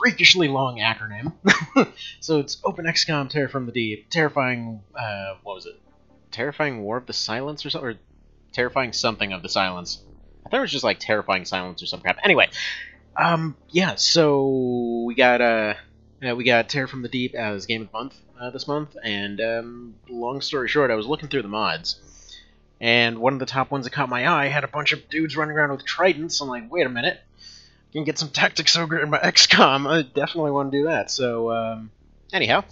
freakishly long acronym. So it's Open XCOM, Terror from the Deep, Terrifying, what was it? Terrifying War of the Silence or something? Or Terrifying something of the Silence. I thought it was just like Terrifying Silence or some crap. Anyway, yeah, so we got Terror from the Deep as Game of the Month this month, and long story short, I was looking through the mods, and one of the top ones that caught my eye had a bunch of dudes running around with tridents. I'm like, wait a minute, I can get some tactics ogre in my XCOM. I definitely want to do that. So, anyhow,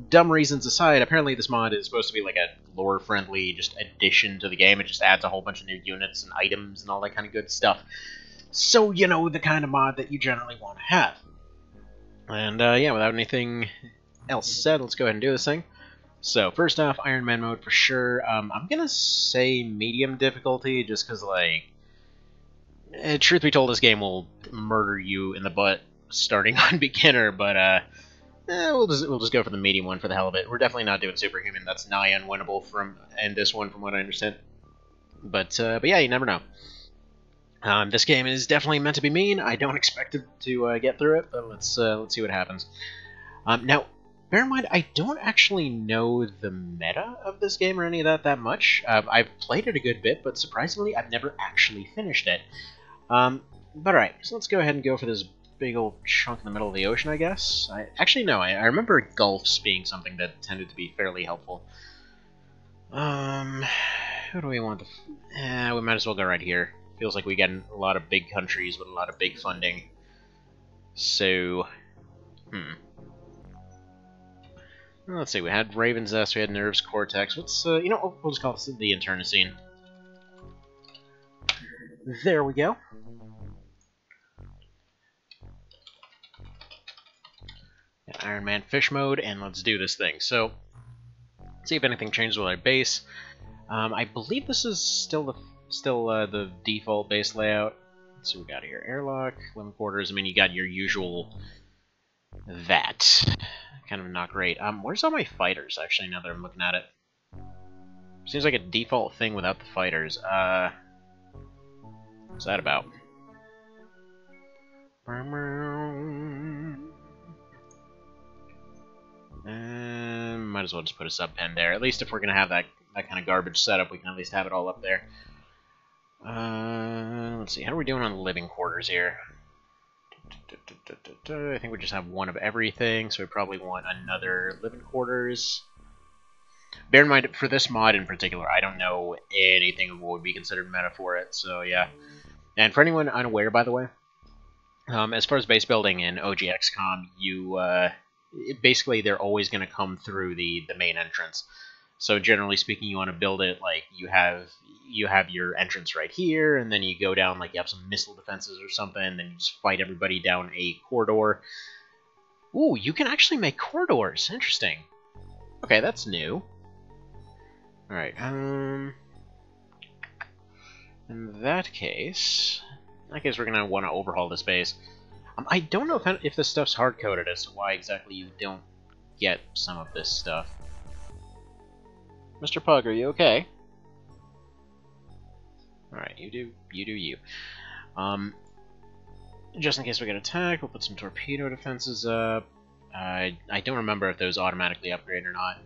dumb reasons aside, apparently this mod is supposed to be like a lore-friendly just addition to the game. It just adds a whole bunch of new units and items and all that kind of good stuff. So, you know, the kind of mod that you generally want to have. And, yeah, without anything else said, let's go ahead and do this thing. So, first off, Ironman mode for sure. I'm gonna say medium difficulty, just because, like, truth be told, this game will murder you in the butt starting on beginner, but, we'll just go for the medium one for the hell of it. We're definitely not doing superhuman. That's nigh unwinnable in this one, from what I understand. But yeah, you never know. This game is definitely meant to be mean. I don't expect it to get through it, but let's see what happens. Now, bear in mind, I don't actually know the meta of this game or any of that much. I've played it a good bit, but surprisingly, I've never actually finished it. But alright, so let's go ahead and go for this big old chunk in the middle of the ocean, I guess. Actually, no, I remember gulfs being something that tended to be fairly helpful. Who do we want to... we might as well go right here. Feels like we get a lot of big countries with a lot of big funding. So, let's see, we had Raven's Nest, we had Nerves Cortex. What's, you know, we'll just call this the Internecine. There we go. Iron Man fish mode, and let's do this thing. So, see if anything changes with our base. I believe this is still the default base layout. Let's see what we got here. Airlock, living quarters. I mean, you got your usual that. Kind of not great. Where's all my fighters, actually, now that I'm looking at it? Seems like a default thing without the fighters. What's that about? Might as well just put a sub pen there. At least if we're gonna have that kind of garbage setup, we can at least have it all up there. Let's see, how are we doing on the living quarters here? I think we just have one of everything, so we probably want another living quarters. Bear in mind, for this mod in particular, I don't know anything of what would be considered meta for it, so yeah. And for anyone unaware, by the way, as far as base building in OG XCOM, basically they're always going to come through the main entrance. So generally speaking, you want to build it like you have your entrance right here, and then you go down like you have some missile defenses or something, and then you just fight everybody down a corridor. Ooh, you can actually make corridors. Interesting. Okay, that's new. Alright, in that case, we're going to want to overhaul this base. I don't know if this stuff's hard-coded as to why exactly you don't get some of this stuff. Mr. Pug, are you okay? Alright, you do you. Just in case we get attacked, we'll put some torpedo defenses up. I don't remember if those automatically upgrade or not.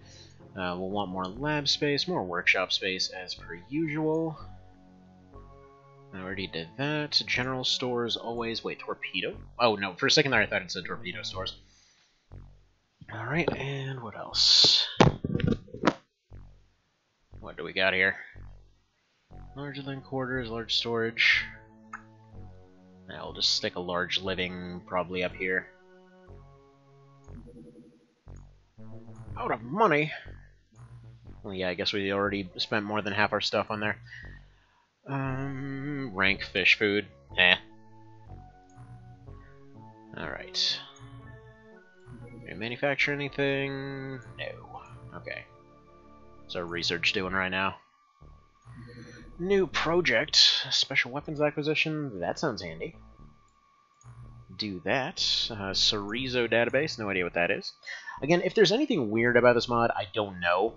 We'll want more lab space, more workshop space as per usual. I already did that. General stores always... Wait, torpedo? Oh, no, for a second there I thought it said torpedo stores. Alright, and what else? What do we got here? Large living quarters, large storage. I'll just stick a large living probably up here. Out of money! Well, yeah, I guess we already spent more than half our stuff on there. Rank fish food. Eh. Alright. Can we manufacture anything? No. Okay. What's our research doing right now? New project. Special weapons acquisition. That sounds handy. Do that. Chorizo database. No idea what that is. Again, if there's anything weird about this mod, I don't know.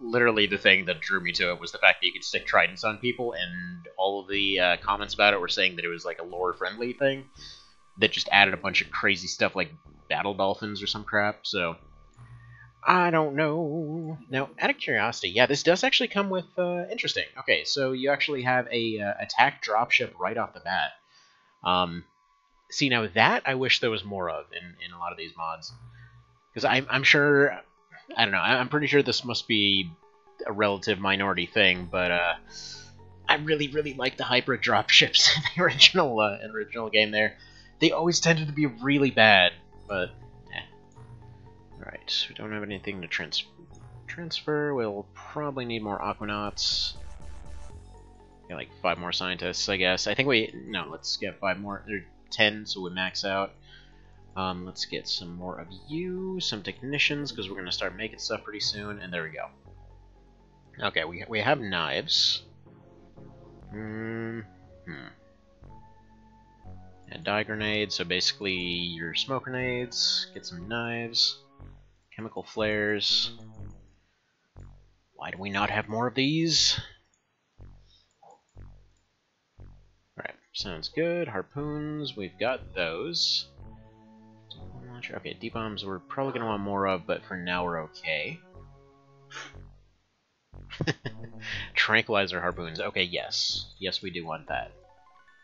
Literally, the thing that drew me to it was the fact that you could stick tridents on people, and all of the comments about it were saying that it was like a lore-friendly thing. that just added a bunch of crazy stuff like battle dolphins or some crap, so I don't know. Now, out of curiosity, yeah, this does actually come with, interesting. Okay, so you actually have a attack dropship right off the bat. See, now that I wish there was more of in a lot of these mods. Because I'm sure, I don't know, I'm pretty sure this must be a relative minority thing, but I really, really like the hybrid dropships in the original game there. They always tended to be really bad, but alright, we don't have anything to transfer. We'll probably need more Aquanauts. Get like 5 more scientists, I guess. I think no, let's get 5 more, or 10, so we max out. Let's get some more of you, some technicians, because we're going to start making stuff pretty soon, and there we go. Okay, we have knives. And dye grenades, so basically your smoke grenades, get some knives. Chemical flares. Why do we not have more of these? Alright, sounds good. Harpoons, we've got those. Okay, D-bombs we're probably going to want more of, but for now we're okay. Tranquilizer harpoons. Okay, yes. Yes, we do want that.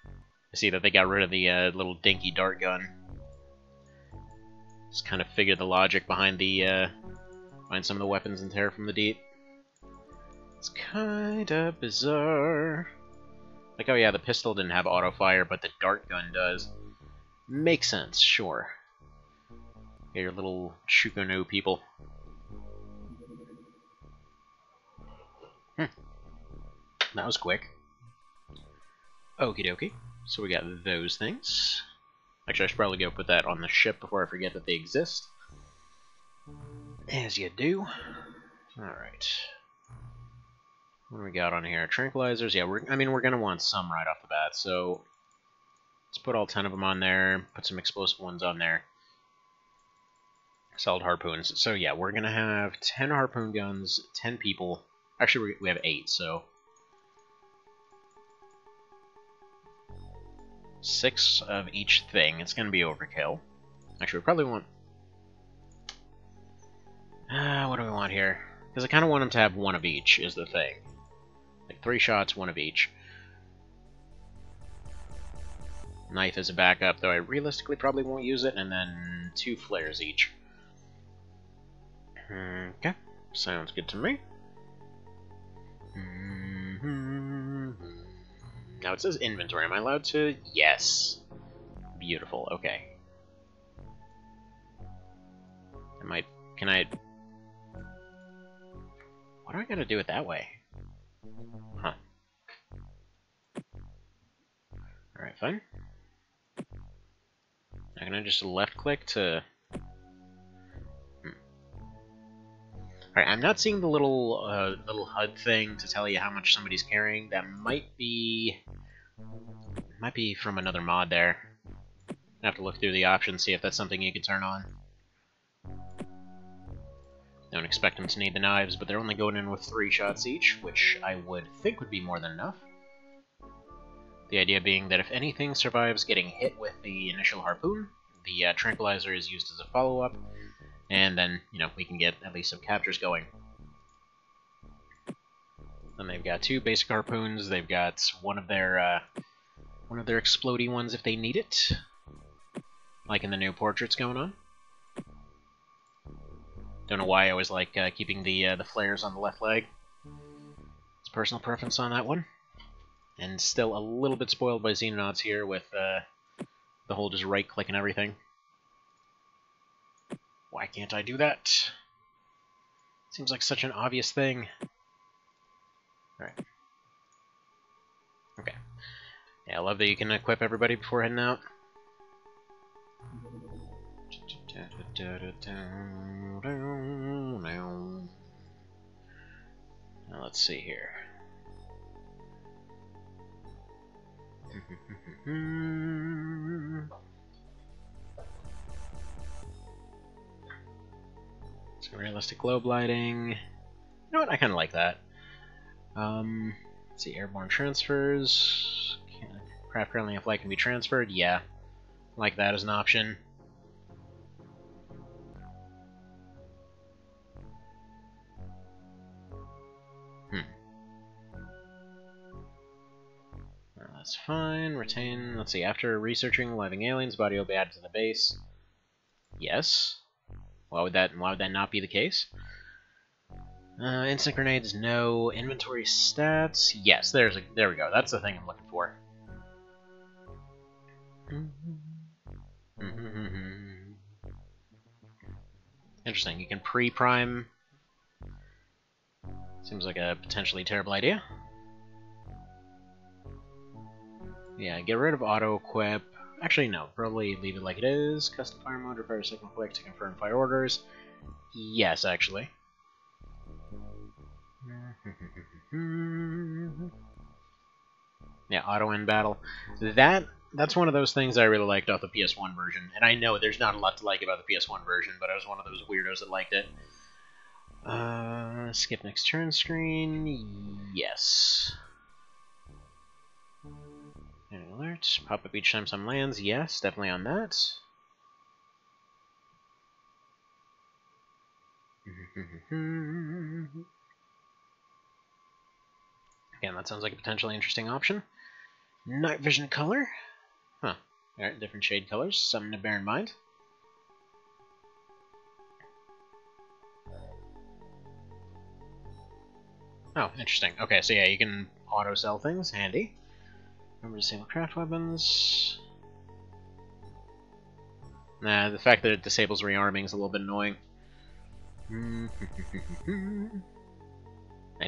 I see that they got rid of the little dinky dart gun. Just kind of figure the logic behind the behind some of the weapons in Terror from the Deep. It's kinda bizarre. Like, oh yeah, the pistol didn't have auto fire, but the dart gun does. Makes sense, sure. Yeah, your little Shukono people. That was quick. Okie dokie. So we got those things. Actually, I should probably go put that on the ship before I forget that they exist. As you do. Alright. What do we got on here? Tranquilizers? Yeah, we're gonna want some right off the bat, so let's put all 10 of them on there, put some explosive ones on there. Solid harpoons. So yeah, we're gonna have 10 harpoon guns, 10 people. Actually, we have 8, so 6 of each thing. It's gonna be overkill. Actually, we probably want... what do we want here? Because I kind of want them to have 1 of each, is the thing. Like 3 shots, 1 of each. Knife as a backup, though I realistically probably won't use it, and then 2 flares each. Okay, sounds good to me. Now it says inventory. Am I allowed to? Yes. Beautiful. Okay. Can I? What do I gotta do it that way? Huh. Alright, fine. Now can I just left click to... Alright, I'm not seeing the little HUD thing to tell you how much somebody's carrying. That might be from another mod there. I have to look through the options, see if that's something you can turn on. Don't expect them to need the knives, but they're only going in with 3 shots each, which I would think would be more than enough. The idea being that if anything survives getting hit with the initial harpoon, the tranquilizer is used as a follow-up, and then, you know, we can get at least some captures going. Then they've got 2 basic harpoons, they've got one of their explodey ones if they need it, like in the new portraits going on. Don't know why I always like keeping the flares on the left leg. It's personal preference on that one. And still a little bit spoiled by Xenonauts here with the whole just right-click and everything. Why can't I do that? Seems like such an obvious thing. Alright. Okay. Yeah, I love that you can equip everybody before heading out. Now let's see here. Some realistic globe lighting. You know what? I kind of like that. Let's see, airborne transfers. Craft currently in flight can be transferred. Yeah. like that as an option. That's fine. Retain. Let's see. After researching living aliens, body will be added to the base. Yes. Why would that not be the case? Instant grenades, no. Inventory stats, yes. There we go. That's the thing I'm looking for. Interesting. You can pre-prime. Seems like a potentially terrible idea. Yeah, get rid of auto-equip. Actually, no. Probably leave it like it is. Custom fire mode requires second click to confirm fire orders. Yes, actually. Yeah, auto-end battle. That's one of those things I really liked about the PS1 version. And I know there's not a lot to like about the PS1 version, but I was one of those weirdos that liked it. Skip next turn screen. Yes. Any alert? Pop up each time some lands. Yes, definitely on that. Again, that sounds like a potentially interesting option. Night vision color. Huh. Alright, different shade colors. Something to bear in mind. Oh, interesting. Okay, so yeah, you can auto-sell things. Handy. Remember to disable craft weapons. Nah, the fact that it disables rearming is a little bit annoying. And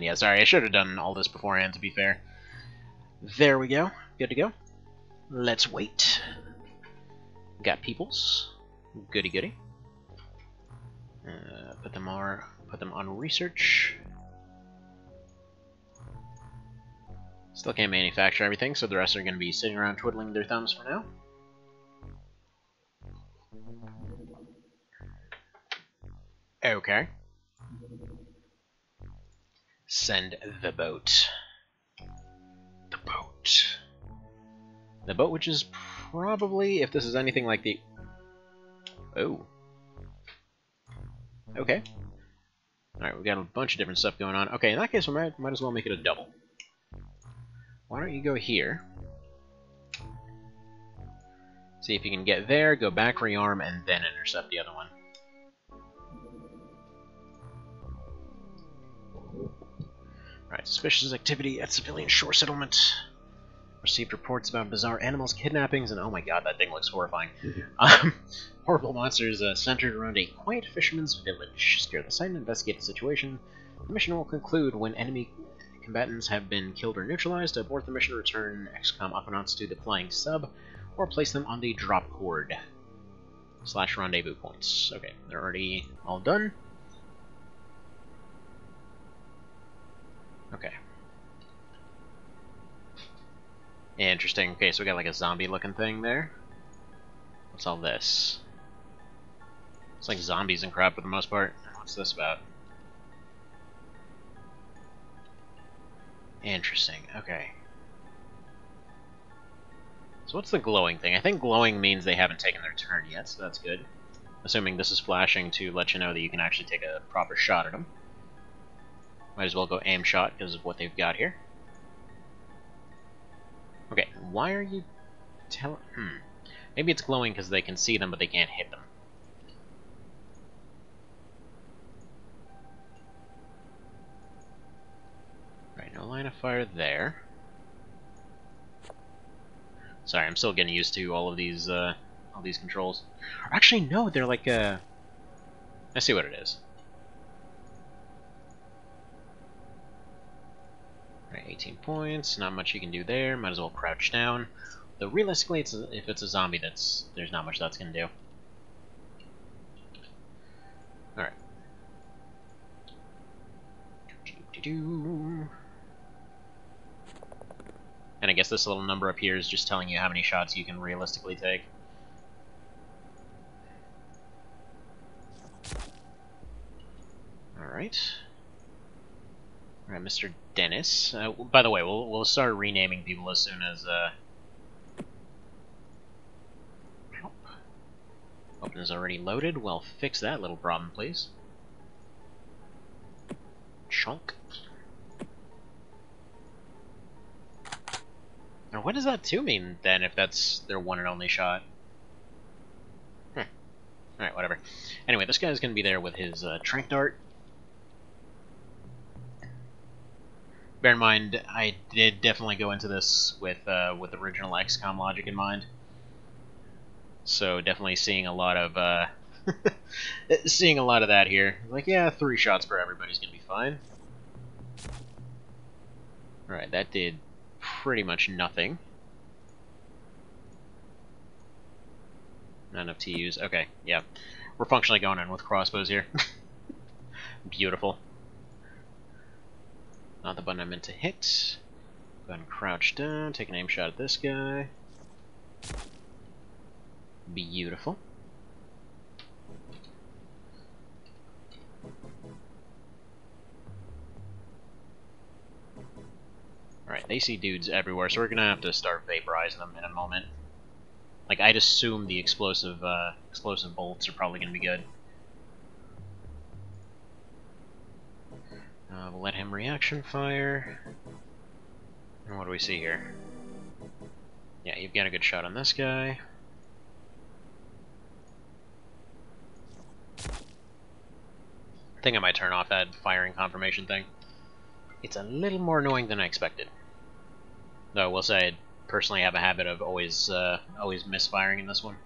yeah, sorry, I should have done all this beforehand, to be fair. There we go. Good to go. Let's wait. Got peoples. Goody goody. Put them on research. Still can't manufacture everything, so the rest are going to be sitting around twiddling their thumbs for now. Okay. Send the boat. The boat. The boat, which is probably, if this is anything like the... Oh. Okay. Alright, we've got a bunch of different stuff going on. Okay, in that case, we might as well make it a double. Why don't you go here? See if you can get there, go back, rearm, and then intercept the other one. Alright, suspicious activity at civilian shore settlement. Received reports about bizarre animals, kidnappings, and oh my god, that thing looks horrifying. Horrible monsters centered around a quiet fisherman's village. Secure the site and investigate the situation. The mission will conclude when enemy combatants have been killed or neutralized. To abort the mission, return XCOM Aquanauts to the flying sub, or place them on the drop cord. / rendezvous points. Okay, they're already all done. Okay. Interesting. Okay, so we got like a zombie-looking thing there. What's all this? It's like zombies and crap for the most part. What's this about? Interesting. Okay. So what's the glowing thing? I think glowing means they haven't taken their turn yet, so that's good. Assuming this is flashing to let you know that you can actually take a proper shot at them. Might as well go aim shot because of what they've got here. Okay, why are you telling... Maybe it's glowing because they can see them, but they can't hit them. Right, no line of fire there. Sorry, I'm still getting used to all these controls. Or actually, no, they're like I see what it is. Right, 18 points. Not much you can do there. Might as well crouch down. Though realistically, if it's a zombie, there's not much that's gonna do. All right. And I guess this little number up here is just telling you how many shots you can realistically take. Alright. Alright, Mr. Dennis. By the way, we'll start renaming people as soon as... weapon is already loaded. Well, fix that little problem, please. Chunk. Or what does that 2 mean, then, if that's their one and only shot? Alright, whatever. Anyway, this guy's gonna be there with his trank dart. Bear in mind, I did definitely go into this with original XCOM logic in mind. So definitely seeing a lot of seeing a lot of that here. Like, yeah, 3 shots per everybody's gonna be fine. Alright, that did pretty much nothing. Not enough TUs. Okay, yeah. We're functionally going in with crossbows here. Beautiful. Not the button I meant to hit. Go ahead and crouch down, take an aim shot at this guy. Beautiful. Alright, they see dudes everywhere, so we're gonna have to start vaporizing them in a moment. Like, I'd assume the explosive bolts are probably gonna be good. We'll let him reaction fire. And what do we see here? Yeah, you've got a good shot on this guy. I think I might turn off that firing confirmation thing. It's a little more annoying than I expected. Though I will say, I personally have a habit of always misfiring in this one.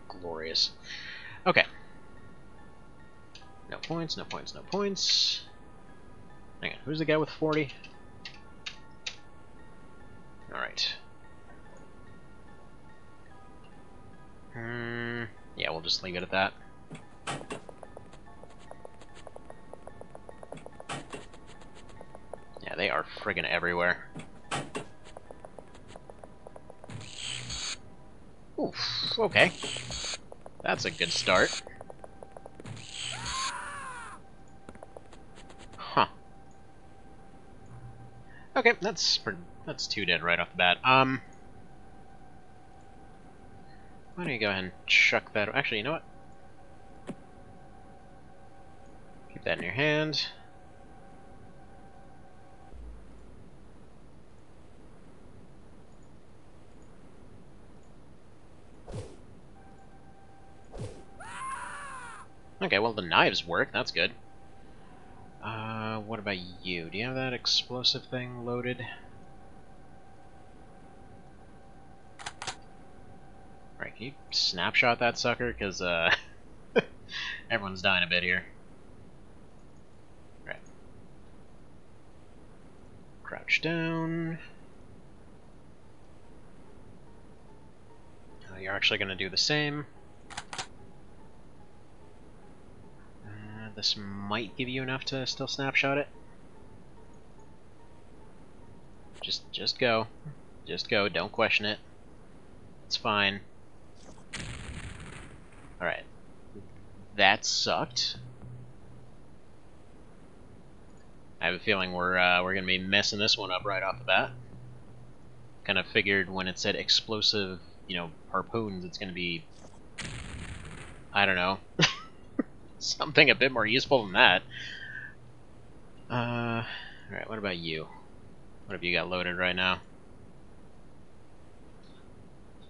Glorious. Okay. No points, no points, no points. Hang on, who's the guy with 40? Alright. Yeah, we'll just leave it at that. Yeah, they are friggin' everywhere. Oof, okay. That's a good start. Huh. Okay, that's 2 dead right off the bat. Why don't you go ahead and chuck that... Actually, you know what? Keep that in your hand. Okay, well, the knives work. That's good. What about you? Do you have that explosive thing loaded? Alright, can you snapshot that sucker? Because, everyone's dying a bit here. Right. Crouch down. You're actually going to do the same. This might give you enough to still snapshot it. Just go. Just go, don't question it. It's fine. Alright. That sucked. I have a feeling we're gonna be messing this one up right off the bat. Kind of figured when it said explosive, you know, harpoons, it's gonna be, I don't know, something a bit more useful than that. Alright, what about you? What have you got loaded right now?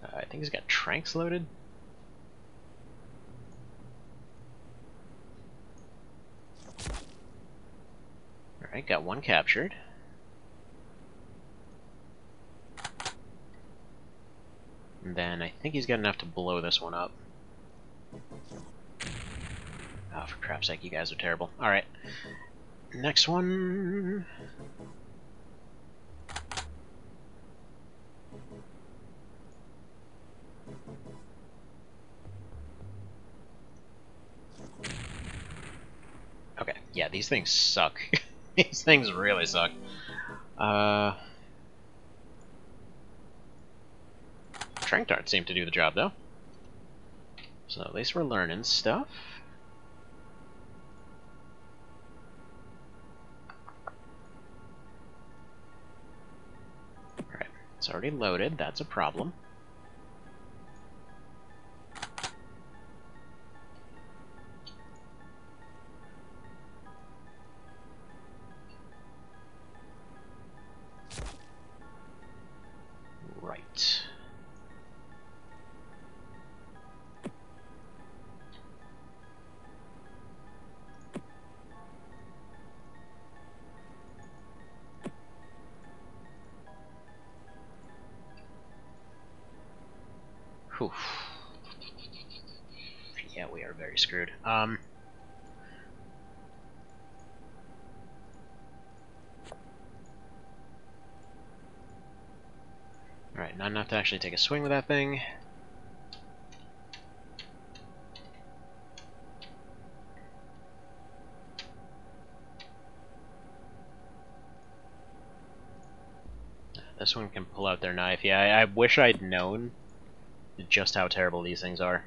I think he's got tranks loaded. Alright, got 1 captured. And then I think he's got enough to blow this one up. Oh, for crap's sake, you guys are terrible. Alright. Next one. Okay, yeah, these things suck. These things really suck. Trank darts seem to do the job, though. So at least we're learning stuff. Alright. It's already loaded, that's a problem. Right. Whew. Yeah, we are very screwed. Alright, not enough to actually take a swing with that thing. This one can pull out their knife. Yeah, I wish I'd known just how terrible these things are.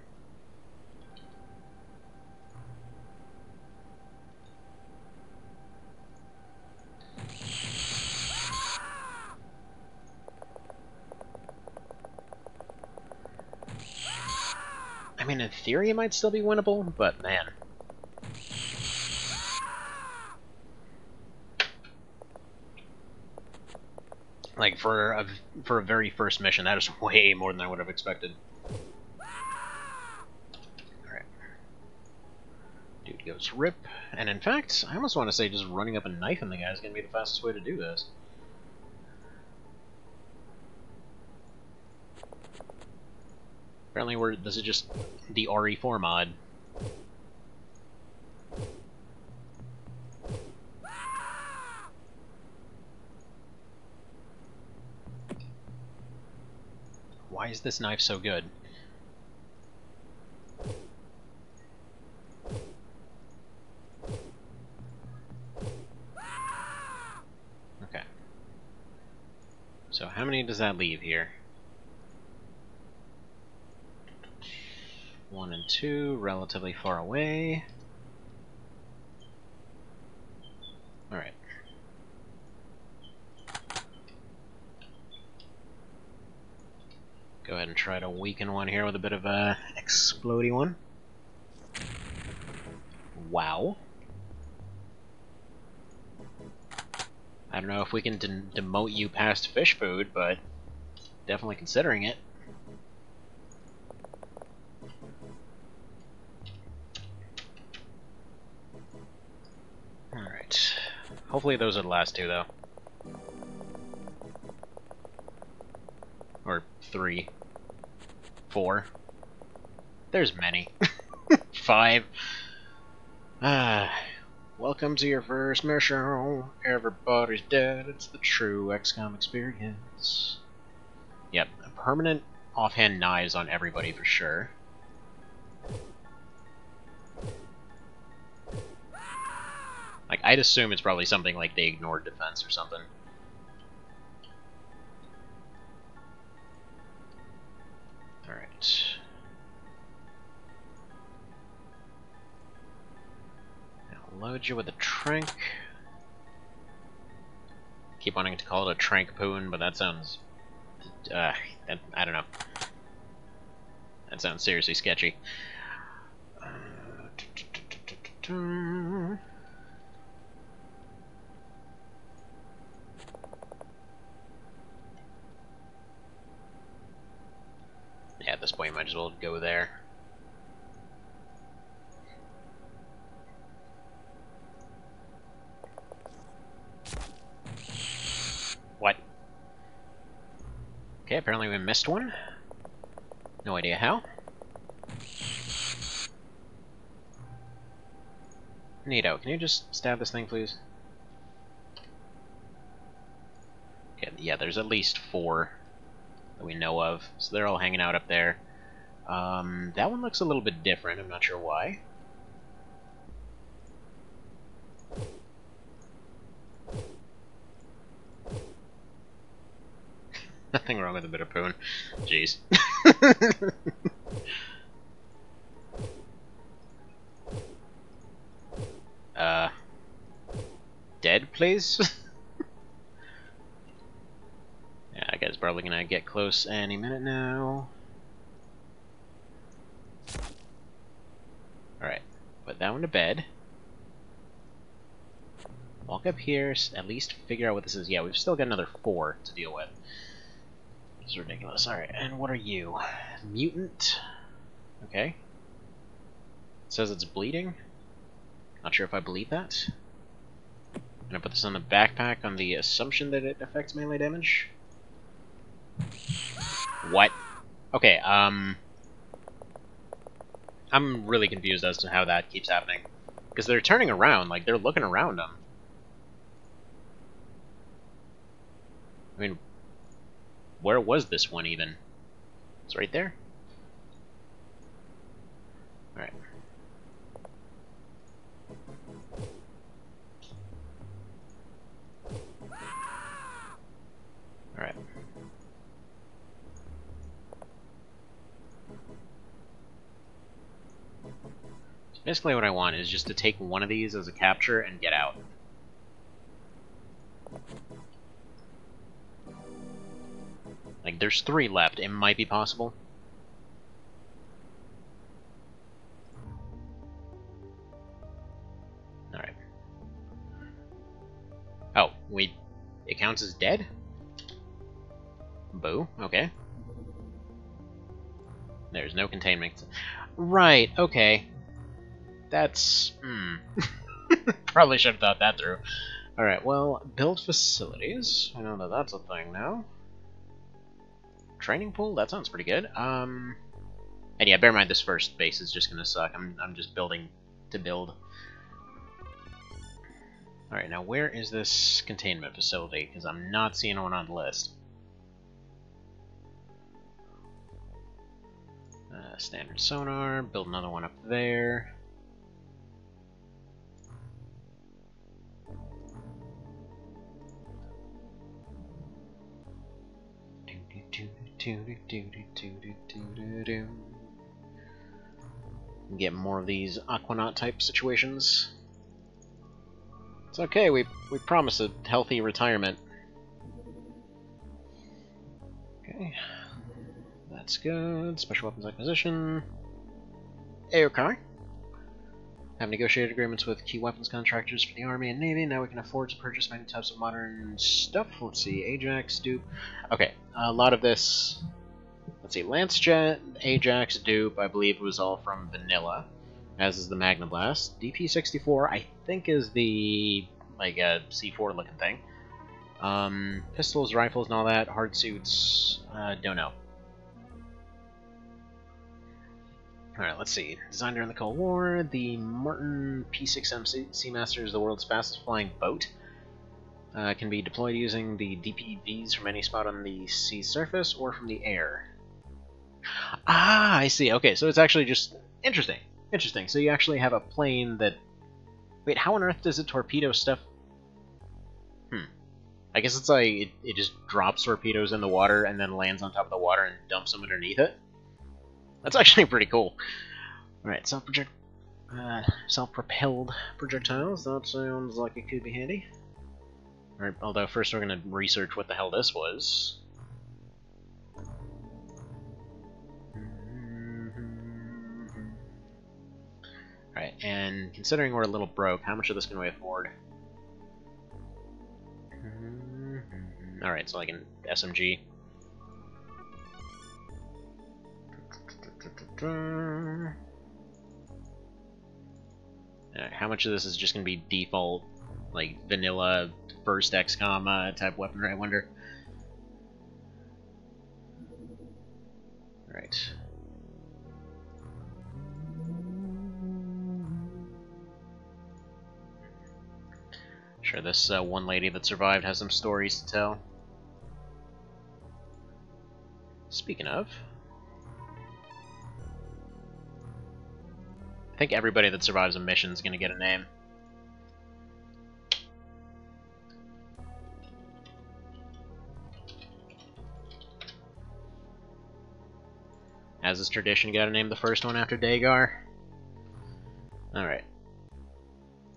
I mean, in theory it might still be winnable, but man. Like, for a very first mission, that is way more than I would have expected. Alright. Dude goes rip. And in fact, I almost want to say just running up a knife in the guy is going to be the fastest way to do this. Apparently this is just the RE4 mod. Why is this knife so good? Okay. So how many does that leave here? 1 and 2, relatively far away. Alright. Go ahead and try to weaken one here with a bit of a explodey one. Wow. I don't know if we can demote you past fish food, but definitely considering it. Alright. Hopefully those are the last two, though. Or 3. 4. There's many. 5. Welcome to your first mission. Everybody's dead. It's the true XCOM experience. Yep, permanent offhand knives on everybody for sure. Like, I'd assume it's probably something like they ignored defense or something. Alright. Now load you with a trank. Keep wanting to call it a trank poon, but that sounds... I don't know. That sounds seriously sketchy. Yeah, at this point you might as well go there. What? Okay, apparently we missed one. No idea how. Neato, can you just stab this thing, please? Okay, yeah, there's at least 4 that we know of, so they're all hanging out up there. That one looks a little bit different, I'm not sure why. Nothing wrong with a bit of poon. Jeez. Dead, please? Yeah, I guess probably gonna get close any minute now. Alright, put that one to bed. Walk up here, at least figure out what this is. Yeah, we've still got another 4 to deal with. It's ridiculous. Alright, and what are you? Mutant? Okay. It says it's bleeding. Not sure if I believe that. I'm gonna put this on the backpack on the assumption that it affects melee damage. What? Okay, I'm really confused as to how that keeps happening. Because they're turning around, like, they're looking around them. I mean, where was this one even? It's right there? Alright. Alright. So basically what I want is just to take one of these as a capture and get out. Like, there's 3 left. It might be possible. Alright. Oh, wait. It counts as dead? Boo. Okay. There's no containment. Right, okay. That's... Probably should have thought that through. Alright, well, build facilities. I know that that's a thing now. Training pool? That sounds pretty good. And yeah, bear in mind this first base is just gonna suck. I'm just building to build. Alright, now where is this containment facility? Because I'm not seeing one on the list. Standard sonar, build another one up there. Get more of these Aquanaut type situations. It's okay, we promise a healthy retirement. Okay. That's good. Special weapons acquisition. A-okay. Have negotiated agreements with key weapons contractors for the Army and Navy. Now we can afford to purchase many types of modern stuff. Let's see, Ajax, Dupe. Okay, a lot of this... Let's see, Lancejet, Ajax, Dupe, I believe was all from Vanilla, as is the Magnablast. DP-64, I think is the, like, C4 looking thing. Pistols, rifles, and all that. Hard suits, don't know. Alright, let's see. Designed during the Cold War, the Martin P-6M Seamaster is the world's fastest flying boat. Can be deployed using the DPVs from any spot on the sea surface or from the air. Ah, I see. Okay, so it's actually just... Interesting. Interesting. So you actually have a plane that... Wait, how on earth does it torpedo stuff? I guess it's like it just drops torpedoes in the water and then lands on top of the water and dumps them underneath it. That's actually pretty cool. Alright, self-propelled projectiles. That sounds like it could be handy. Alright, although first we're gonna research what the hell this was. Alright, and considering we're a little broke, how much of this can we afford? Alright, so like an SMG. How much of this is just going to be default, like, vanilla, first XCOM type weaponry, I wonder? Alright. Sure, this one lady that survived has some stories to tell. Speaking of... I think everybody that survives a mission is going to get a name. As is tradition, you gotta name the first one after Dagar. Alright.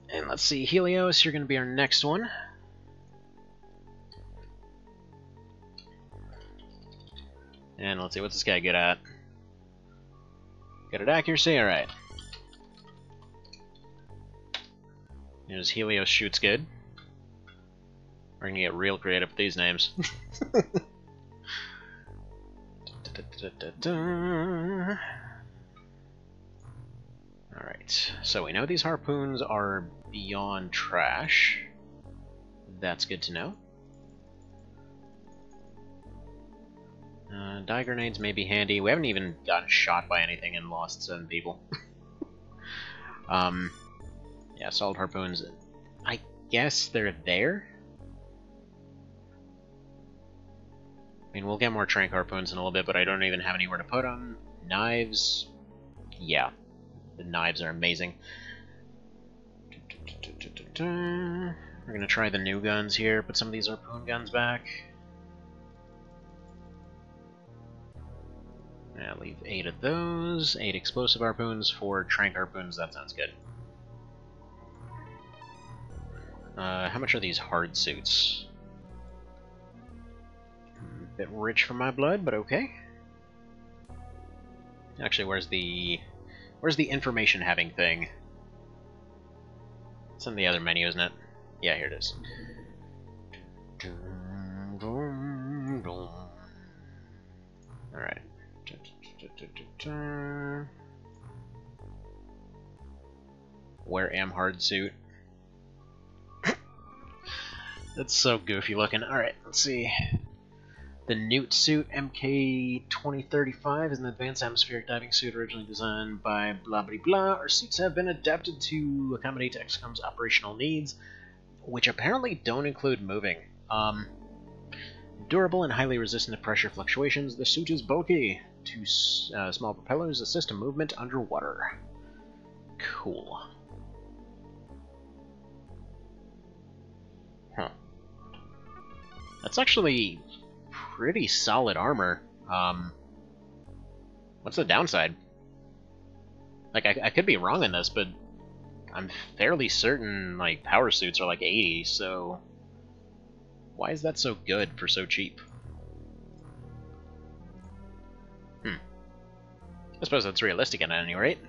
And let's see, Helios, you're going to be our next one. And let's see, what's this guy good at? Good at accuracy? Alright. His Helios shoots good. We're gonna get real creative with these names. Alright, so we know these harpoons are beyond trash. That's good to know. Dye grenades may be handy. We haven't even gotten shot by anything and lost 7 people. Yeah, solid harpoons. I guess they're there? I mean, we'll get more trank harpoons in a little bit, but I don't even have anywhere to put them. Knives... yeah. The knives are amazing. We're gonna try the new guns here, put some of these harpoon guns back. Yeah, leave 8 of those, 8 explosive harpoons, 4 trank harpoons, that sounds good. How much are these hard suits? A bit rich for my blood, but okay. Actually, where's the information having thing? It's in the other menu, isn't it? Yeah, here it is. Alright. Wear am hard suit. That's so goofy looking. Alright, let's see. The Newt suit MK-2035 is an advanced atmospheric diving suit originally designed by blah blah blah. Our suits have been adapted to accommodate XCOM's operational needs, which apparently don't include moving. Durable and highly resistant to pressure fluctuations, the suit is bulky. 2 small propellers assist in movement underwater. Cool. Huh. That's actually pretty solid armor. What's the downside? Like, I could be wrong in this, but I'm fairly certain, like, power suits are like 80, so... why is that so good for so cheap? I suppose that's realistic at any rate.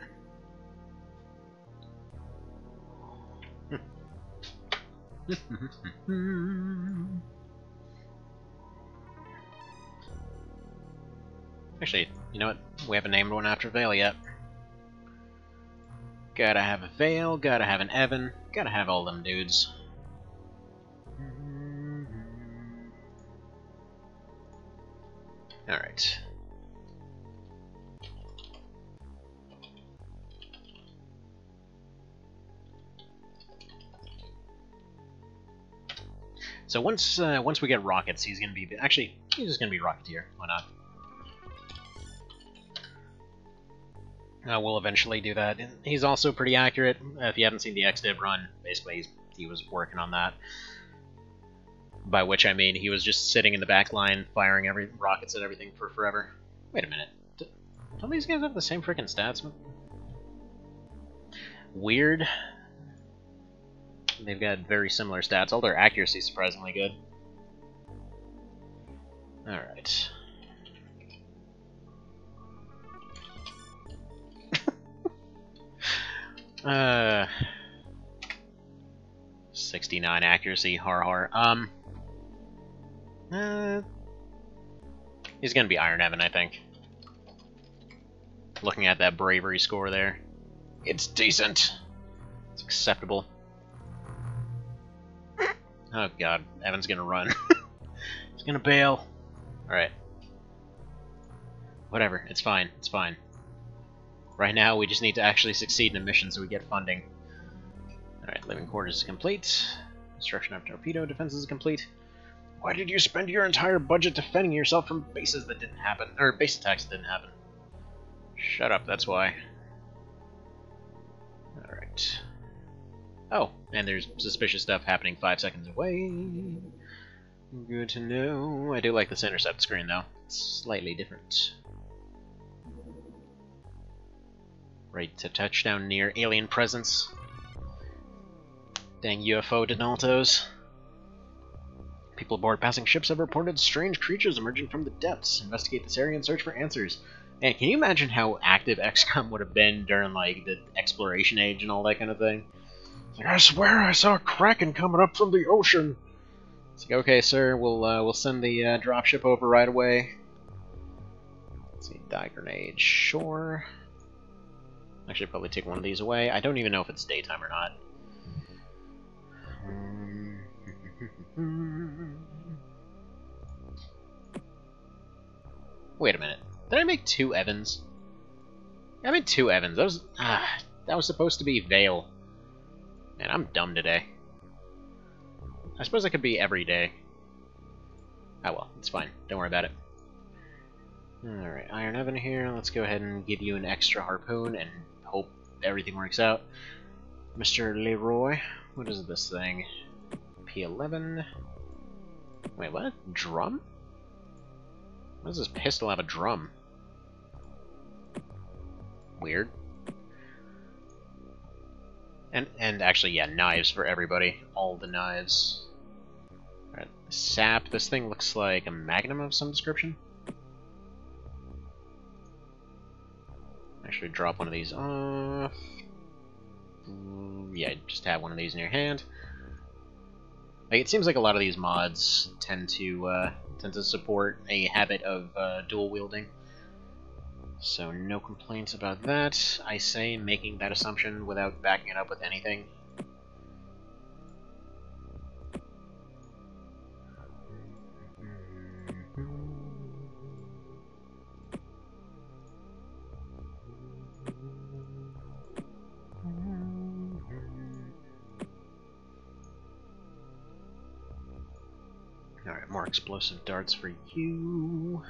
Actually, you know what? We haven't named one after Vale yet. Gotta have a Vale, gotta have an Evan, gotta have all them dudes. Alright. So once we get rockets, he's gonna be he's just gonna be Rocketeer. Why not? We'll eventually do that. And he's also pretty accurate. If you haven't seen the XDiv run, basically he was working on that. By which I mean he was just sitting in the back line, firing rockets at everything for forever. Wait a minute. Don't these guys have the same freaking stats? Weird. They've got very similar stats. All their accuracy is surprisingly good. Alright. 69 accuracy, har har. He's gonna be Iron Evan, I think. Looking at that bravery score there. It's decent. It's acceptable. Oh god, Evan's gonna run. He's gonna bail. Alright. Whatever, it's fine, it's fine. Right now, we just need to actually succeed in a mission so we get funding. Alright, living quarters is complete. Construction of torpedo defense is complete. Why did you spend your entire budget defending yourself from bases that didn't happen? Or base attacks that didn't happen? Shut up, that's why. Alright. Oh, and there's suspicious stuff happening 5 seconds away. Good to know. I do like this intercept screen, though. It's slightly different. Right to touchdown near alien presence. Dang UFO Donaltos. People aboard passing ships have reported strange creatures emerging from the depths. Investigate this area and search for answers. Man, can you imagine how active XCOM would have been during, like, the exploration age and all that kind of thing? It's like, I swear I saw a kraken coming up from the ocean. It's like, okay, sir, we'll send the dropship over right away. Let's see, die grenade, sure. Actually, probably take one of these away. I don't even know if it's daytime or not. Wait a minute. Did I make 2 Evans? I made 2 Evans. That was supposed to be Vale. Man, I'm dumb today. I suppose it could be every day. Oh well, it's fine. Don't worry about it. Alright, Iron Evan here. Let's go ahead and give you an extra harpoon and hope everything works out. Mr. Leroy, what is this thing? P11. Wait, what? Drum? Why does this pistol have a drum? Weird. And actually, yeah, knives for everybody. All the knives. Alright, sap. This thing looks like a magnum of some description. Actually, drop one of these off. Yeah, just have one of these in your hand. Like, it seems like a lot of these mods tend to support a habit of dual wielding. So no complaints about that. I say making that assumption without backing it up with anything. Alright, more explosive darts for you.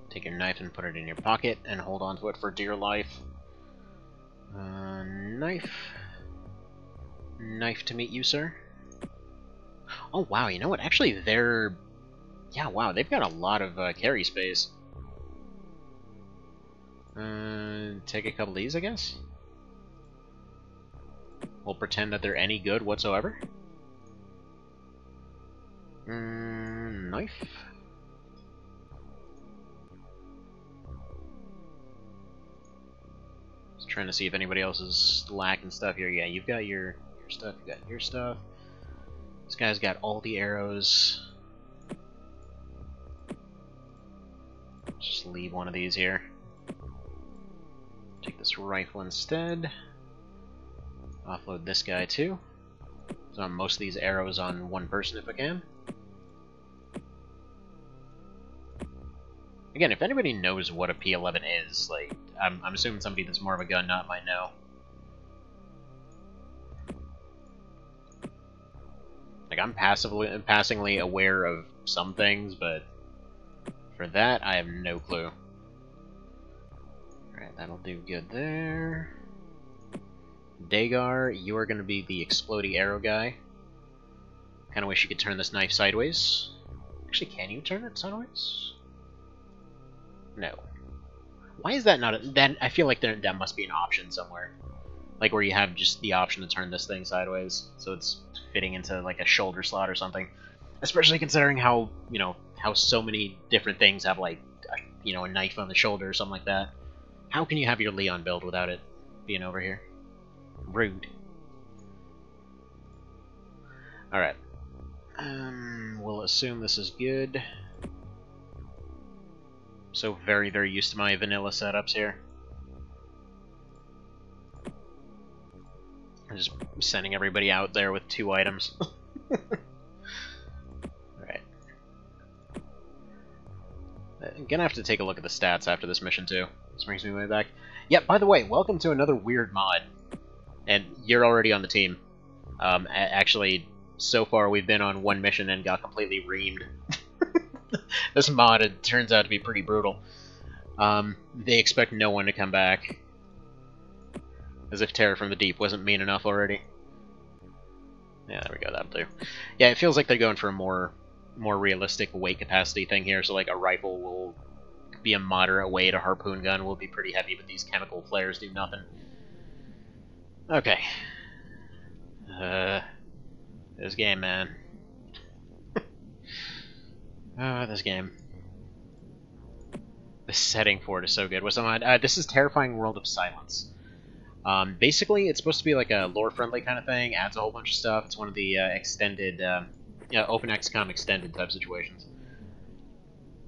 Take your knife and put it in your pocket and hold on to it for dear life. Knife. Knife to meet you, sir. Oh, wow, you know what? Actually, they're... Yeah, wow, they've got a lot of carry space. Take a couple of these, I guess? We'll pretend that they're any good whatsoever. Knife. Just trying to see if anybody else is lacking stuff here. Yeah, you've got your stuff, you got your stuff. This guy's got all the arrows. Just leave one of these here. Take this rifle instead. Offload this guy too. So most of these arrows on one person if I can. Again, if anybody knows what a P11 is, like, I'm assuming somebody that's more of a gun nut might know. Like, I'm passingly aware of some things, but for that, I have no clue. Alright, that'll do good there. Dagar, you are going to be the explodey arrow guy. Kind of wish you could turn this knife sideways. Actually, can you turn it sideways? No. Why is that not a... That, I feel like that must be an option somewhere. Like where you have just the option to turn this thing sideways, so it's fitting into like a shoulder slot or something. Especially considering how, you know, how so many different things have like, you know, a knife on the shoulder or something like that. How can you have your Leon build without it being over here? Rude. Alright. We'll assume this is good. So very, very used to my vanilla setups here. I'm just sending everybody out there with 2 items. Alright. I'm gonna have to take a look at the stats after this mission too. This brings me way back. Yeah, by the way, welcome to another weird mod. And you're already on the team. Actually, so far we've been on 1 mission and got completely reamed. This mod, it turns out to be pretty brutal. They expect no one to come back. As if Terror from the Deep wasn't mean enough already. Yeah, there we go, that'll do. Yeah, it feels like they're going for a more realistic weight capacity thing here, so like a rifle will be a moderate weight, a harpoon gun will be pretty heavy, but these chemical flares do nothing. Okay. This game, man. This game. The setting for it is so good. What's on? This is Terrifying World of Silence. Basically, it's supposed to be like a lore-friendly kind of thing. Adds a whole bunch of stuff. It's one of the extended, Open XCOM extended type situations.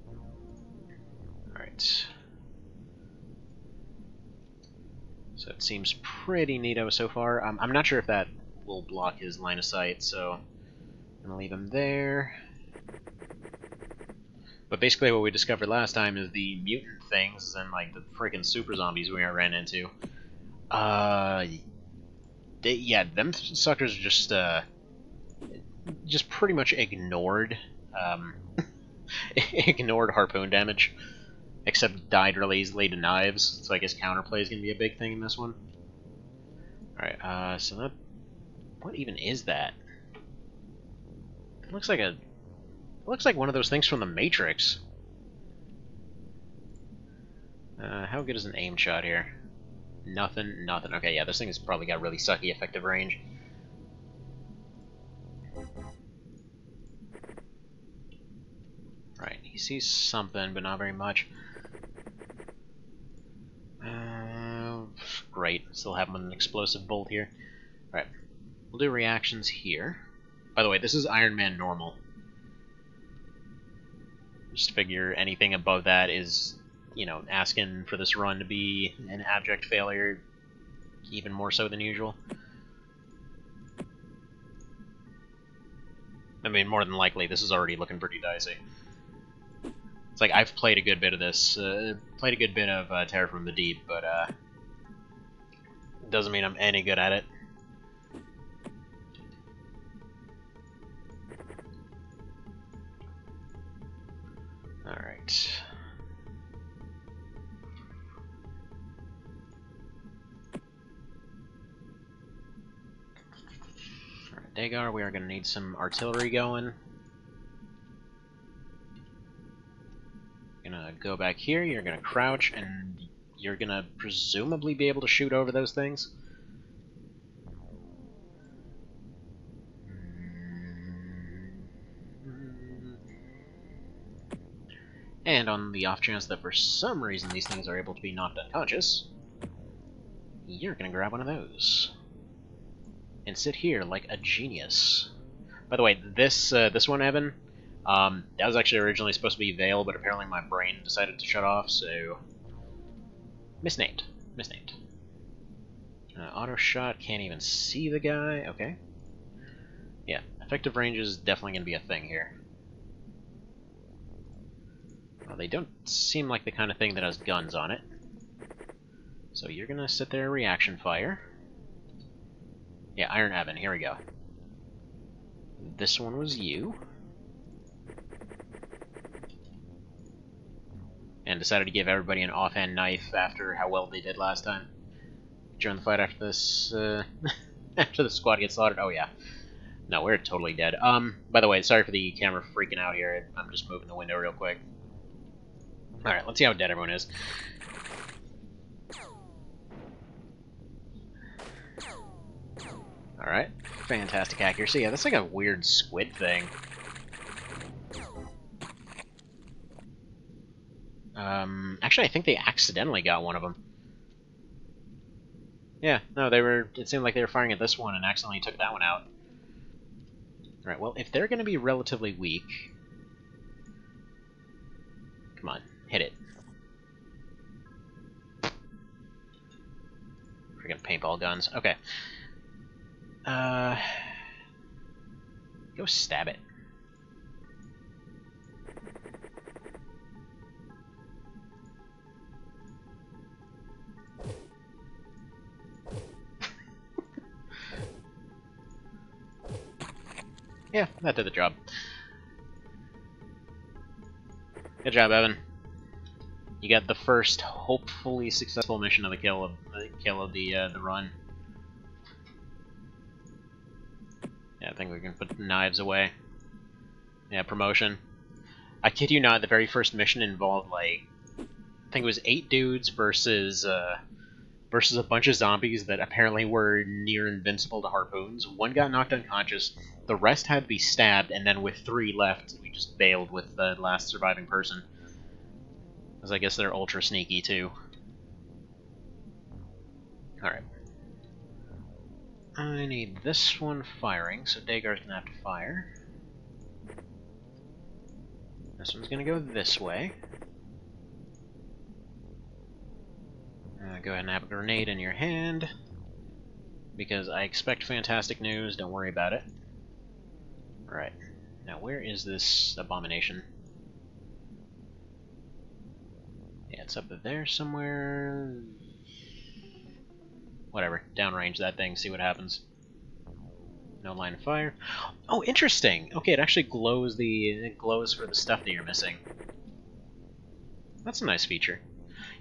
All right. So it seems pretty neato so far. I'm not sure if that will block his line of sight, so I'm gonna leave him there. But basically what we discovered last time is the mutant things and like the freaking super zombies we ran into. Yeah, them suckers just pretty much ignored ignored harpoon damage, except died really easily to knives. So I guess counterplay is gonna be a big thing in this one. All right, so that, what even is that? It looks like one of those things from the Matrix. How good is an aim shot here? Nothing. Okay, yeah, this thing has probably got really sucky effective range. Right, he sees something, but not very much. Great, still have him with an explosive bolt here. Alright, we'll do reactions here. By the way, this is Ironman normal. Just figure anything above that is, you know, asking for this run to be an abject failure, even more so than usual. I mean, more than likely, this is already looking pretty dicey. It's like, I've played a good bit of this, played a good bit of Terror from the Deep, but, doesn't mean I'm any good at it. Alright. Alright, Dagar, we are going to need some artillery going. Gonna go back here, you're gonna crouch, and you're gonna presumably be able to shoot over those things. And on the off chance that for some reason these things are able to be knocked unconscious, you're gonna grab one of those. And sit here like a genius. By the way, this one, Evan, that was actually originally supposed to be Veil, but apparently my brain decided to shut off, so... Misnamed. Auto shot, can't even see the guy, okay. Yeah, effective range is definitely going to be a thing here. Well, they don't seem like the kind of thing that has guns on it. So you're going to sit there and reaction fire. Yeah, Iron Evan, here we go. This one was you. And decided to give everybody an offhand knife after how well they did last time. During the fight after this, after the squad gets slaughtered. Oh yeah. No, we're totally dead. By the way, sorry for the camera freaking out here. I'm just moving the window real quick. Alright, let's see how dead everyone is. Alright, fantastic accuracy. Yeah, that's like a weird squid thing. Actually, I think they accidentally got one of them. Yeah, no, it seemed like they were firing at this one and accidentally took that one out. Alright, well, if they're going to be relatively weak... Come on, hit it. Freaking paintball guns. Okay. Go stab it. Yeah, that did the job. Good job, Evan. You got the first, hopefully successful mission of the kill of the run. Yeah, I think we can put the knives away. Yeah, promotion. I kid you not, the very first mission involved like, I think it was 8 dudes versus versus a bunch of zombies that apparently were near invincible to harpoons. One got knocked unconscious, the rest had to be stabbed, and then with 3 left, we just bailed with the last surviving person. Because I guess they're ultra sneaky, too. Alright. I need this one firing, so Dagar's gonna have to fire. This one's gonna go this way. Go ahead and have a grenade in your hand, because I expect fantastic news, don't worry about it. Alright, now where is this abomination? Yeah, it's up there somewhere. Whatever, downrange that thing, see what happens. No line of fire. Oh, interesting! Okay, it actually glows for the stuff that you're missing. That's a nice feature.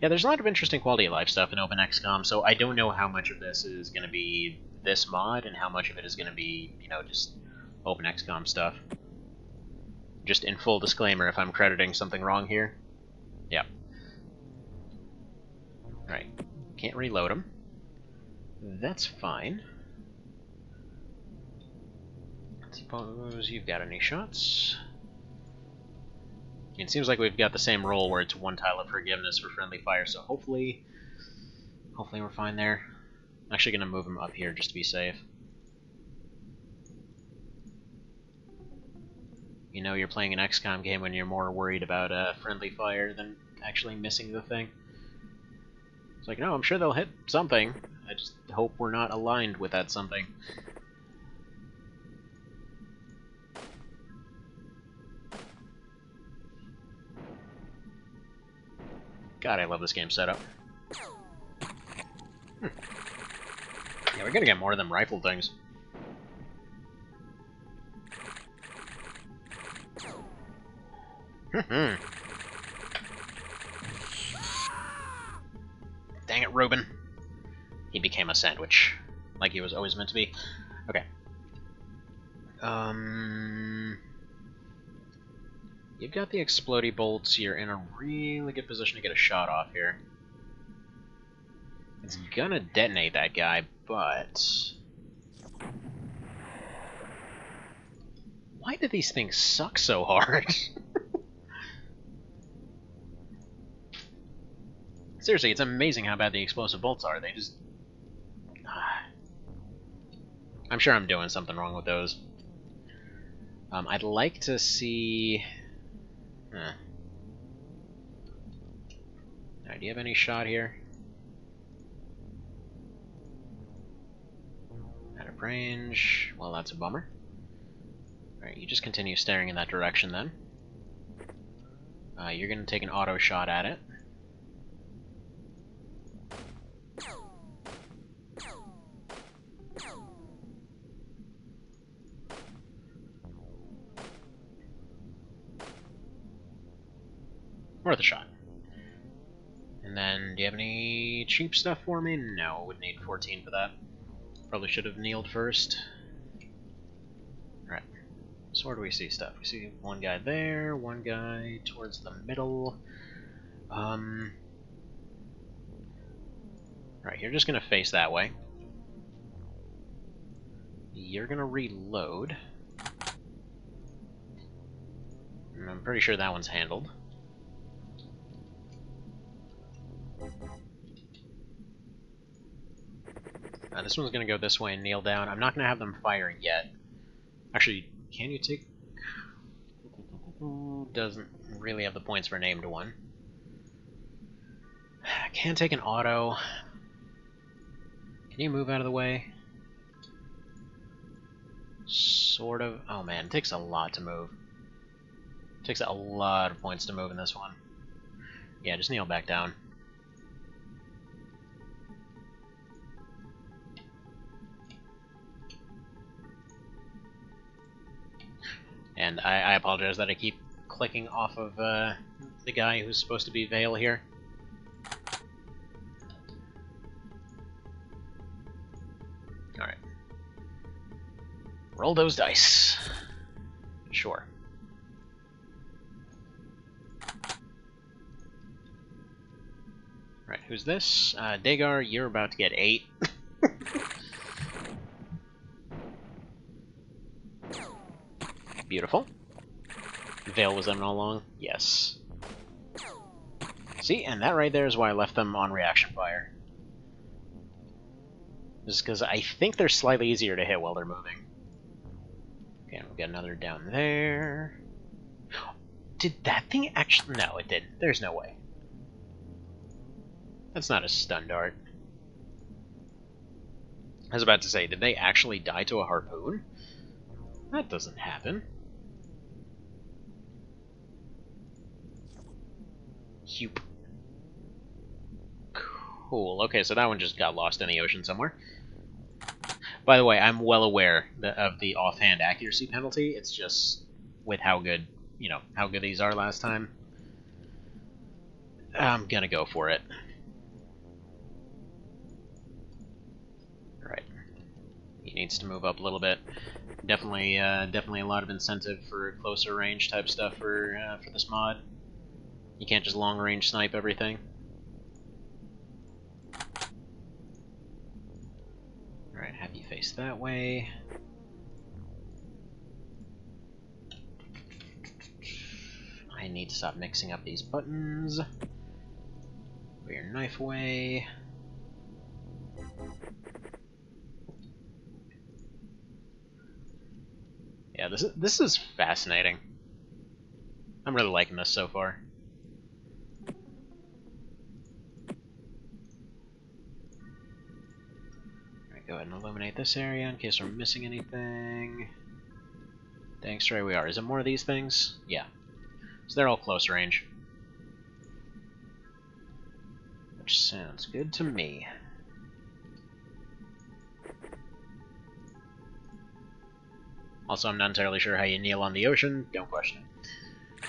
Yeah, there's a lot of interesting quality of life stuff in Open XCOM, so I don't know how much of this is going to be this mod and how much of it is going to be, you know, just Open XCOM stuff. Just in full disclaimer if I'm crediting something wrong here. Yeah. Alright. Can't reload them. That's fine. Suppose you've got any shots. It seems like we've got the same role where it's 1 tile of forgiveness for friendly fire, so hopefully we're fine there. I'm actually going to move him up here just to be safe. You know you're playing an XCOM game when you're more worried about friendly fire than actually missing the thing. It's like, no, I'm sure they'll hit something. I just hope we're not aligned with that something. God, I love this game setup. Yeah, we're gonna get more of them rifle things. Dang it, Reuben. He became a sandwich, like he was always meant to be. Okay. You've got the explodey bolts. You're in a really good position to get a shot off here. It's gonna detonate that guy, but... why do these things suck so hard? Seriously, it's amazing how bad the explosive bolts are. They just... I'm sure I'm doing something wrong with those. I'd like to see... Alright, do you have any shot here? Out of range. Well, that's a bummer. Alright, you just continue staring in that direction then. You're gonna take an auto shot at it. Worth a shot. And then, do you have any cheap stuff for me? No, would need 14 for that. Probably should have kneeled first. Alright. So where do we see stuff? We see one guy there, one guy towards the middle. Right, you're just gonna face that way. You're gonna reload. And I'm pretty sure that one's handled. This one's gonna go this way and kneel down. I'm not gonna have them firing yet. Actually, can you take... doesn't really have the points for a named one. I can take an auto. Can you move out of the way? Sort of. Oh man, it takes a lot to move. It takes a lot of points to move in this one. Yeah, just kneel back down. And I apologize that I keep clicking off of the guy who's supposed to be Vale here. Alright. Roll those dice. Sure. Right, who's this? Dagar, you're about to get 8. Beautiful. Veil was them all along? Yes. See, and that right there is why I left them on reaction fire. Just because I think they're slightly easier to hit while they're moving. Okay, and we've got another down there. Did that thing actually... No, it didn't. There's no way. That's not a stun dart. I was about to say, did they actually die to a harpoon? That doesn't happen. Hup. Cool. Okay, so that one just got lost in the ocean somewhere. By the way, I'm well aware of the offhand accuracy penalty. It's just with how good, you know, how good these are last time. I'm gonna go for it. Right. He needs to move up a little bit. Definitely a lot of incentive for closer range type stuff for this mod. You can't just long range snipe everything. Alright, have you face that way. I need to stop mixing up these buttons. Put your knife away. Yeah, this is fascinating. I'm really liking this so far. Alright, go ahead and illuminate this area in case we're missing anything. Dang straight we are. Is it more of these things? Yeah. So they're all close range. Which sounds good to me. Also, I'm not entirely sure how you kneel on the ocean. Don't question it.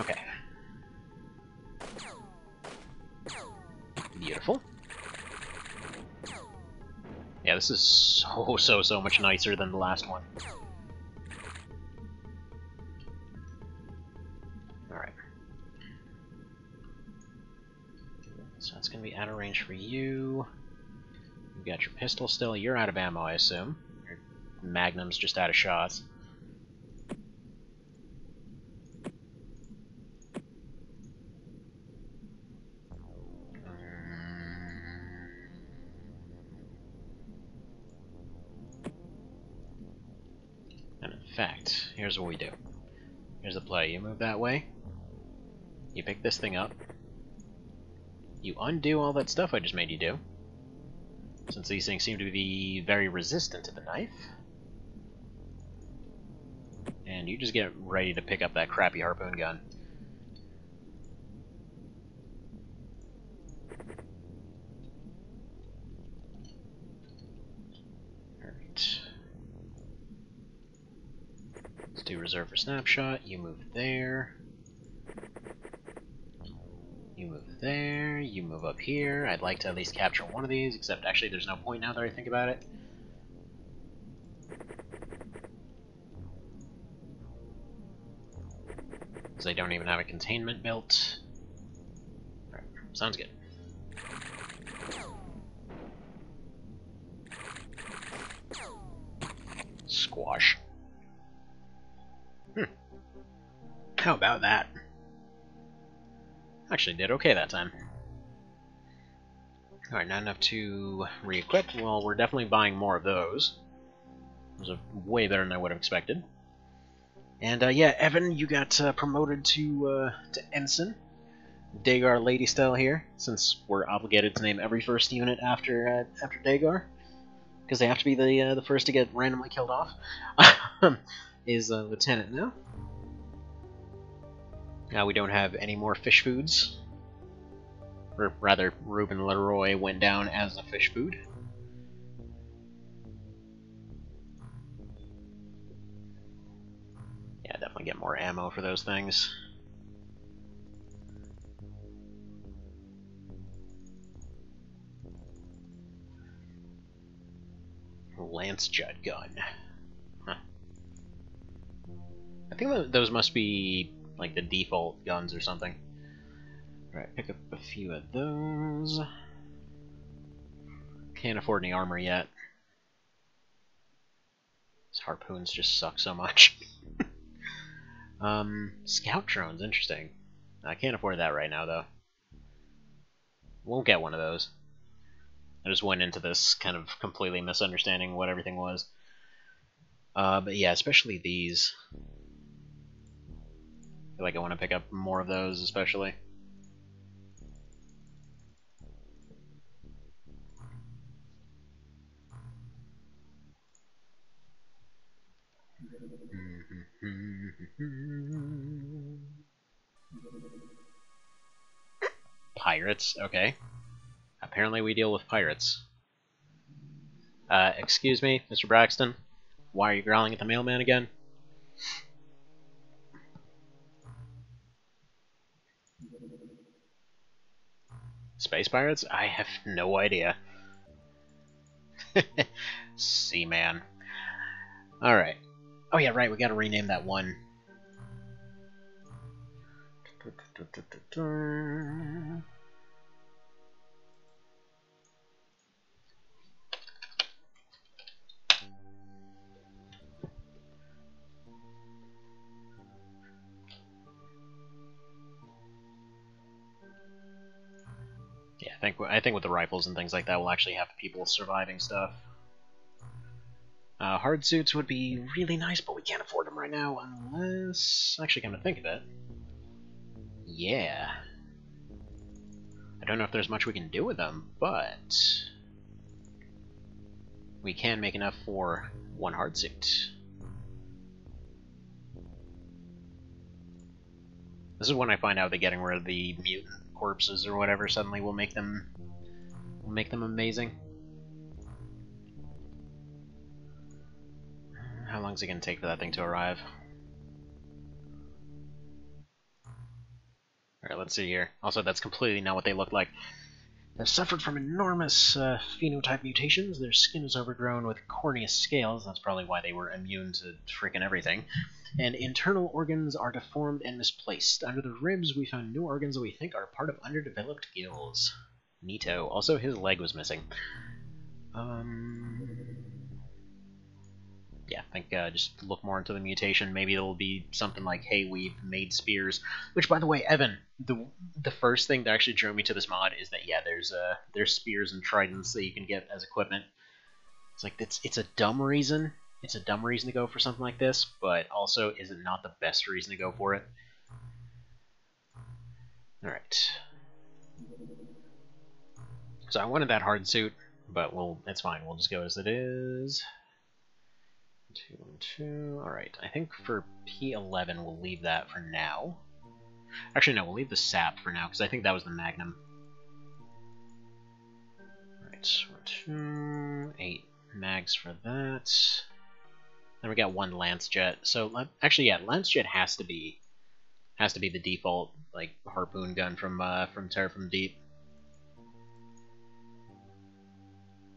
Okay. Beautiful. Yeah, this is so much nicer than the last one. Alright. So that's going to be out of range for you. You've got your pistol still. You're out of ammo, I assume. Your Magnum's just out of shots. And in fact, here's what we do. Here's the play. You move that way. You pick this thing up. You undo all that stuff I just made you do. Since these things seem to be very resistant to the knife. And you just get ready to pick up that crappy harpoon gun. Alright. Let's do reserve for snapshot. You move there. You move there, you move up here. I'd like to at least capture one of these, except actually there's no point now that I think about it. Because they don't even have a containment built. Alright, sounds good. Squash. How about that? Actually did okay that time. Alright, not enough to re-equip. Well, we're definitely buying more of those. Those are way better than I would have expected. And yeah, Evan, you got promoted to ensign. Dagar lady style here, since we're obligated to name every first unit after Dagar, because they have to be the first to get randomly killed off. Is lieutenant now. Now we don't have any more fish foods. Or rather, Ruben Leroy went down as a fish food. Yeah, definitely get more ammo for those things. Lance Jet gun. Huh. I think those must be like the default guns or something. Alright, pick up a few of those. Can't afford any armor yet. These harpoons just suck so much. Scout drones, interesting. I can't afford that right now, though. Won't get one of those. I just went into this kind of completely misunderstanding what everything was. But yeah, especially these. I feel like I want to pick up more of those, especially. Pirates, okay. Apparently we deal with pirates. Excuse me, Mr. Braxton? Why are you growling at the mailman again? Space pirates? I have no idea. Seaman. Alright. Oh yeah, right, we gotta rename that one. Yeah, I think with the rifles and things like that, we'll actually have people surviving stuff. Hard suits would be really nice, but we can't afford them right now unless... Actually, come to think of it. Yeah. I don't know if there's much we can do with them, but... we can make enough for one hard suit. This is when I find out that getting rid of the mutant corpses or whatever suddenly will make them amazing. How long is it going to take for that thing to arrive? Alright, let's see here. Also, that's completely not what they look like. They've suffered from enormous phenotype mutations. Their skin is overgrown with corneous scales. That's probably why they were immune to freaking everything. And internal organs are deformed and misplaced. Under the ribs, we found new organs that we think are part of underdeveloped gills. Neato. Also, his leg was missing. Yeah, I think just look more into the mutation. Maybe it'll be something like, hey, we've made spears. Which, by the way, Evan, the first thing that actually drew me to this mod is that, yeah, there's spears and tridents that you can get as equipment. It's like, it's a dumb reason. It's a dumb reason to go for something like this, but also, is it not the best reason to go for it? Alright. So I wanted that hard suit, but it's fine. We'll just go as it is. 2 and 2. Alright, I think for P11 we'll leave that for now. Actually, no, we'll leave the sap for now, because I think that was the Magnum. Alright, 1, 2, 8 mags for that. Then we got 1 lance jet. So actually, yeah, lance jet has to be the default like harpoon gun from Terra from Deep.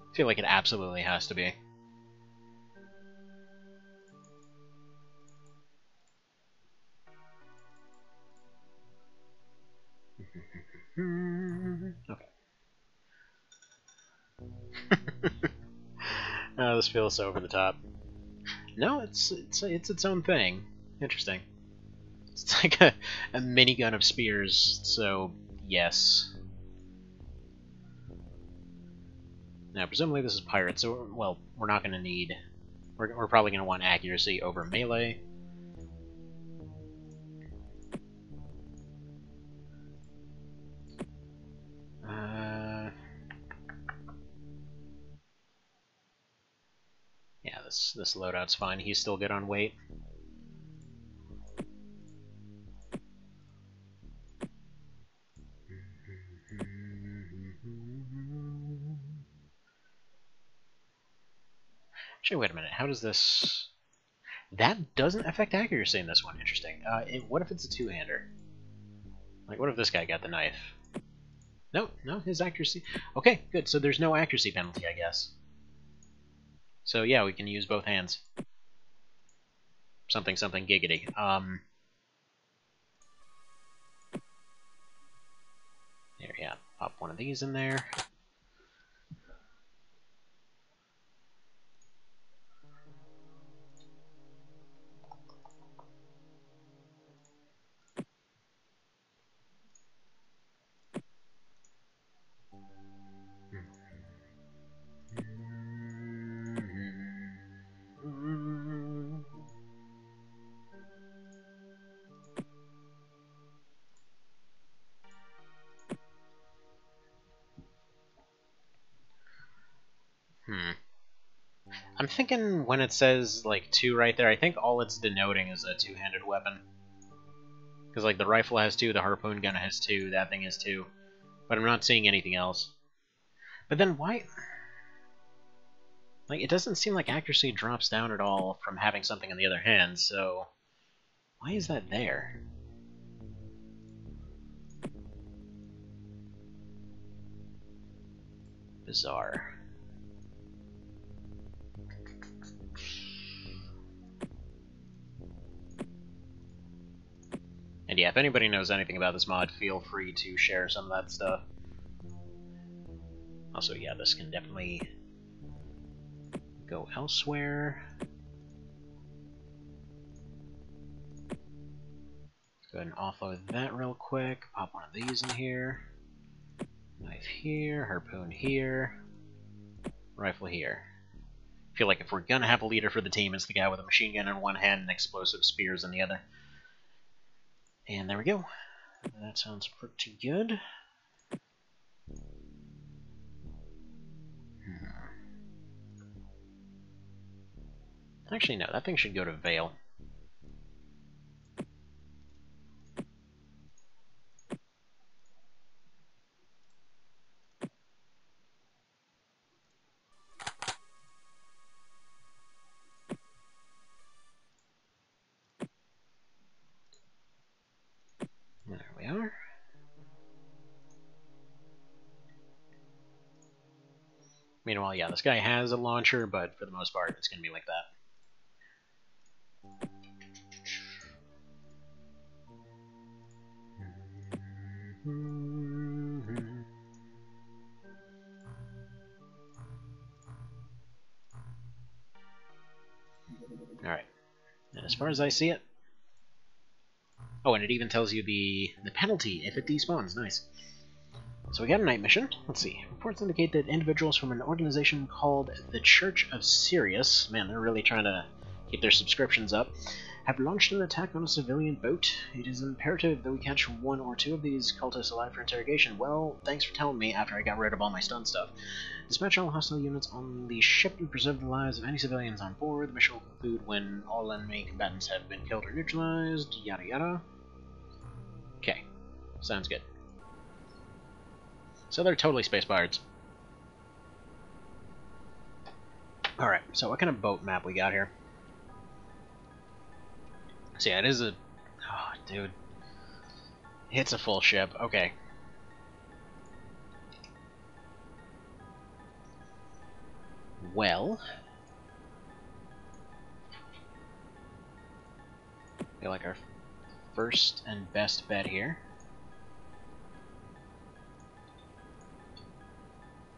I feel like it absolutely has to be. Okay. Oh, this feels so over the top. No, it's its own thing. Interesting. It's like a minigun of spears, so yes. Now, presumably this is pirate, so well, we're not going to need... We're probably going to want accuracy over melee. Yeah, this loadout's fine. He's still good on weight. Actually, wait a minute. How does this... That doesn't affect accuracy in this one. Interesting. What if it's a two-hander? Like, what if this guy got the knife? No, his accuracy... Okay, good. So there's no accuracy penalty, I guess. So yeah, we can use both hands. Something giggity. Pop one of these in there. I'm thinking when it says, like, 2 right there, I think all it's denoting is a two-handed weapon. Because, like, the rifle has 2, the harpoon gun has 2, that thing has 2. But I'm not seeing anything else. But then why... Like, it doesn't seem like accuracy drops down at all from having something in the other hand, so... Why is that there? Bizarre. And yeah, if anybody knows anything about this mod, feel free to share some of that stuff. Also, yeah, this can definitely go elsewhere. Let's go ahead and offload that real quick. Pop one of these in here. Knife here, harpoon here, rifle here. I feel like if we're gonna have a leader for the team, it's the guy with a machine gun in one hand and explosive spears in the other. And there we go. That sounds pretty good. Actually, no, that thing should go to Vale. There we are. Meanwhile, yeah, this guy has a launcher, but for the most part, it's going to be like that. Alright. And as far as I see it... Oh, and it even tells you the penalty if it despawns. Nice. So we got a night mission. Let's see. Reports indicate that individuals from an organization called the Church of Sirius, man, they're really trying to keep their subscriptions up, have launched an attack on a civilian boat. It is imperative that we catch 1 or 2 of these cultists alive for interrogation. Well, thanks for telling me after I got rid of all my stun stuff. Dispatch all hostile units on the ship and preserve the lives of any civilians on board. The mission will conclude when all enemy combatants have been killed or neutralized. Yada yada. Okay. Sounds good. So they're totally space pirates. Alright, so what kind of boat map we got here? So yeah, it is a... Oh, dude. It's a full ship. Okay. Well... I feel like our first and best bet here.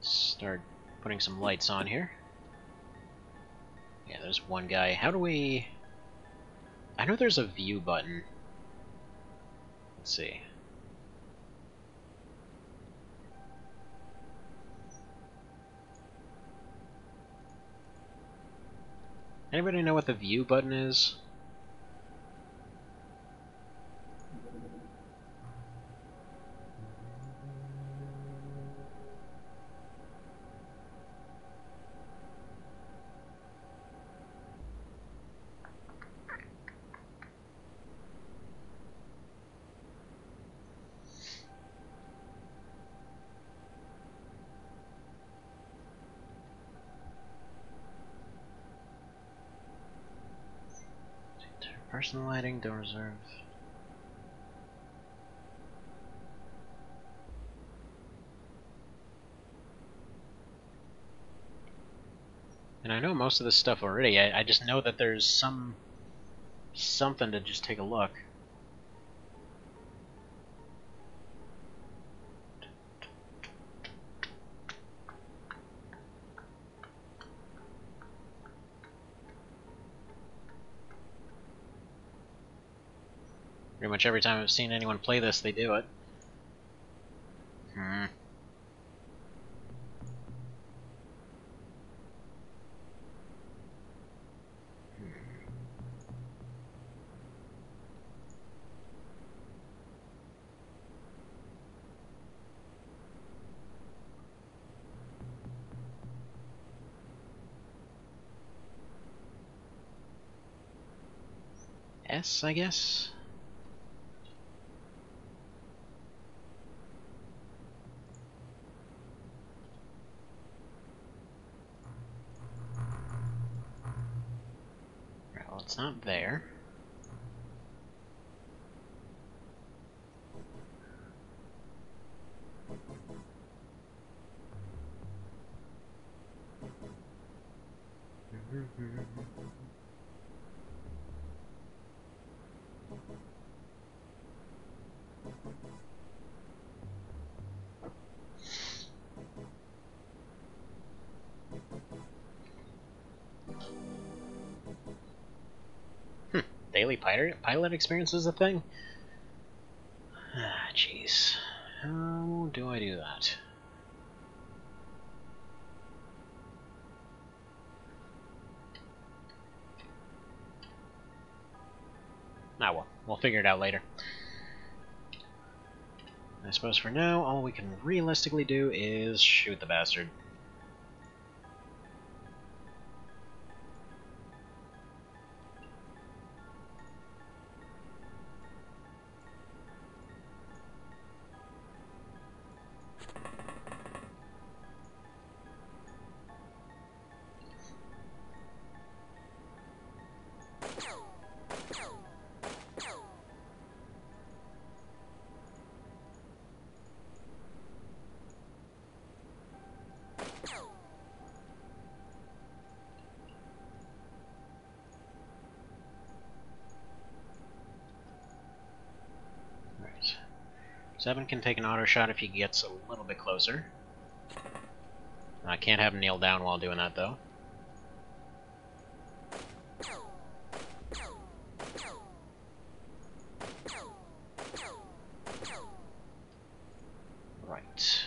Start putting some lights on here. Yeah, there's one guy. How do we... I know there's a view button. Let's see. Anybody know what the view button is? Personal lighting, don't reserve. And I know most of this stuff already. I just know that there's something to just take a look. Pretty much every time I've seen anyone play this, they do it. S, I guess? Right, well, it's not there. Daily pilot experience is a thing? Ah, jeez. How do I do that? Ah, well, we'll figure it out later. I suppose for now, all we can realistically do is shoot the bastard. Right. 7 can take an auto shot if he gets a little bit closer. I can't have him kneel down while doing that, though. Right.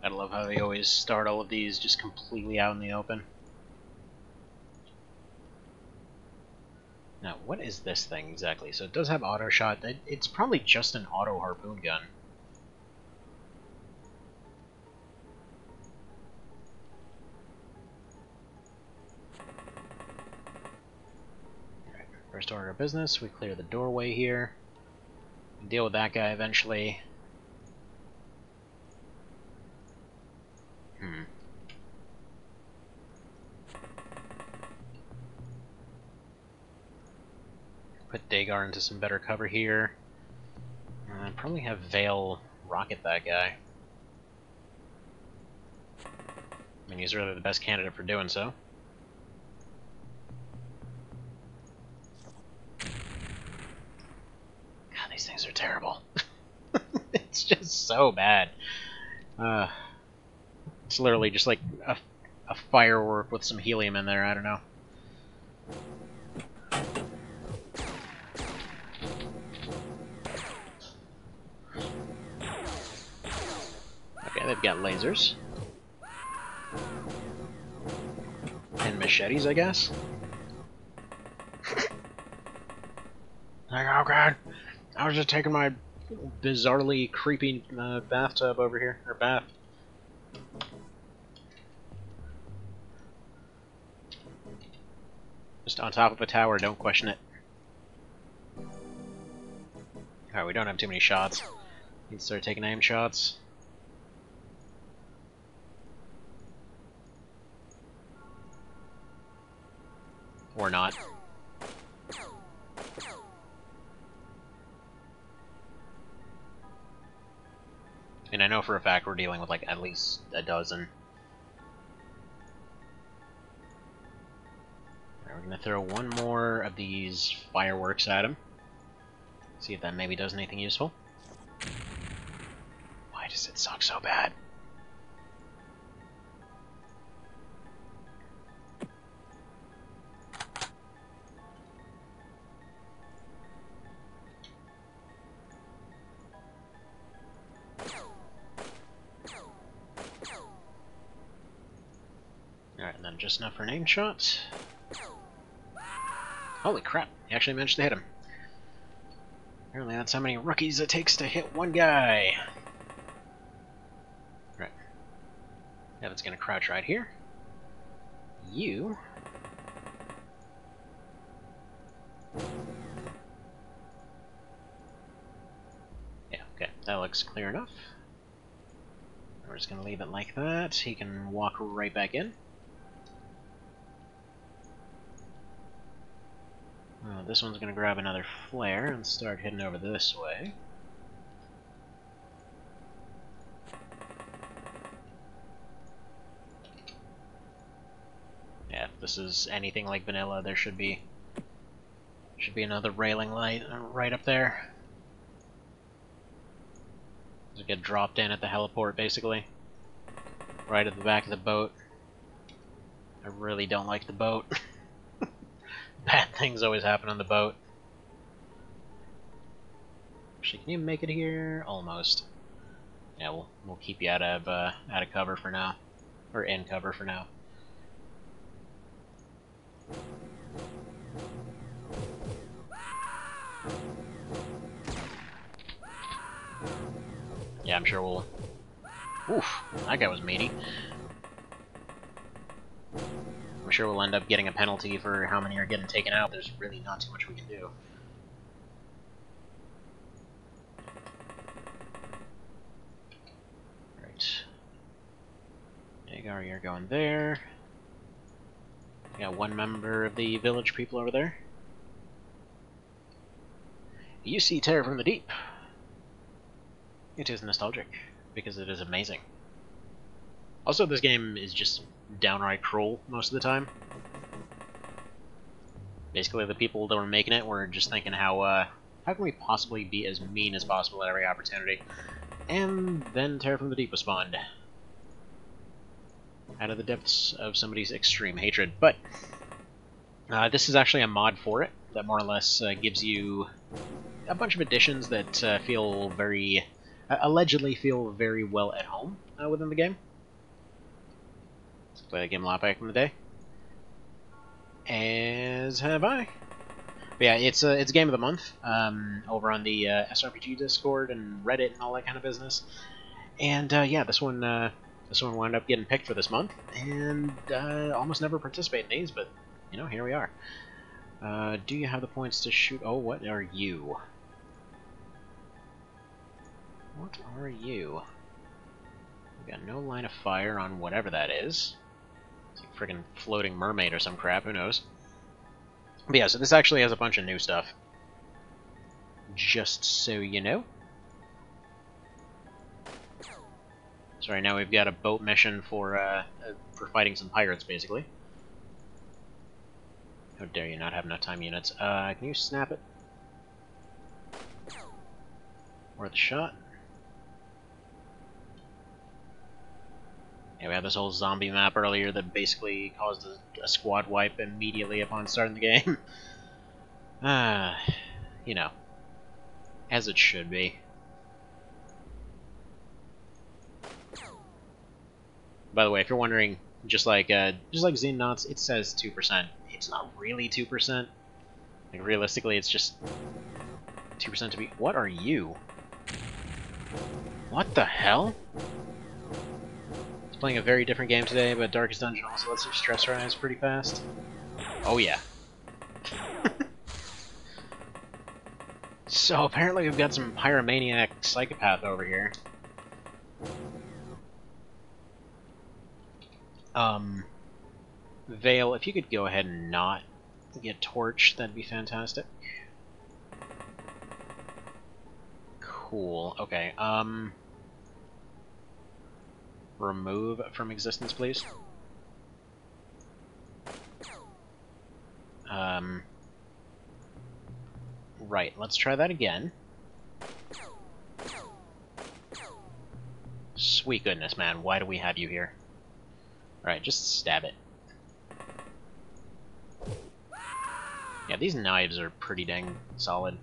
I love how they always start all of these just completely out in the open. Now, what is this thing exactly? So it does have auto shot. It's probably just an auto harpoon gun. Alright, first order of business, we clear the doorway here. We deal with that guy eventually. Put Dagar into some better cover here. Probably have Vale rocket that guy. I mean, he's really the best candidate for doing so. God, these things are terrible. It's just so bad. It's literally just like a firework with some helium in there, I don't know. Okay, they've got lasers. And machetes, I guess? Like, oh god, I was just taking my bizarrely creepy bathtub over here, or bath. Just on top of a tower, don't question it. Alright, we don't have too many shots. Need to start taking aim shots. Or not. And I know for a fact we're dealing with like at least a dozen. Right, we're gonna throw one more of these fireworks at him. See if that maybe does anything useful. Because it sucks so bad. Alright, and then just enough for an aim shot. Holy crap, he actually managed to hit him. Apparently that's how many rookies it takes to hit one guy. Right. Evan's gonna crouch right here. You... Yeah, okay, that looks clear enough. We're just gonna leave it like that. He can walk right back in. This one's gonna grab another flare and start heading over this way. Yeah, if this is anything like vanilla, there should be another railing light right up there. Just get dropped in at the heliport, basically. Right at the back of the boat. I really don't like the boat. Bad things always happen on the boat. Actually, can you make it here? Almost. Yeah, we'll keep you out of cover for now, or in cover for now. Yeah, I'm sure we'll. Oof, that guy was meaty. I'm sure we'll end up getting a penalty for how many are getting taken out. There's really not too much we can do. Right. Agar, you're going there. We got one member of the village people over there. You see Terror from the Deep. It is nostalgic, because it is amazing. Also, this game is just downright cruel most of the time. Basically, the people that were making it were just thinking how can we possibly be as mean as possible at every opportunity? And then Terror from the Deep was spawned. Out of the depths of somebody's extreme hatred. But this is actually a mod for it that more or less gives you a bunch of additions that feel very... allegedly feel very well at home within the game. Let's play the game a lot back in the day. As have I. But yeah, it's Game of the Month over on the SRPG Discord and Reddit and all that kind of business. And yeah, this one wound up getting picked for this month, and almost never participate in these, but you know, here we are. Do you have the points to shoot? Oh, what are you? What are you? We got no line of fire on whatever that is. It's like a friggin' floating mermaid or some crap, who knows? But yeah, so this actually has a bunch of new stuff. Just so you know. So right now we've got a boat mission for fighting some pirates, basically. How dare you not have enough time units. Can you snap it? Worth a shot. Yeah, we had this whole zombie map earlier that basically caused a squad wipe immediately upon starting the game. You know, as it should be. By the way, if you're wondering, just like Xenonauts, it says 2%. It's not really 2%. Like realistically, it's just 2% to be. What are you? What the hell? Playing a very different game today, but Darkest Dungeon also lets you stress rise pretty fast. Oh yeah. So apparently we've got some pyromaniac psychopath over here. Vale, if you could go ahead and not get torched, that'd be fantastic. Cool. Okay, remove from existence, please. Right, let's try that again. Sweet goodness, man, why do we have you here? Alright, just stab it. Yeah, these knives are pretty dang solid.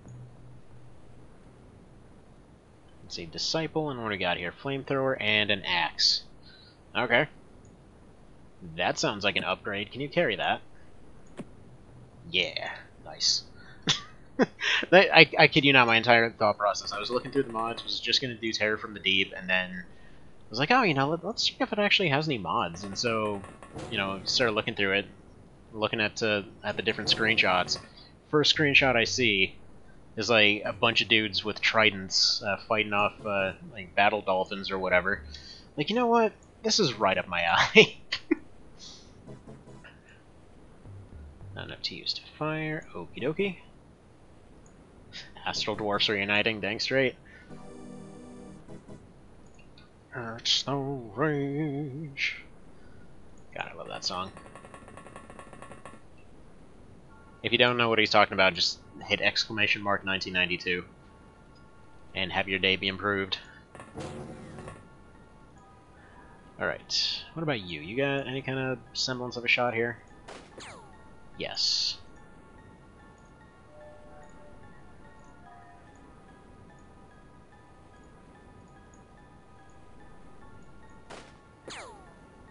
Let's see, Disciple, and what do we got here? Flamethrower and an axe. Okay. That sounds like an upgrade. Can you carry that? Yeah, nice. I kid you not, my entire thought process. I was looking through the mods, was just going to do Terror from the Deep, and then I was like, oh, you know, let's check if it actually has any mods. And so, you know, started looking through it, looking at the different screenshots. First screenshot I see is like a bunch of dudes with tridents fighting off like battle dolphins or whatever. Like, you know what? This is right up my alley. Not enough to use to fire. Okie dokie. Astral dwarfs are uniting. Dang straight. It's the rage. God, I love that song. If you don't know what he's talking about, just hit exclamation mark 1992 and have your day be improved. Alright, what about you? You got any kind of semblance of a shot here? Yes.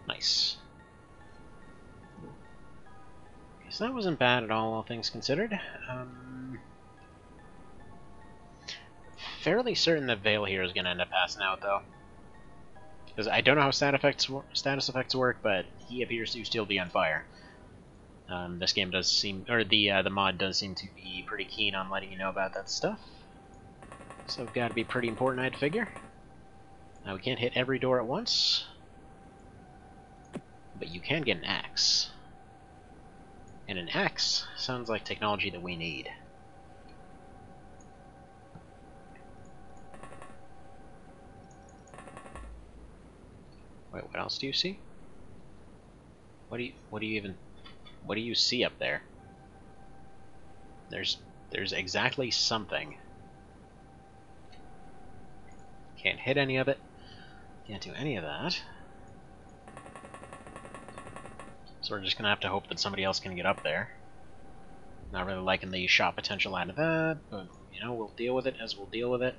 Nice. Okay, so that wasn't bad at all things considered. Fairly certain that Vale here is going to end up passing out, though. Because I don't know how status effects work, but he appears to still be on fire. This game does seem, or the mod does seem to be pretty keen on letting you know about that stuff. So it's got to be pretty important, I'd figure. Now we can't hit every door at once, but you can get an axe. And an axe sounds like technology that we need. Wait, what else do you see? What do you see up there? There's exactly something. Can't hit any of it. Can't do any of that. So we're just gonna have to hope that somebody else can get up there. Not really liking the shot potential out of that, but you know, we'll deal with it as we'll deal with it.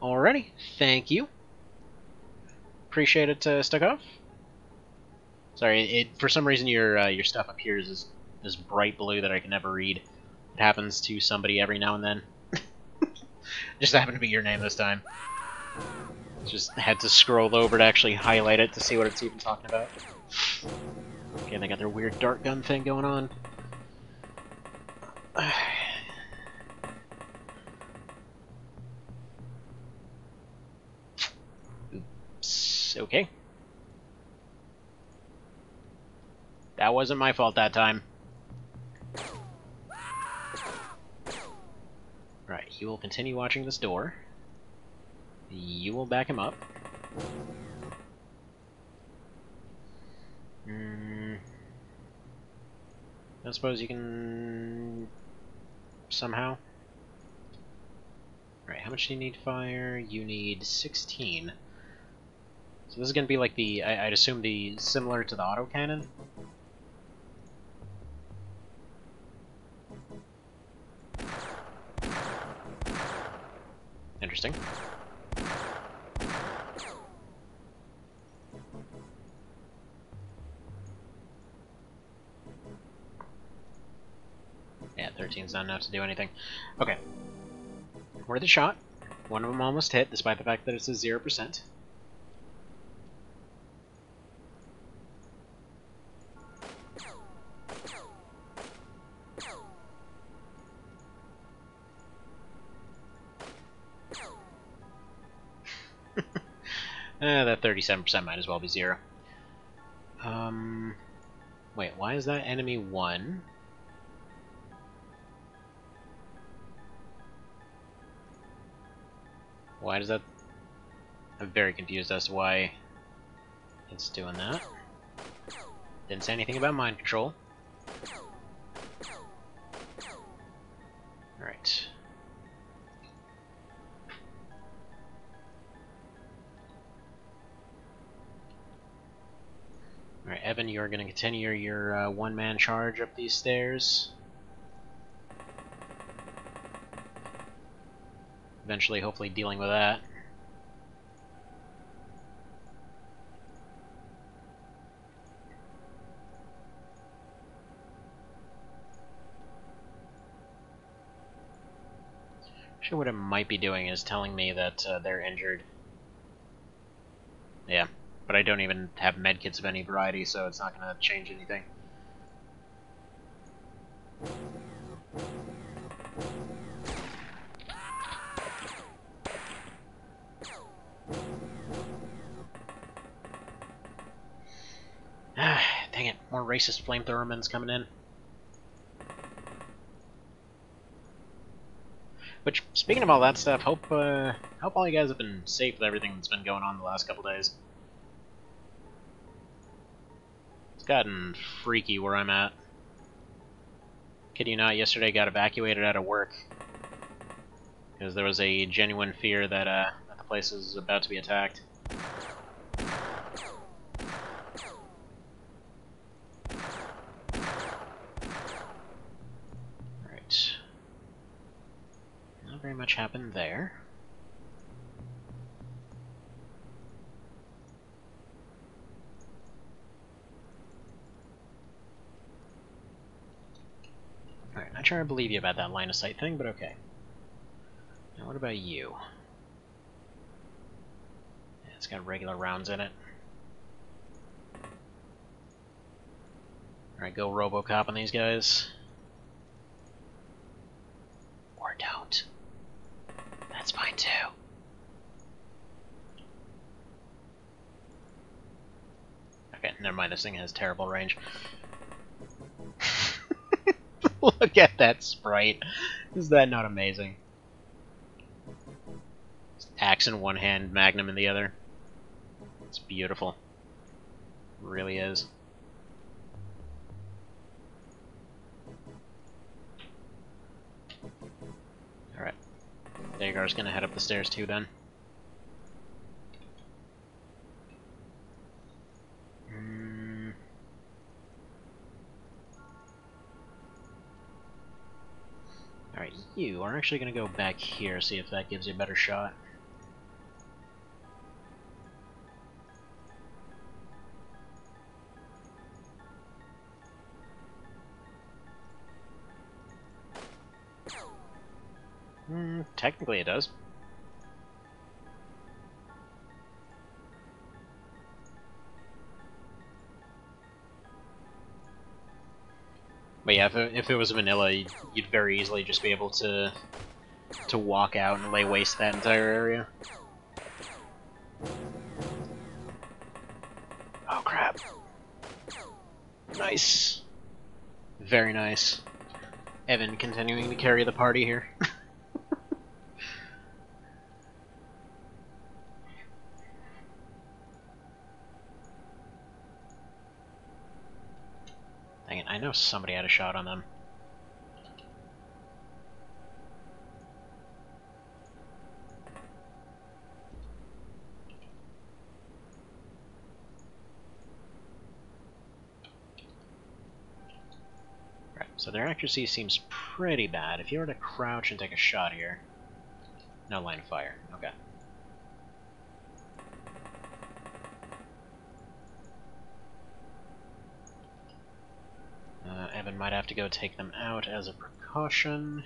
Alrighty, thank you. Appreciate it, Stukov. Sorry, for some reason your stuff appears as this bright blue that I can never read. It happens to somebody every now and then. Just happened to be your name this time. Just had to scroll over to actually highlight it to see what it's even talking about. Okay, they got their weird dart gun thing going on. Oops. Okay. That wasn't my fault that time. Right, you will continue watching this door. You will back him up. I suppose you can... somehow. Right, how much do you need fire? You need 16. So this is going to be like the... I'd assume the... similar to the autocannon? Interesting. Yeah, 13's not enough to do anything. Okay. Worth a shot. One of them almost hit, despite the fact that it's a 0%. That 37% might as well be 0. Wait, why is that enemy 1? Why does that... I'm very confused as to why it's doing that. Didn't say anything about mind control. Alright. Alright, Evan, you're going to continue your one-man charge up these stairs. Eventually, hopefully, dealing with that. Actually, what it might be doing is telling me that they're injured. Yeah, but I don't even have medkits of any variety, so it's not going to change anything. Dang it, more racist flamethrowermen's coming in. Which, speaking of all that stuff, hope all you guys have been safe with everything that's been going on the last couple days. It's gotten freaky where I'm at. Kid you not, yesterday got evacuated out of work because there was a genuine fear that the place was about to be attacked. Alright. Not very much happened there. Alright, not sure I believe you about that line of sight thing, but okay. Now what about you? Yeah, it's got regular rounds in it. Alright, go RoboCop on these guys. Or don't. That's fine too. Okay, never mind, this thing has terrible range. Look at that sprite. Is that not amazing? Axe in one hand, Magnum in the other. It's beautiful. It really is. Alright. Dagar's gonna head up the stairs too then. Alright, you are actually gonna go back here, see if that gives you a better shot. Technically it does. But yeah, if it was vanilla, you'd very easily just be able to walk out and lay waste to that entire area. Oh crap. Nice. Very nice. Evan continuing to carry the party here. Dang it, I know somebody had a shot on them. Right, so their accuracy seems pretty bad. If you were to crouch and take a shot here... No line of fire, okay. Evan might have to go take them out as a precaution.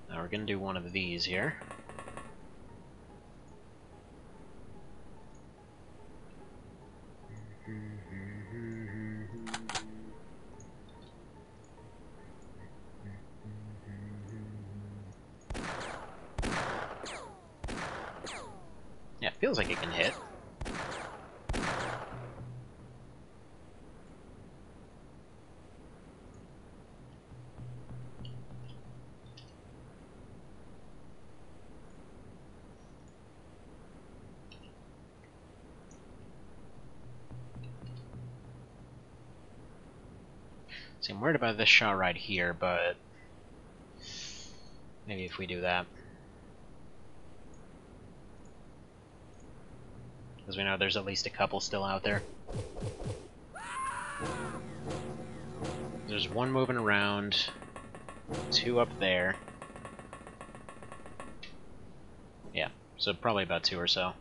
Now we're gonna do one of these here. Yeah, it feels like it can hit. See, I'm worried about this shot right here, but maybe if we do that. because we know there's at least a couple still out there. There's one moving around, two up there. Yeah, so probably about two or so.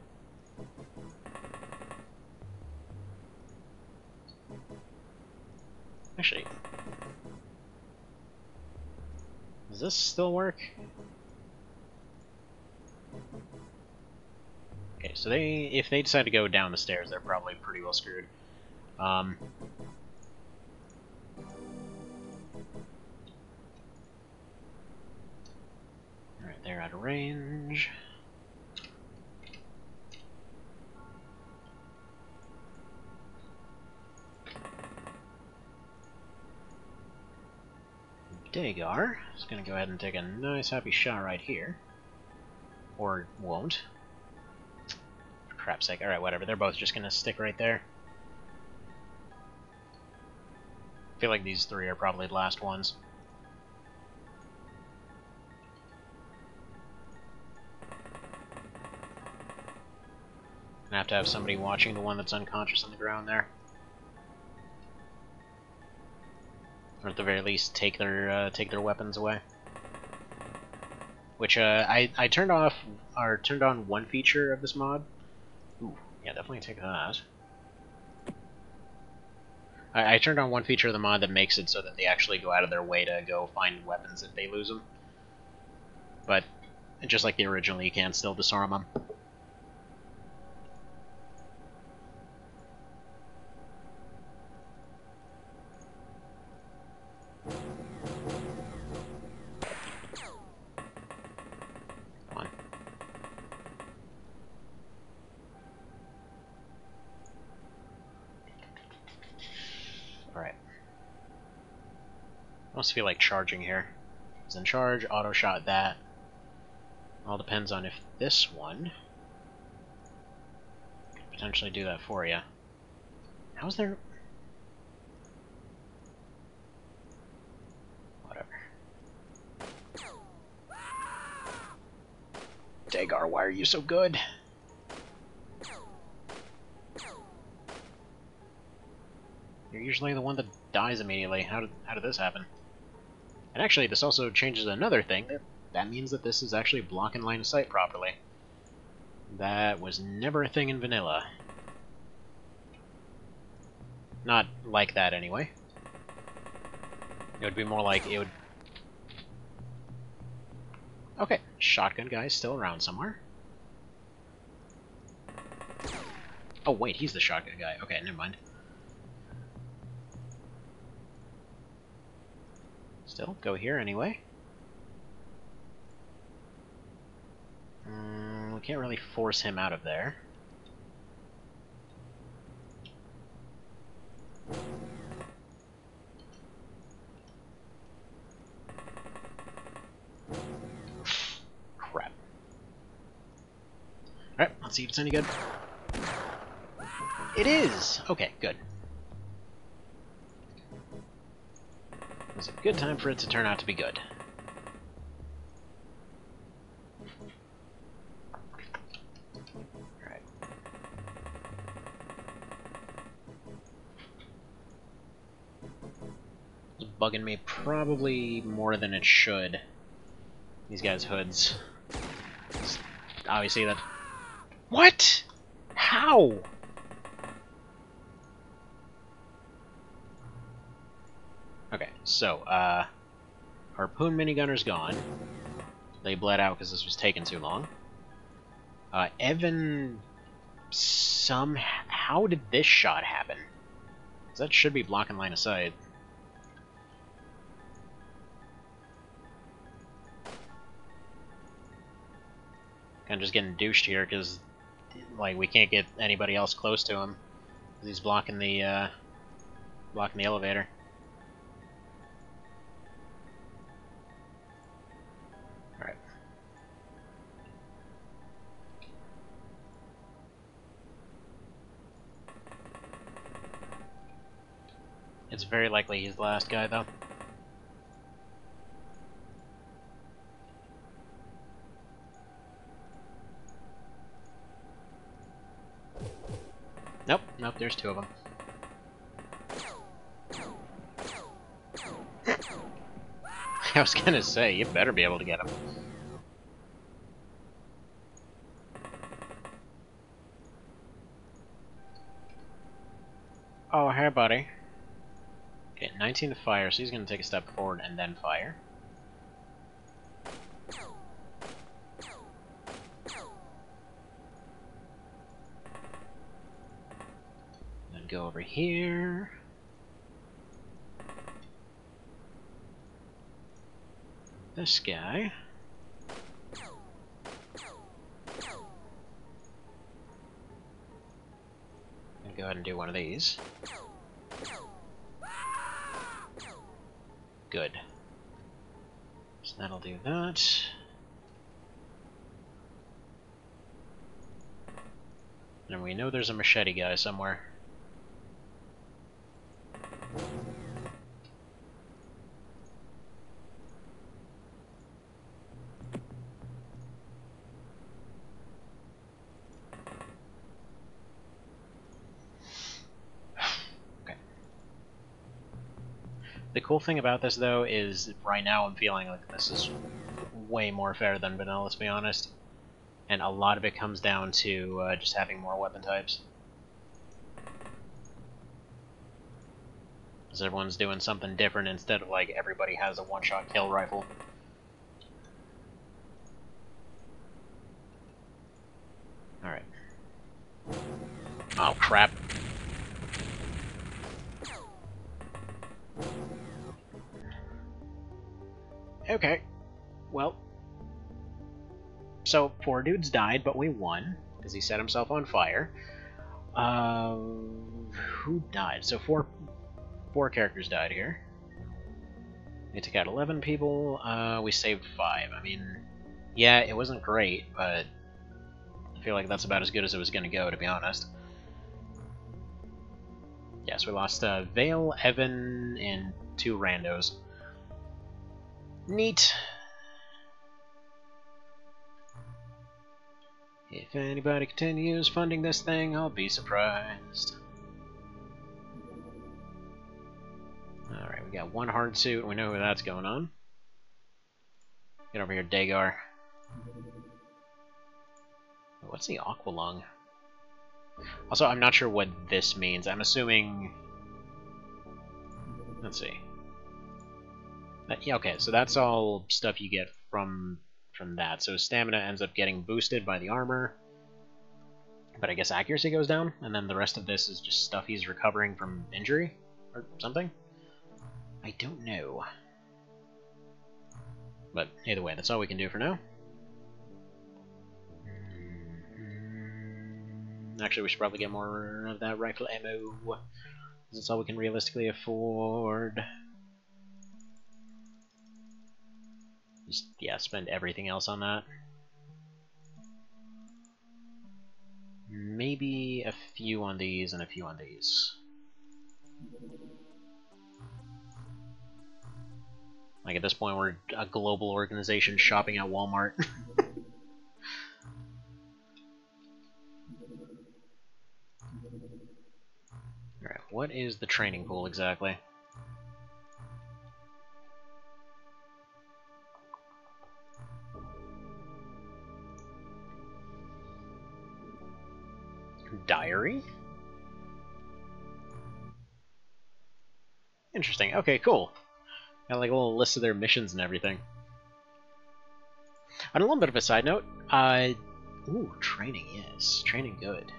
Actually, does this still work? Okay, so if they decide to go down the stairs, they're probably pretty well screwed. Alright, they're out of range. Dagar is going to go ahead and take a nice happy shot right here. Or won't. For crap's sake. Alright, whatever. They're both just going to stick right there. I feel like these three are probably the last ones. Gonna have somebody watching the one that's unconscious on the ground there. Or at the very least, take their weapons away. Which I turned off or turned on one feature of this mod. Ooh, yeah, definitely take that. I turned on one feature of the mod that makes it so that they actually go out of their way to go find weapons if they lose them. But just like the original, you can still disarm them. Alright. I almost feel like charging here. He's in charge, auto shot that. All depends on if this one could potentially do that for you. How's there... Whatever. Dagar, why are you so good? You're usually the one that dies immediately. How did this happen? And actually, this also changes another thing. That means that this is actually blocking line of sight properly. That was never a thing in vanilla. Not like that, anyway. It would be more like it would... Okay, shotgun guy's still around somewhere. Oh wait, he's the shotgun guy. Okay, never mind. Still, go here anyway. We can't really force him out of there. Crap. Alright, let's see if it's any good. It is! Okay, good. It was a good time for it to turn out to be good. Alright. It's bugging me probably more than it should. These guys' hoods. Obviously that... What?! How?! Okay, so, Harpoon minigunner's gone. They bled out because this was taking too long. Evan... How did this shot happen? 'Cause that should be blocking line of sight. Kind of just getting douched here because, like, we can't get anybody else close to him. 'Cause he's blocking the elevator. Alright. It's very likely he's the last guy, though. Nope, nope, there's two of them. I was gonna say, you better be able to get them. Oh, hey, buddy. Okay, 19 to fire, so he's gonna take a step forward and then fire. Then go over here. This guy. And go ahead and do one of these. Good. So that'll do that. And we know there's a machete guy somewhere. The cool thing about this, though, is right now I'm feeling like this is way more fair than vanilla, let's be honest. And a lot of it comes down to just having more weapon types. Because everyone's doing something different instead of, like, everybody has a one-shot kill rifle. Alright. Oh, crap. Okay, well, so 4 dudes died, but we won, because he set himself on fire. Who died? So four characters died here. We took out 11 people, we saved 5. I mean, yeah, it wasn't great, but I feel like that's about as good as it was going to go, to be honest. Yes, we lost Vale, Evan, and 2 randos. Neat. If anybody continues funding this thing, I'll be surprised. Alright, we got 1 hard suit. We know who that's going on. Get over here, Dagar. What's the Aqualung? Also, I'm not sure what this means. I'm assuming... Let's see. Yeah, okay, so that's all stuff you get from that. So stamina ends up getting boosted by the armor, but I guess accuracy goes down, and then the rest of this is just stuff he's recovering from injury or something. I don't know. But either way, that's all we can do for now. Actually, we should probably get more of that rifle ammo. That's all we can realistically afford. Just, yeah, spend everything else on that. Maybe a few on these and a few on these. Like, at this point, we're a global organization shopping at Walmart. Alright, what is the training pool exactly? Diary? Interesting. Okay, cool. Got like a little list of their missions and everything. On a little bit of a side note, ooh, training, yes. Training good.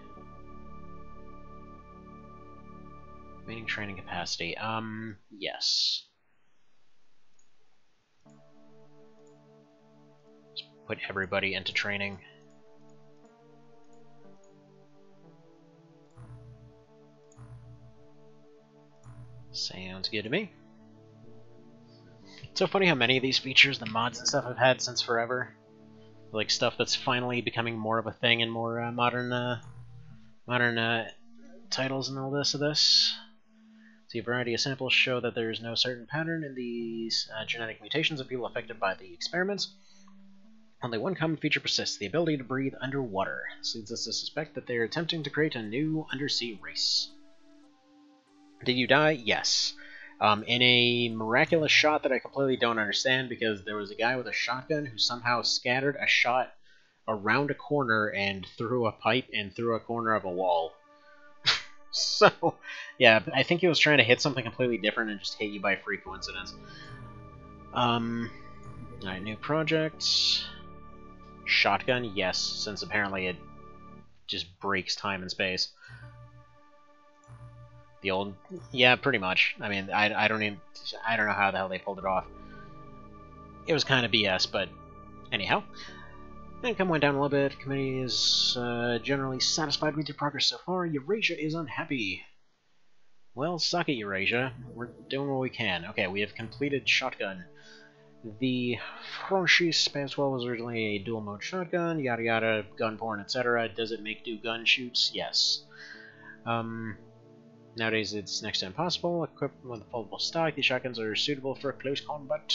Remaining training capacity, yes. Just put everybody into training. Sounds good to me. It's so funny how many of these features, the mods and stuff, I've had since forever. Like stuff that's finally becoming more of a thing in more modern titles and all this of this. See, a variety of samples show that there is no certain pattern in these genetic mutations of people affected by the experiments. Only one common feature persists, the ability to breathe underwater. This leads us to suspect that they are attempting to create a new undersea race. Did you die? Yes. In a miraculous shot that I completely don't understand, because there was a guy with a shotgun who somehow scattered a shot around a corner and through a pipe and through a corner of a wall. So, yeah, I think he was trying to hit something completely different and just hit you by free coincidence. Alright, new project. Shotgun, yes, since apparently it just breaks time and space. The old... yeah, pretty much. I mean, I don't know how the hell they pulled it off. It was kind of BS, but anyhow. Income went down a little bit. Committee is generally satisfied with your progress so far. Eurasia is unhappy. Well, suck it, Eurasia. We're doing what we can. Okay, we have completed shotgun. The Franchise Spacewell was originally a dual-mode shotgun, yada yada, gun porn, etc. Does it make do gun shoots? Yes. Nowadays it's next to impossible. Equipped with a foldable stock, these shotguns are suitable for close combat.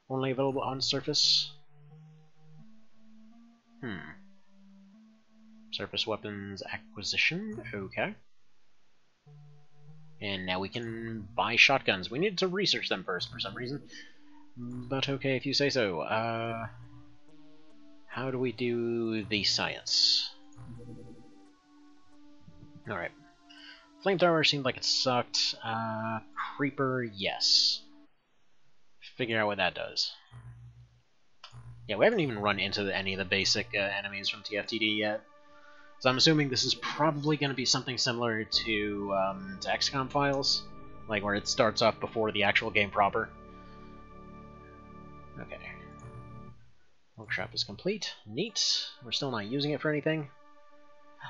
Only available on surface. Surface weapons acquisition. Okay. And now we can buy shotguns. We need to research them first for some reason. But okay, if you say so. How do we do the science? Alright. Flamethrower seemed like it sucked. Creeper, yes. Figure out what that does. Yeah, we haven't even run into any of the basic enemies from TFTD yet. So I'm assuming this is probably going to be something similar to XCOM files, like where it starts off before the actual game proper. Okay. Workshop is complete. Neat. We're still not using it for anything.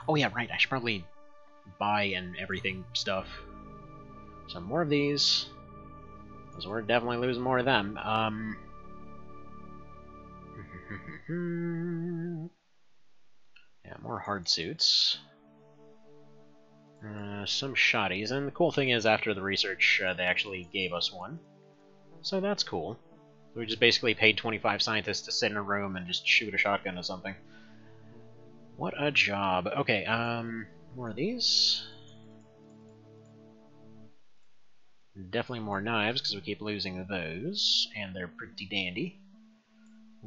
Oh yeah, right, I should probably buy and everything stuff. Some more of these, because we're definitely losing more of them. Yeah, more hard suits. Some shotties, and the cool thing is after the research, they actually gave us one. So that's cool. We just basically paid 25 scientists to sit in a room and just shoot a shotgun or something. What a job. Okay, more of these. Definitely more knives, because we keep losing those, and they're pretty dandy.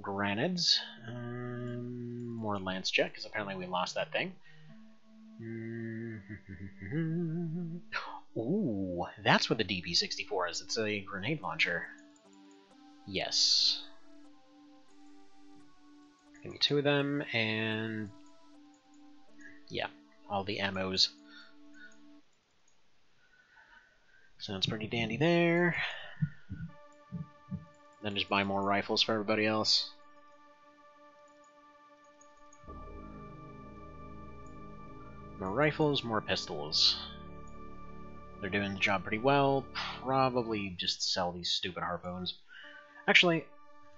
Grenades. More lance jet, because apparently we lost that thing. Ooh, that's what the DP-64 is. It's a grenade launcher. Yes. Give me 2 of them, and... yeah, all the ammos. Sounds pretty dandy there. Then just buy more rifles for everybody else. More rifles, more pistols. They're doing the job pretty well. Probably just sell these stupid harpoons. Actually,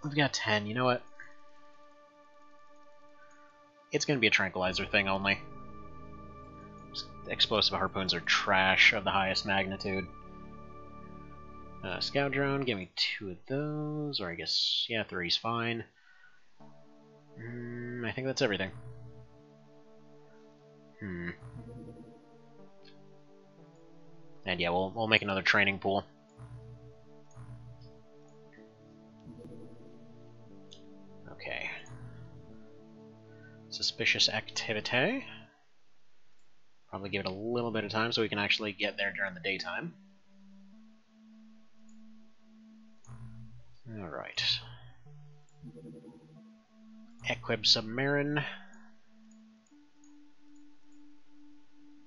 we've got 10. You know what? It's going to be a tranquilizer thing only. Explosive harpoons are trash of the highest magnitude. Scout drone, give me 2 of those, or I guess, yeah, 3's fine. I think that's everything. And yeah, we'll make another training pool. Okay. Suspicious activity. Probably give it a little bit of time so we can actually get there during the daytime. Alright. Equib Submarine.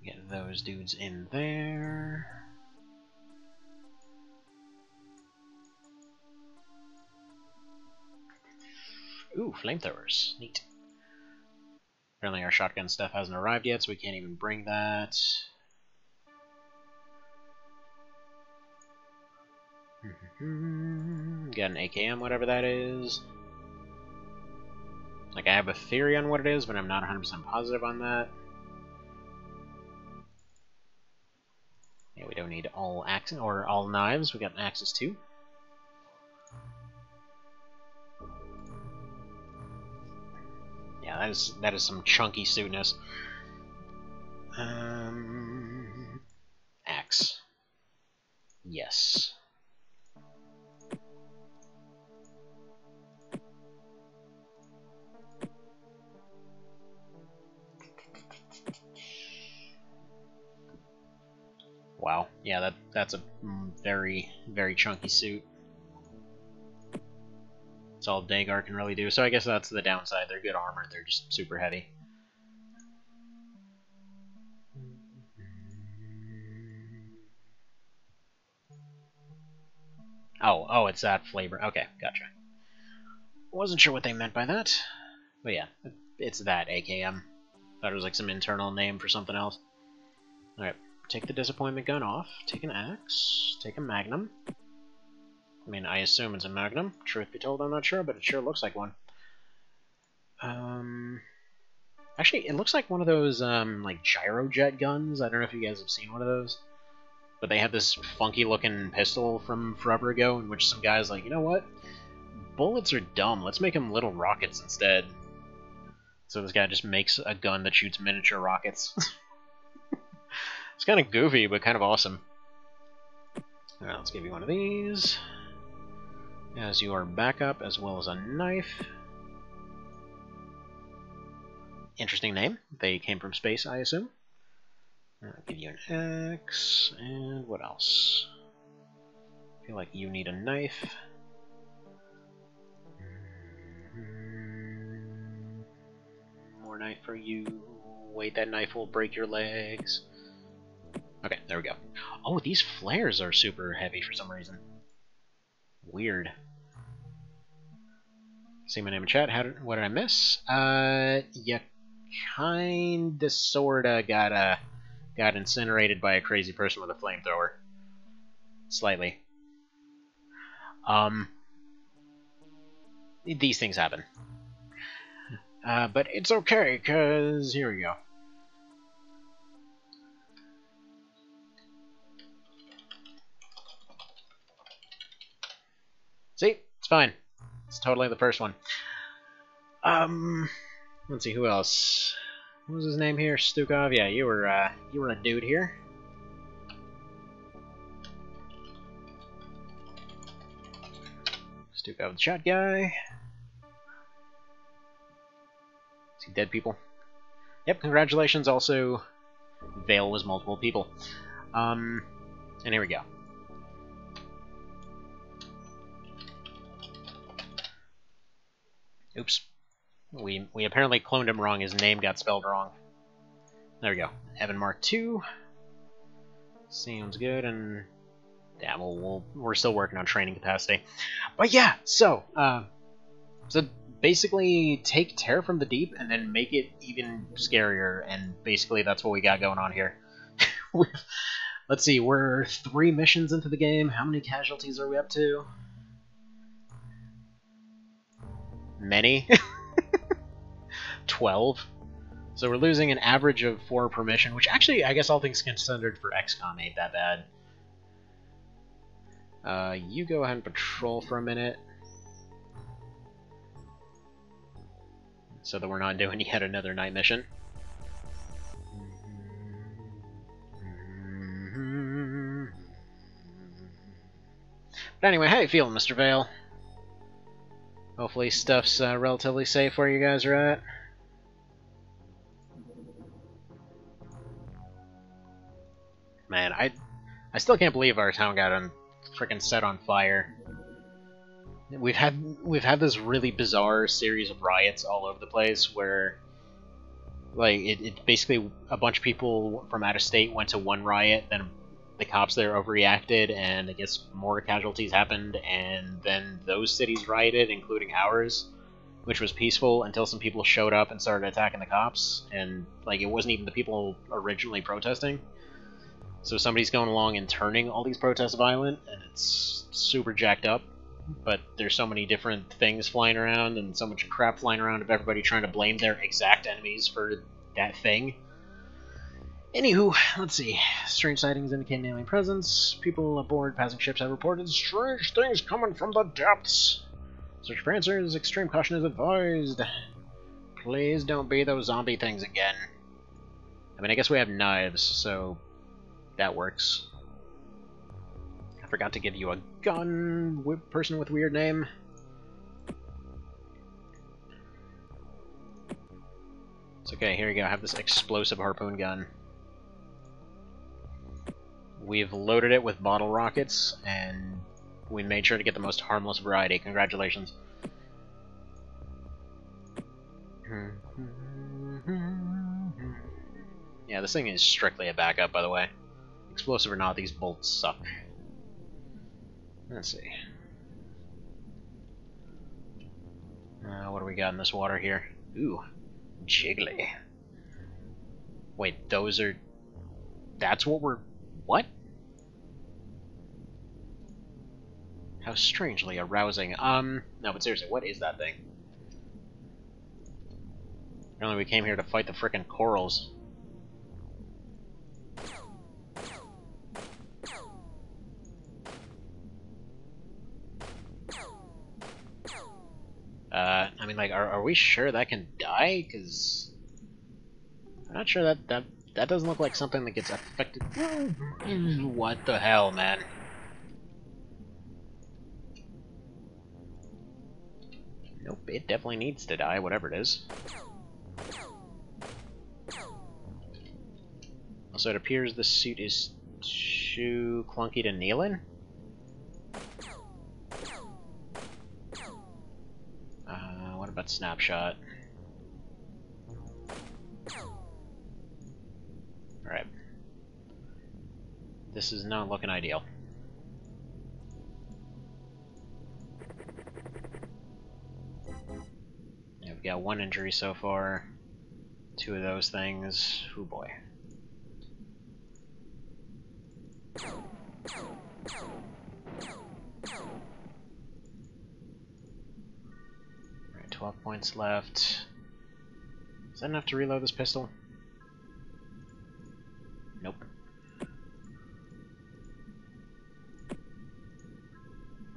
Get those dudes in there. Ooh, flamethrowers. Neat. Apparently our shotgun stuff hasn't arrived yet, so we can't even bring that. Got an AKM, whatever that is. Like, I have a theory on what it is, but I'm not 100% positive on that. Yeah, we don't need all axes or all knives. We got axes too. Yeah, that is some chunky suitness. Axe. Yes. Wow. Yeah, that's a very, very chunky suit. That's all Dagar can really do. So I guess that's the downside. They're good armor. They're just super heavy. Oh, it's that flavor. Okay, gotcha. Wasn't sure what they meant by that. But yeah, it's that AKM. Thought it was like some internal name for something else. Alright, take the disappointment gun off. Take an axe. Take a magnum. I mean, I assume it's a magnum. Truth be told, I'm not sure, but it sure looks like one. Actually, it looks like one of those, like, gyrojet guns. I don't know if you guys have seen one of those. But they have this funky-looking pistol from forever ago, in which some guy's like, you know what? Bullets are dumb. Let's make them little rockets instead. So this guy just makes a gun that shoots miniature rockets. It's kind of goofy, but kind of awesome. Alright, let's give you one of these. As your backup, as well as a knife. Interesting name. They came from space, I assume. I'll give you an axe, and what else? I feel like you need a knife. More knife for you. Wait, that knife will break your legs. Okay, there we go. Oh, these flares are super heavy for some reason. Weird. See my name in chat. What did I miss? You kinda sorta got incinerated by a crazy person with a flamethrower. Slightly. These things happen. But it's okay, cause here we go. See? It's fine. It's totally the first one. Let's see, who else? What was his name here? Stukov? Yeah, you were a dude here. Stukov the shot guy. See dead people? Yep, congratulations. Also, Vale was multiple people. And here we go. Oops. We apparently cloned him wrong. His name got spelled wrong. There we go. Evan Mark II. Sounds good, and yeah, we're still working on training capacity. But yeah, so basically take Terror from the Deep and then make it even scarier, and basically that's what we got going on here. Let's see, we're 3 missions into the game. How many casualties are we up to? Many. 12. So we're losing an average of 4 per mission, which actually, I guess all things considered for XCOM ain't that bad. You go ahead and patrol for a minute. So that we're not doing yet another night mission. But anyway, how you feeling, Mr. Vale? Hopefully stuff's relatively safe where you guys are at. Man, I still can't believe our town got freaking set on fire. We've had this really bizarre series of riots all over the place where, like, it basically a bunch of people from out of state went to one riot, then the cops there overreacted, and I guess more casualties happened, and then those cities rioted, including ours, which was peaceful until some people showed up and started attacking the cops, and like it wasn't even the people originally protesting. So somebody's going along and turning all these protests violent, and it's super jacked up. But there's so many different things flying around, and so much crap flying around of everybody trying to blame their exact enemies for that thing. Anywho, let's see. Strange sightings indicating alien presence. People aboard passing ships have reported strange things coming from the depths. Search for answers. Extreme caution is advised. Please don't be those zombie things again. I mean, I guess we have knives, so that works. I forgot to give you a gun, person with weird name. It's okay, here you go, I have this explosive harpoon gun. We've loaded it with bottle rockets, and we made sure to get the most harmless variety. Congratulations. Yeah, this thing is strictly a backup, by the way. Explosive or not, these bolts suck. Let's see. What do we got in this water here? Ooh, jiggly. Wait, those are... That's what we're... What? How strangely arousing. No, but seriously, what is that thing? Apparently we came here to fight the frickin' corals. I mean, like, are we sure that can die? Because I'm not sure that doesn't look like something that gets affected. What the hell, man? Nope, it definitely needs to die, whatever it is. Also, it appears the suit is too clunky to kneel in. What about snapshot? Alright. This is not looking ideal. Yeah, we've got one injury so far. Two of those things. Oh boy. Alright, 12 points left. Is that enough to reload this pistol? Nope.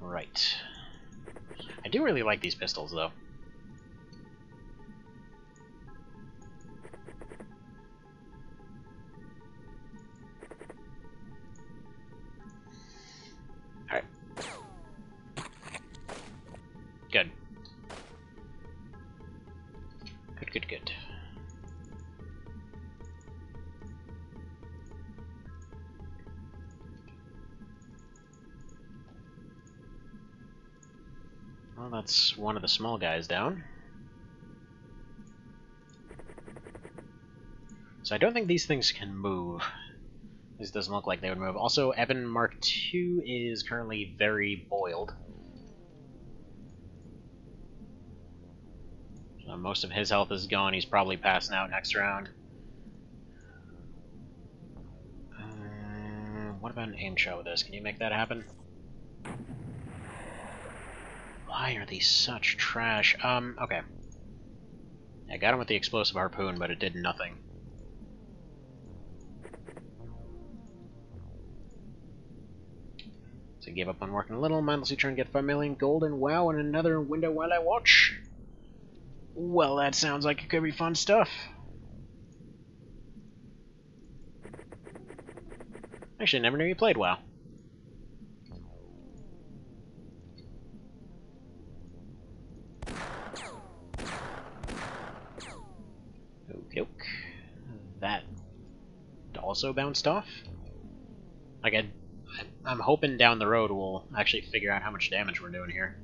Right. I do really like these pistols, though. Alright. Good. Good. Well, that's one of the small guys down. So I don't think these things can move. This doesn't look like they would move. Also, Evan Mark II is currently very boiled. So most of his health is gone. He's probably passing out next round. What about an aim shot with this? Can you make that happen? Why are these such trash? Okay. I got him with the explosive harpoon, but it did nothing. So give up on working a little, mindlessly trying to get 5 million gold, and wow, and another window while I watch. Well, that sounds like it could be fun stuff. Actually, I never knew you played WoW. Okie doke. That also bounced off. Like, I'm hoping down the road we'll actually figure out how much damage we're doing here.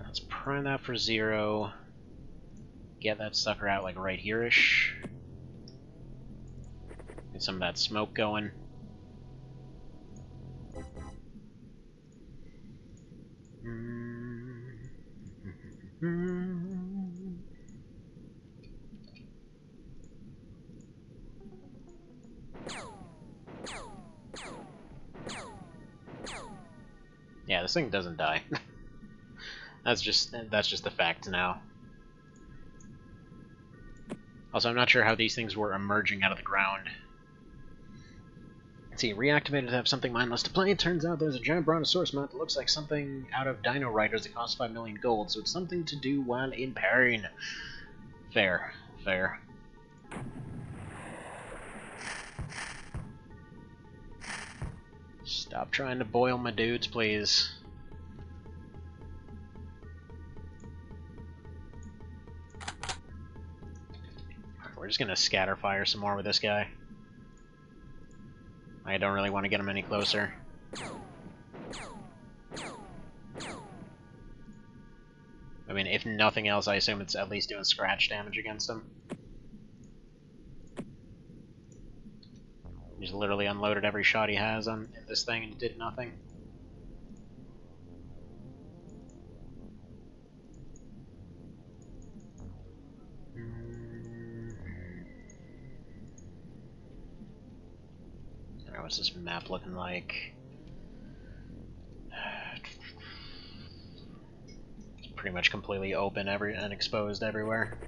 Let's prime that for 0. Get that sucker out like right here-ish. Get some of that smoke going. Yeah, this thing doesn't die. That's just a fact now. Also, I'm not sure how these things were emerging out of the ground. Let's see, reactivated to have something mindless to play. Turns out there's a giant brontosaurus mount that looks like something out of Dino Riders that costs 5 million gold, so it's something to do while in pain. Fair. Fair. Stop trying to boil my dudes, please. We're just gonna scatter fire some more with this guy. I don't really want to get him any closer. I mean, if nothing else, I assume it's at least doing scratch damage against him. He's literally unloaded every shot he has on this thing and did nothing. Alright, what's this map looking like? It's pretty much completely open and exposed everywhere.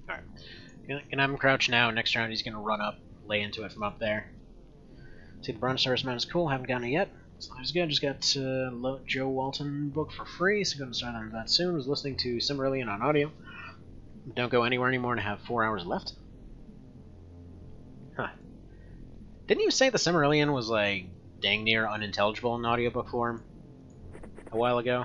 Alright. Gonna have him crouch now. Next round he's gonna run up, lay into it from up there. See, the Brontosaurus mount is cool, haven't gotten it yet. So that was good. Just got Joe Walton book for free, so gonna start on that soon. Was listening to Cimmerillion on audio. Don't go anywhere anymore and have 4 hours left. Huh. Didn't you say the Cimmerillion was like dang near unintelligible in audiobook form a while ago?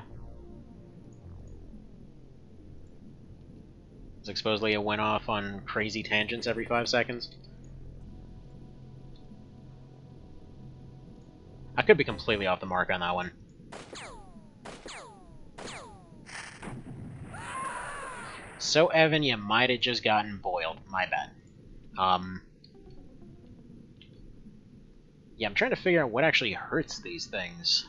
Supposedly it went off on crazy tangents every 5 seconds. I could be completely off the mark on that one. So, Evan, you might have just gotten boiled. My bad. Yeah, I'm trying to figure out what actually hurts these things.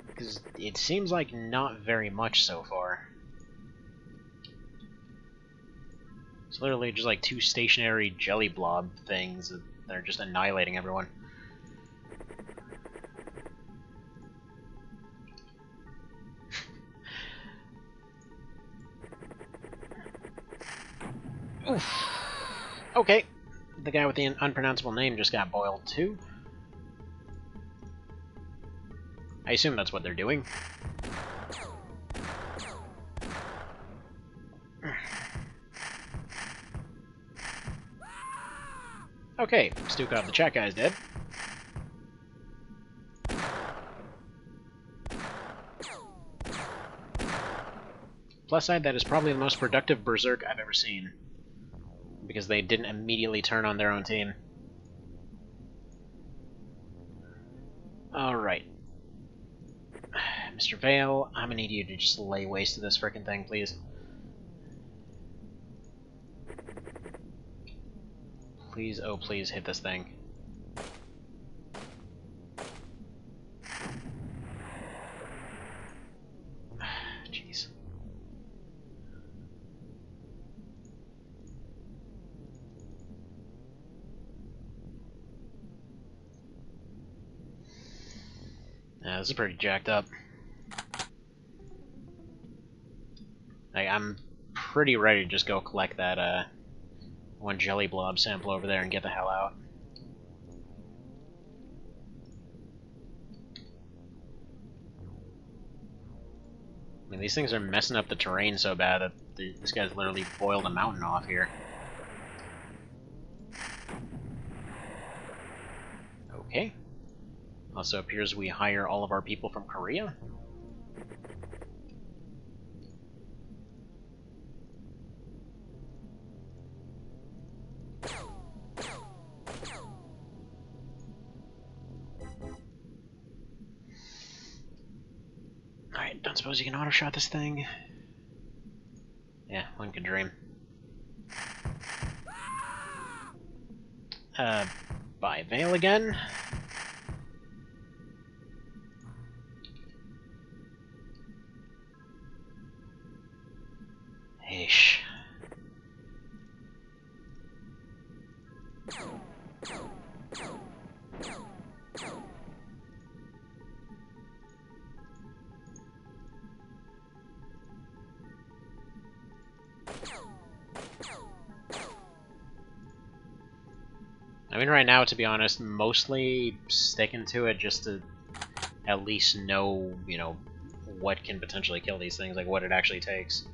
Because it seems like not very much so far. It's literally just like 2 stationary jelly blob things that are just annihilating everyone. Oof. Okay. The guy with the unpronounceable name just got boiled too. I assume that's what they're doing. Okay, Stukov the chat guy's dead. Plus side, that is probably the most productive Berserk I've ever seen. Because they didn't immediately turn on their own team. Alright. Mr. Vale, I'm gonna need you to just lay waste to this frickin' thing, please. Please, oh please, hit this thing. Jeez. Yeah, this is pretty jacked up. Like, I'm pretty ready to just go collect that, one jelly blob sample over there and get the hell out. I mean, these things are messing up the terrain so bad that this guy's literally boiled a mountain off here. Okay. Also appears we hire all of our people from Korea. Alright, don't suppose you can auto-shot this thing? Yeah, one could dream. By Vale again? Ish. I mean, right now, to be honest, mostly sticking to it just to at least know, you know, what can potentially kill these things, like what it actually takes.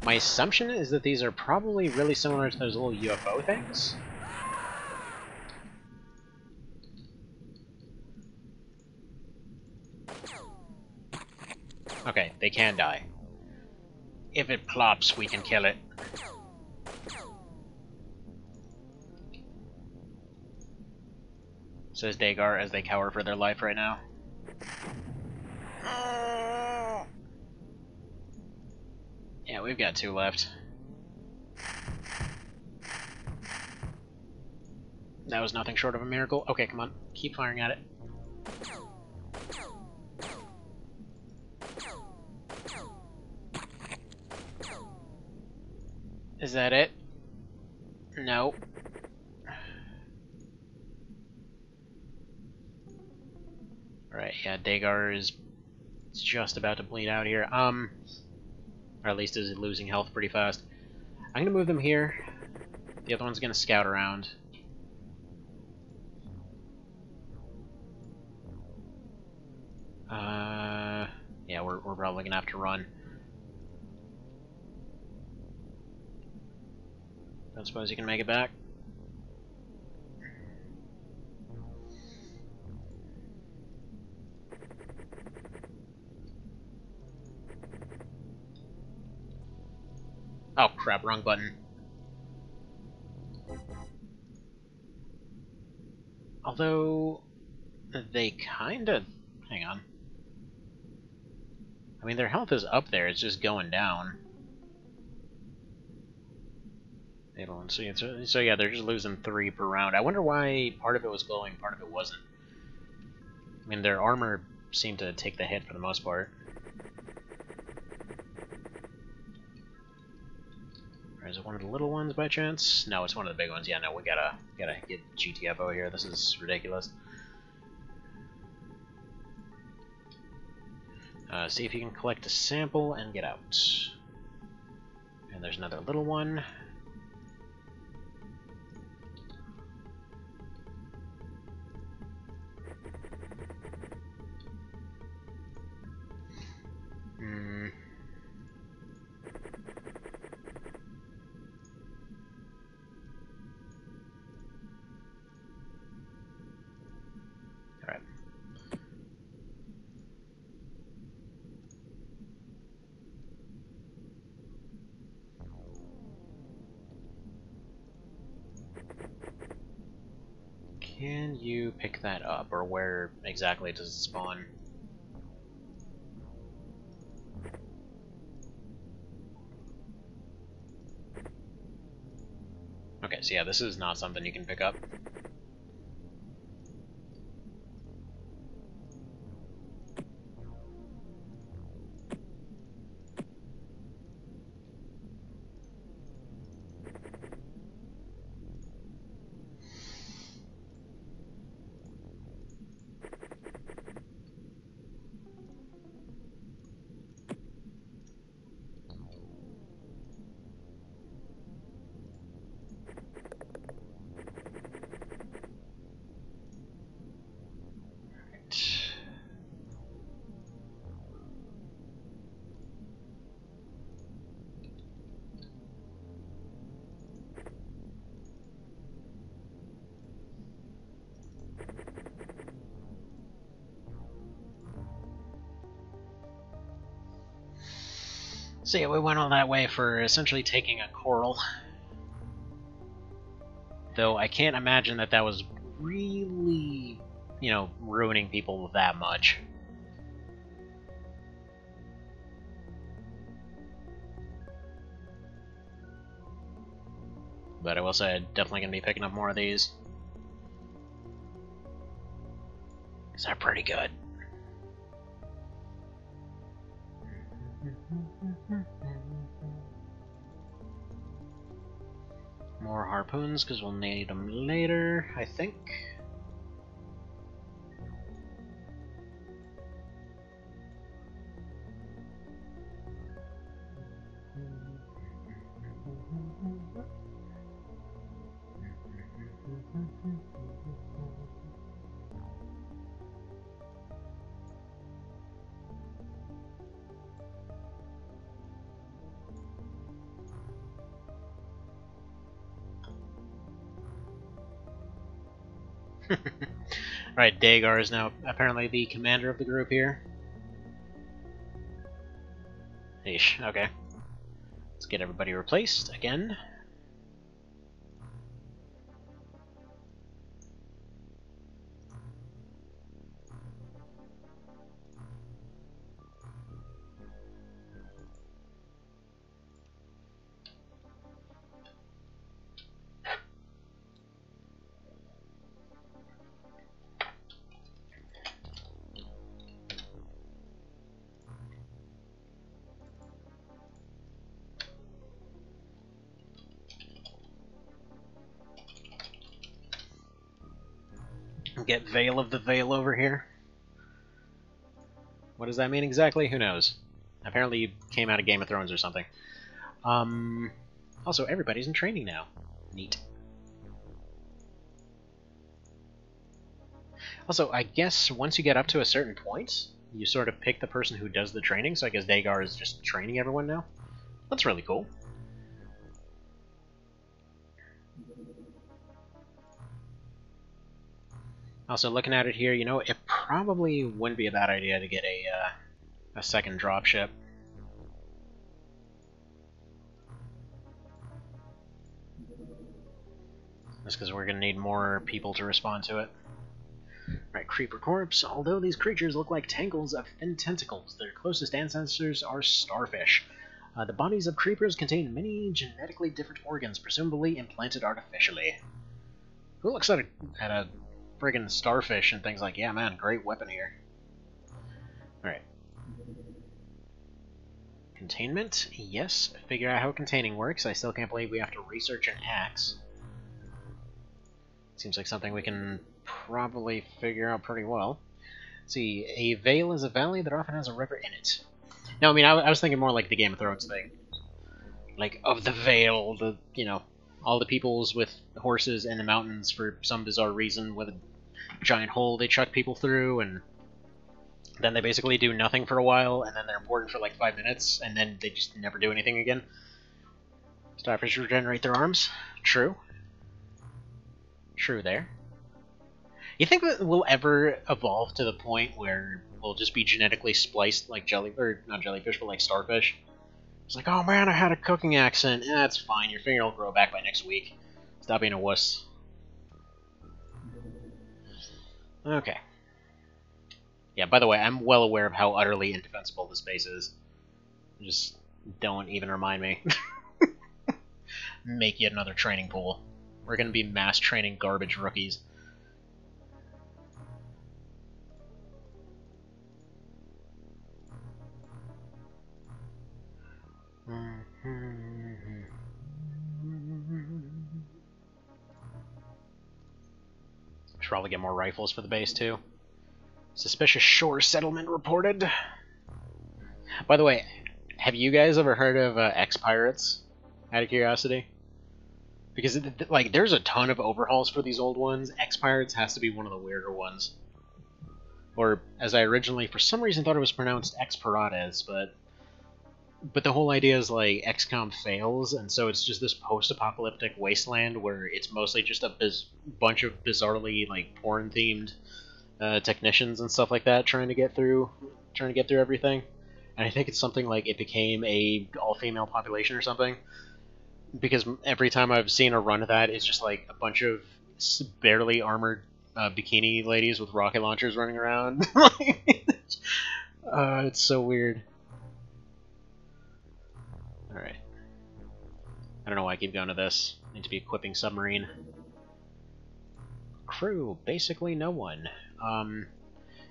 My assumption is that these are probably really similar to those little UFO things. Okay, they can die. If it plops, we can kill it. Says Dagar as they cower for their life right now. Yeah, we've got 2 left. That was nothing short of a miracle. Okay, come on. Keep firing at it. Is that it? No. Alright, yeah, Dagar is just about to bleed out here. Or at least is losing health pretty fast. I'm gonna move them here. The other one's gonna scout around. Yeah, we're probably gonna have to run. Don't suppose you can make it back. Oh crap, wrong button. Although, they kinda... Hang on. I mean, their health is up there, it's just going down. So yeah, they're just losing 3 per round. I wonder why part of it was glowing, part of it wasn't. I mean, their armor seemed to take the hit for the most part. Or is it one of the little ones by chance? No, it's one of the big ones. Yeah, no, we gotta get GTFO here. This is ridiculous. See if you can collect a sample and get out. And there's another little one. Alright. Can you pick that up, or where exactly does it spawn? Okay, so yeah, this is not something you can pick up. So yeah, we went all that way for essentially taking a coral. Though I can't imagine that that was really, you know, ruining people that much. But I will say I'm definitely going to be picking up more of these. Because they're pretty good. More harpoons, because we'll need them later, I think. Right, Dagar is now apparently the commander of the group here. Eesh, okay. Let's get everybody replaced again. Get Veil of the Veil over here. What does that mean exactly? Who knows? Apparently you came out of Game of Thrones or something. Also, everybody's in training now. Neat. Also, I guess once you get up to a certain point, you sort of pick the person who does the training, so I guess Dagar is just training everyone now. That's really cool. Also, looking at it here, you know, it probably wouldn't be a bad idea to get a second dropship. Just because we're going to need more people to respond to it. Right, Creeper Corpse. Although these creatures look like tangles of thin tentacles, their closest ancestors are starfish. The bodies of creepers contain many genetically different organs, presumably implanted artificially. Who looks at a friggin' starfish and thinks like, yeah man, great weapon here. Alright. Containment? Yes. Figure out how containing works. I still can't believe we have to research an axe. Seems like something we can probably figure out pretty well. Let's see, a vale is a valley that often has a river in it. No, I mean, I was thinking more like the Game of Thrones thing. Like, of the vale, you know, all the peoples with horses in the mountains for some bizarre reason with a giant hole they chuck people through, and then they basically do nothing for a while, and then they're important for like 5 minutes, and then they just never do anything again. Starfish regenerate their arms. True. True there. You think that we'll ever evolve to the point where we'll just be genetically spliced like not jellyfish, but like starfish? It's like, oh man, I had a cooking accent. Eh, that's fine. Your finger will grow back by next week. Stop being a wuss. Okay. Yeah, by the way, I'm well aware of how utterly indefensible this base is. Just don't even remind me. Make yet another training pool. We're gonna be mass training garbage rookies. Should probably get more rifles for the base too. Suspicious shore settlement reported. By the way, have you guys ever heard of X-Pirates? Out of curiosity? Because like, there's a ton of overhauls for these old ones. X-Pirates has to be one of the weirder ones. Or, as I originally, for some reason, thought it was pronounced X-Pirates, but the whole idea is, like, XCOM fails, and so it's just this post-apocalyptic wasteland where it's mostly just a bunch of bizarrely, like, porn-themed technicians and stuff like that trying to get through everything. And I think it's something like it became a all-female population or something. Because every time I've seen a run of that, it's just like a bunch of barely armored bikini ladies with rocket launchers running around. It's so weird. Alright. I don't know why I keep going to this. Need to be equipping submarine. Crew, basically no one.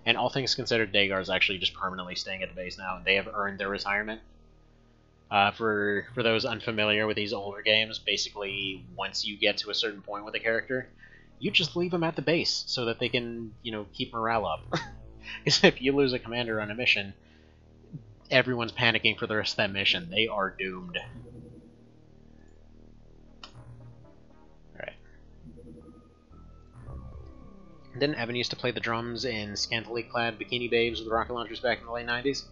And all things considered, Dagar is actually just permanently staying at the base now. They have earned their retirement. For those unfamiliar with these older games, basically, once you get to a certain point with a character, you just leave them at the base so that they can, you know, keep morale up. Because if you lose a commander on a mission, everyone's panicking for the rest of that mission. They are doomed. Alright. Didn't Evan used to play the drums in scantily clad bikini babes with rocket launchers back in the late 90s?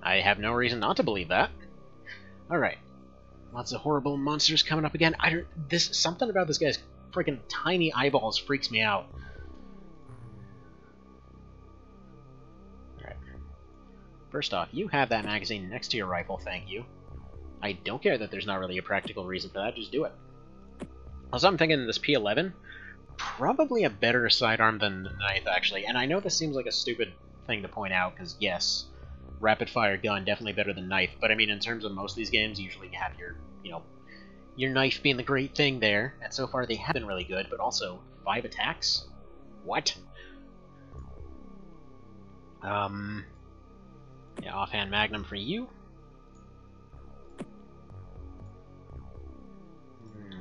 I have no reason not to believe that. Alright. Lots of horrible monsters coming up again. Something about this guy's freaking tiny eyeballs freaks me out. Alright. First off, you have that magazine next to your rifle, thank you. I don't care that there's not really a practical reason for that, just do it. Also, I'm thinking this P11, probably a better sidearm than the knife, actually. And I know this seems like a stupid thing to point out, because yes, rapid-fire gun, definitely better than knife. But I mean, in terms of most of these games, usually you have your knife being the great thing there. And so far they have been really good, but also 5 attacks? What? Yeah, offhand magnum for you.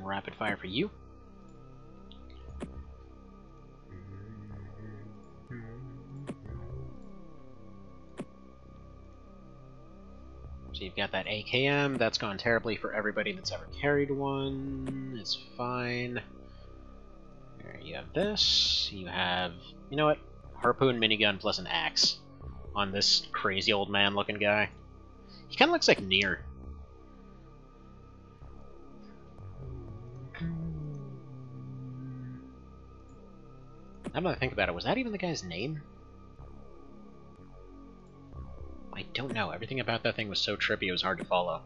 Rapid fire for you. So you've got that AKM, that's gone terribly for everybody that's ever carried one. It's fine. There you have this. You have, you know what? Harpoon minigun plus an axe on this crazy old man looking guy. He kind of looks like Nier. Now that I think about it, was that even the guy's name? I don't know. Everything about that thing was so trippy it was hard to follow.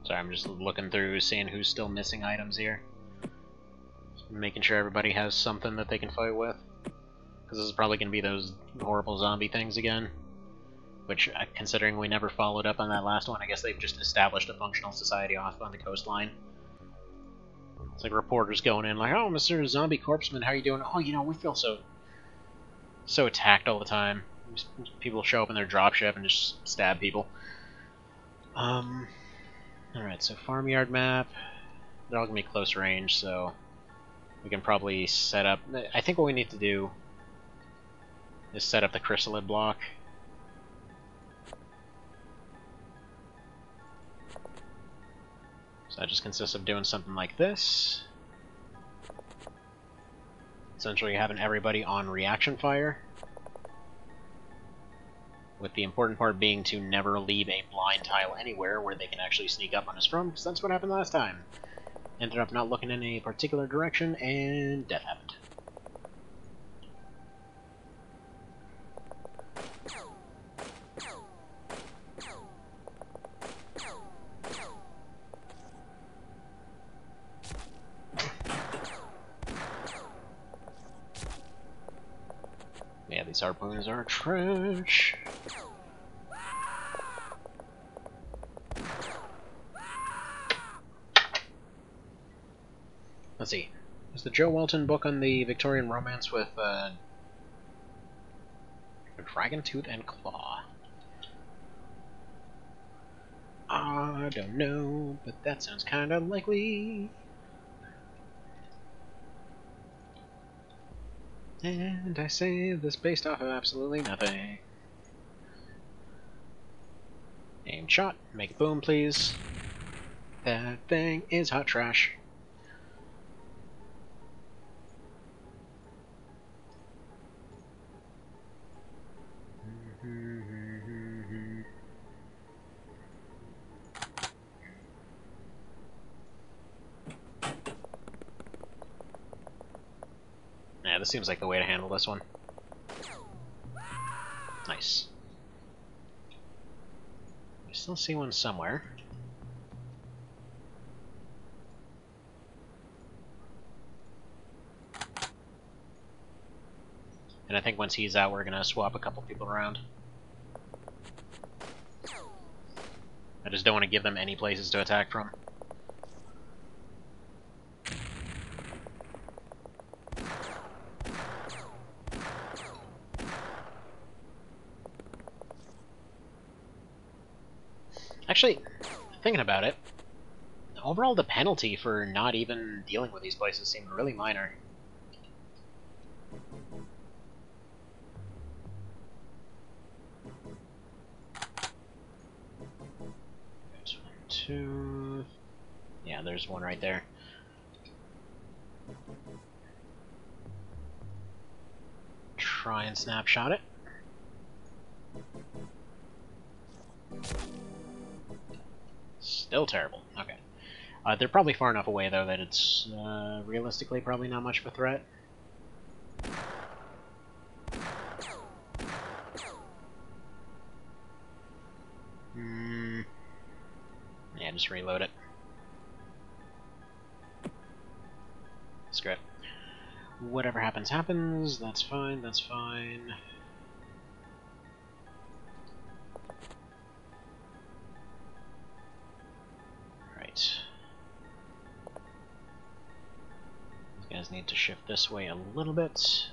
Sorry, I'm just looking through, seeing who's still missing items here. Just making sure everybody has something that they can fight with. Because this is probably going to be those horrible zombie things again. Which, considering we never followed up on that last one, I guess they've just established a functional society off on the coastline. It's like reporters going in like, oh, Mr. Zombie Corpseman, how you doing? Oh, you know, we feel so attacked all the time. Just, people show up in their dropship and just stab people. Alright, so farmyard map. They're all going to be close range, so we can probably set up... I think what we need to do is set up the chrysalid block. So that just consists of doing something like this. Essentially having everybody on reaction fire. With the important part being to never leave a blind tile anywhere where they can actually sneak up on us from, because that's what happened last time. Ended up not looking in a particular direction, and death happened. Yeah, these harpoons are trash. Let's see. Is the Joe Walton book on the Victorian romance with Dragon Tooth and Claw? I don't know, but that sounds kind of likely. And I say this based off of absolutely nothing. Aim shot. Make it boom, please. That thing is hot trash. Yeah, this seems like the way to handle this one. Nice. I still see one somewhere. And I think once he's out, we're gonna swap a couple people around. I just don't want to give them any places to attack from. Actually, thinking about it, overall the penalty for not even dealing with these places seemed really minor. There's 1, 2... Yeah, there's one right there. Try and snapshot it. Still terrible. Okay. They're probably far enough away, though, that it's realistically probably not much of a threat. Yeah, just reload it. Screw it. Whatever happens, happens. That's fine, that's fine. Right. These guys need to shift this way a little bit.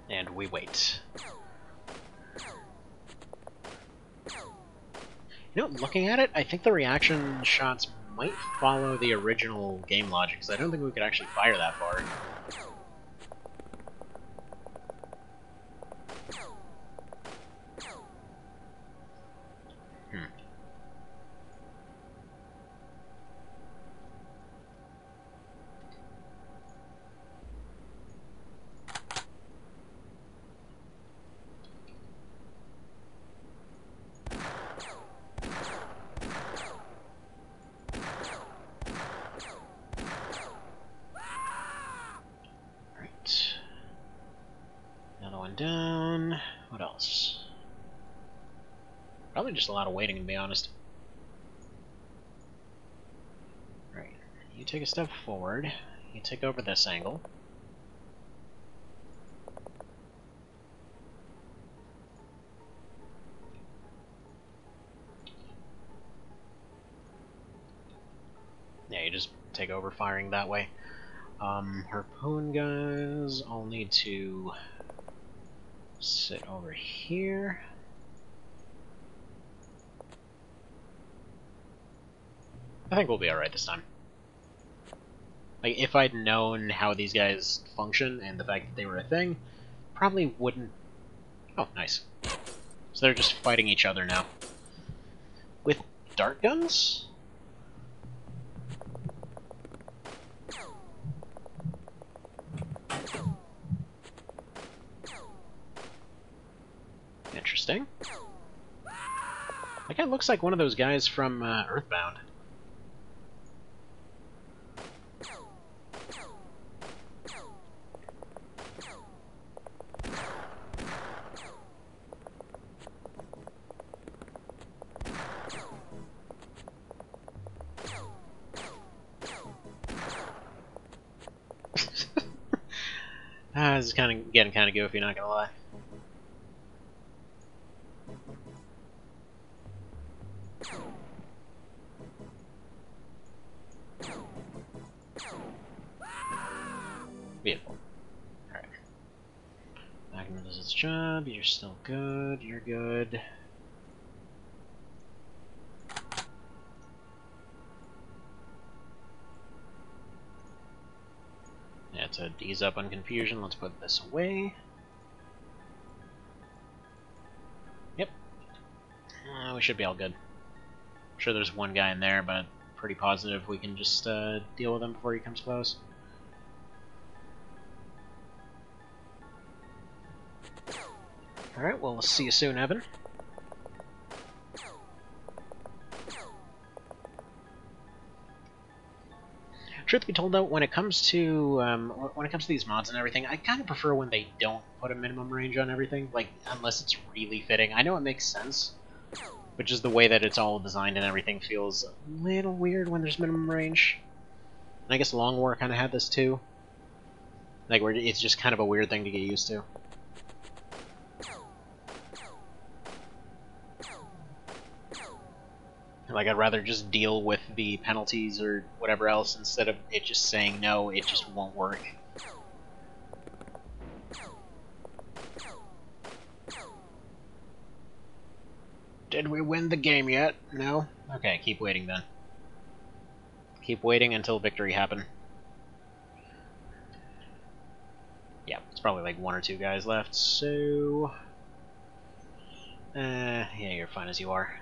And we wait. You know, looking at it, I think the reaction shots might follow the original game logic, because I don't think we could actually fire that far. Another one down. What else? Probably just a lot of waiting, to be honest. Right. You take a step forward. You take over this angle. Yeah, you just take over firing that way. Harpoon guys, I'll need to sit over here. I think we'll be alright this time. Like, if I'd known how these guys function and the fact that they were a thing, probably wouldn't... Oh, nice. So they're just fighting each other now. With dart guns? Interesting. That guy looks like one of those guys from Earthbound. This is getting kind of goofy, not gonna lie. Beautiful. Alright. Magnum does its job, you're still good, you're good. Yeah, to ease up on confusion, let's put this away. Yep. We should be all good. I'm sure there's one guy in there, but pretty positive we can just deal with him before he comes close. Alright, well, we'll see you soon, Evan. Truth be told, though, when it comes to these mods and everything, I kind of prefer when they don't put a minimum range on everything, like, unless it's really fitting. I know it makes sense, but just the way that it's all designed and everything feels a little weird when there's minimum range. And I guess Long War kind of had this, too. Like, where it's just kind of a weird thing to get used to. Like, I'd rather just deal with the penalties or whatever else instead of it just saying no, it just won't work. Did we win the game yet? No? Okay, keep waiting then. Keep waiting until victory happens. Yeah, it's probably like 1 or 2 guys left, so... yeah, you're fine as you are.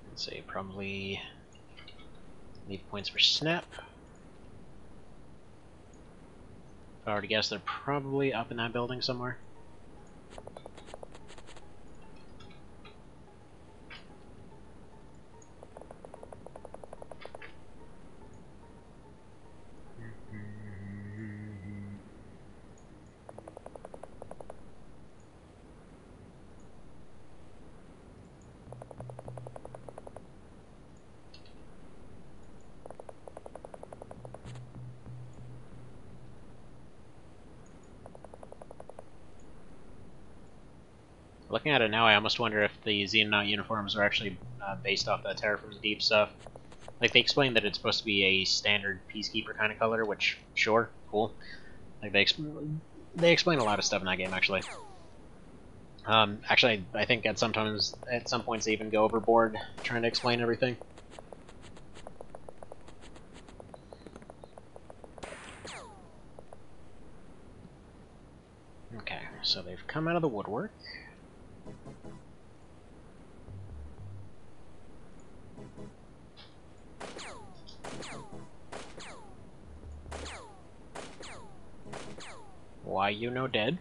Let's say probably leave points for snap. If I were to guess, they're probably up in that building somewhere. Looking at it now, I almost wonder if the Xeonaut uniforms are actually based off the Terror from the Deep stuff. Like, they explained that it's supposed to be a standard Peacekeeper kind of color, which, sure, cool. Like, they explain a lot of stuff in that game, actually. Actually, I think at some points they even go overboard trying to explain everything. Okay, so they've come out of the woodwork. Why you no dead?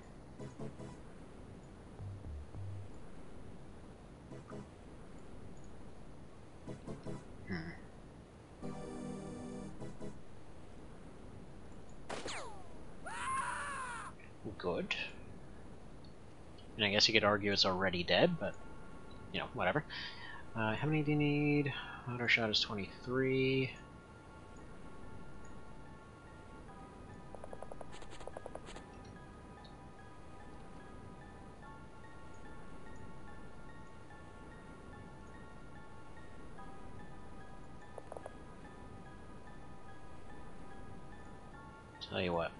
Good. And I guess you could argue it's already dead, but, you know, whatever. How many do you need? Auto shot is 23. Tell you what.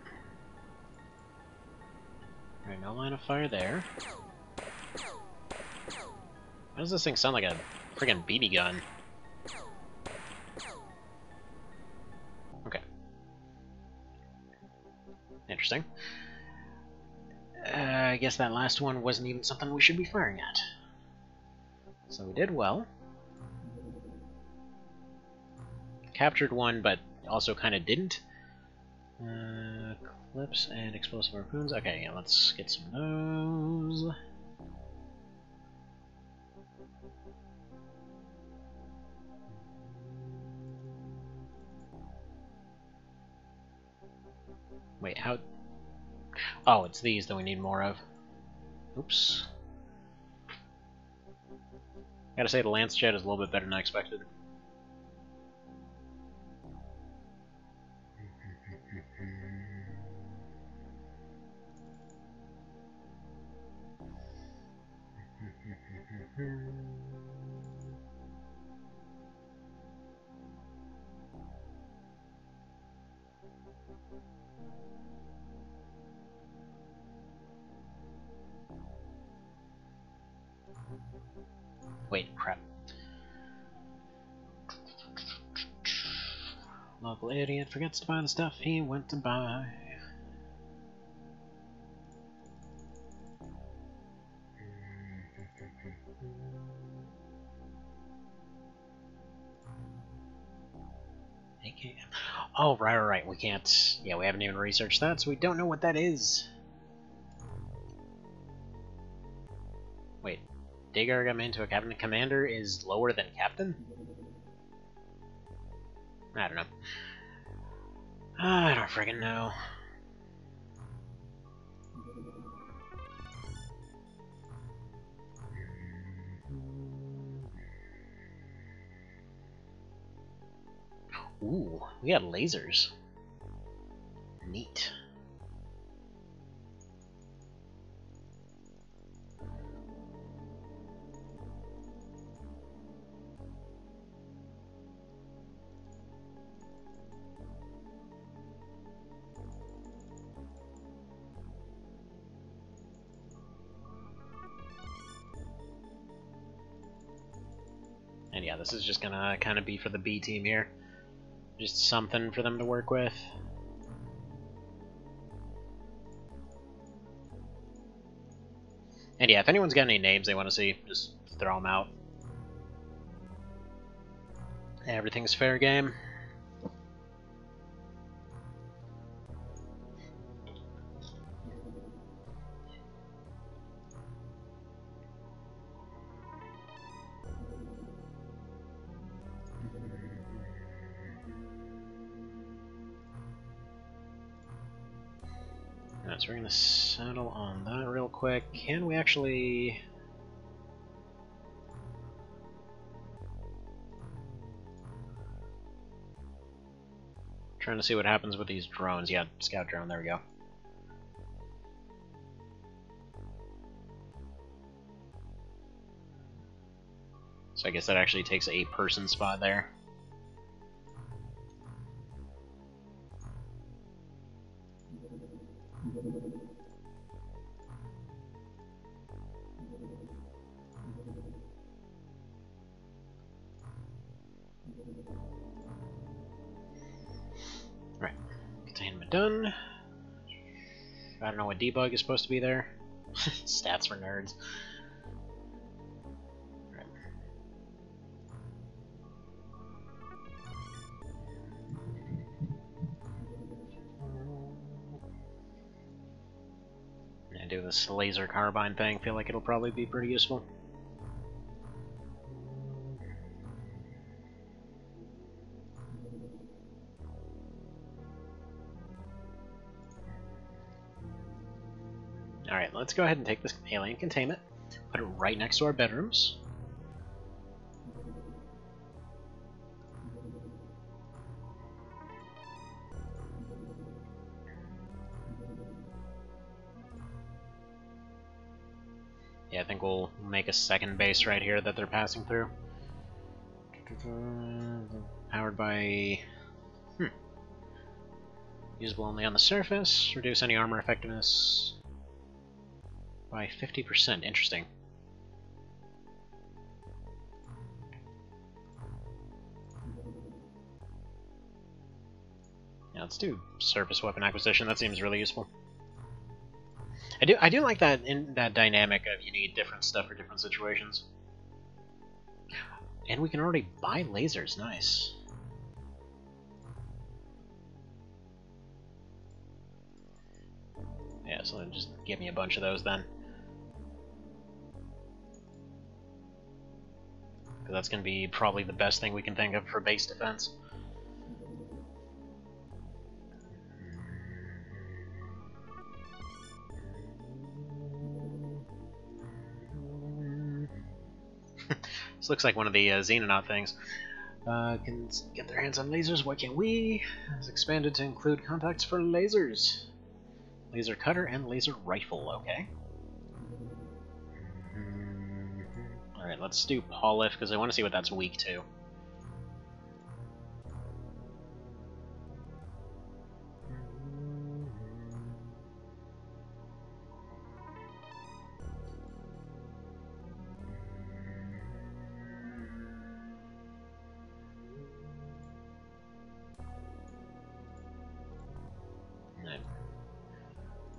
Alright, no line of fire there. Why does this thing sound like a friggin' BB gun? Okay. Interesting. I guess that last one wasn't even something we should be firing at. So we did well. Captured one, but also kind of didn't. Clips and explosive harpoons. Okay, yeah, let's get some of those. Wait, how... Oh, it's these that we need more of. Oops. Gotta say, the Lance Jet is a little bit better than I expected. Wait, crap. Local idiot forgets to buy the stuff he went to buy. AKM. Oh, right. We can't... Yeah, we haven't even researched that, so we don't know what that is. Wait. Dagar got into a cabinet commander is lower than captain? I don't know. I don't friggin' know. Ooh, we got lasers. Neat. And yeah, this is just gonna kind of be for the B team here. Just something for them to work with. And yeah, if anyone's got any names they want to see, just throw them out. Everything's fair game. Alright, so we're gonna settle on that real quick. Can we actually... Trying to see what happens with these drones. Yeah, scout drone, there we go. So I guess that actually takes a person spot there. Right, containment done. I don't know what debug is supposed to be there. Stats for nerds. Right. And do this laser carbine thing. Feel like it'll probably be pretty useful. Alright, let's go ahead and take this alien containment, put it right next to our bedrooms. Yeah, I think we'll make a second base right here that they're passing through. Powered by... Usable only on the surface. Reduce any armor effectiveness by 50%. Interesting. Yeah, let's do surface weapon acquisition. That seems really useful. I do like that in that dynamic of you need different stuff for different situations. And we can already buy lasers. Nice. Yeah, so then just give me a bunch of those then. Because that's going to be probably the best thing we can think of for base defense. This looks like one of the Xenonaut things. Can get their hands on lasers, why can't we? It's expanded to include contacts for lasers. Laser cutter and laser rifle, okay. Alright, let's do paw lift, because I want to see what that's weak to.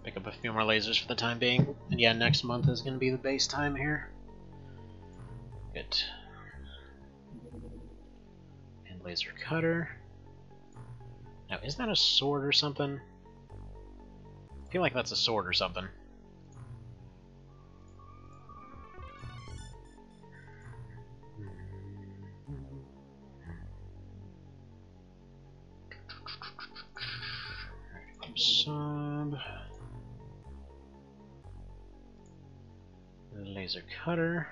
Pick up a few more lasers for the time being. And yeah, next month is going to be the base time here. Good. And laser cutter. Now, is that a sword or something? I feel like that's a sword or something. Sub. Laser cutter.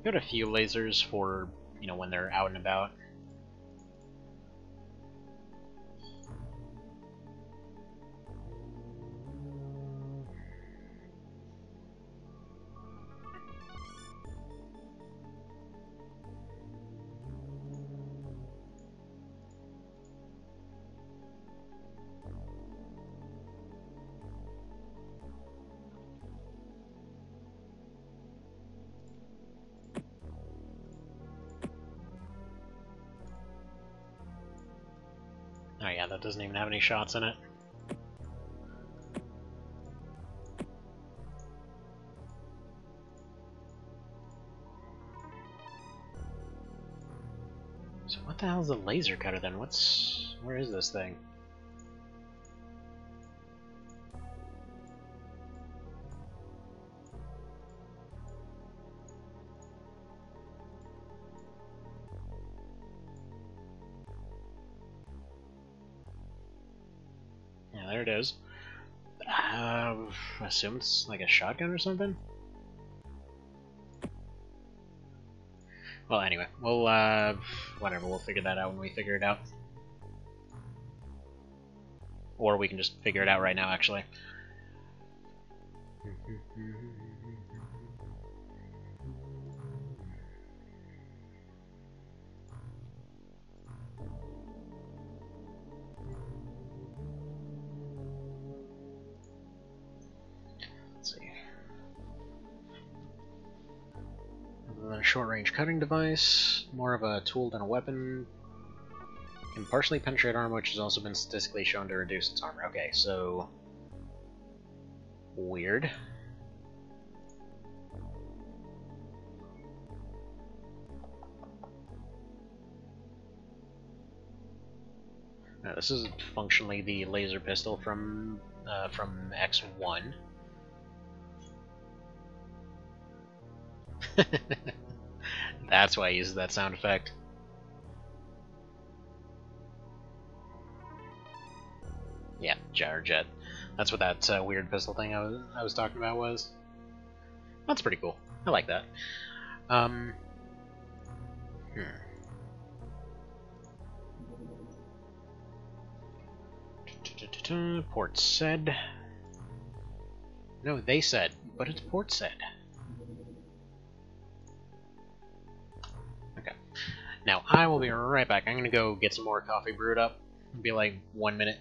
Got a few lasers for, you know, when they're out and about. Oh yeah, that doesn't even have any shots in it. So what the hell is a laser cutter then? Where is this thing? Yeah, there it is. I assume it's like a shotgun or something? Well, anyway, we'll, whatever, we'll figure that out when we figure it out. Or we can just figure it out right now, actually. Let's see. Other than a short-range cutting device, more of a tool than a weapon. Can partially penetrate armor, which has also been statistically shown to reduce its armor. Okay, so... weird. Now, this is functionally the laser pistol from X1. That's why I used that sound effect. Yeah, Gyrojet. That's what that weird pistol thing I was talking about was. That's pretty cool. I like that. Port said. No, they said, but it's port said. Okay. Now, I will be right back. I'm gonna go get some more coffee brewed up. It'll be like 1 minute.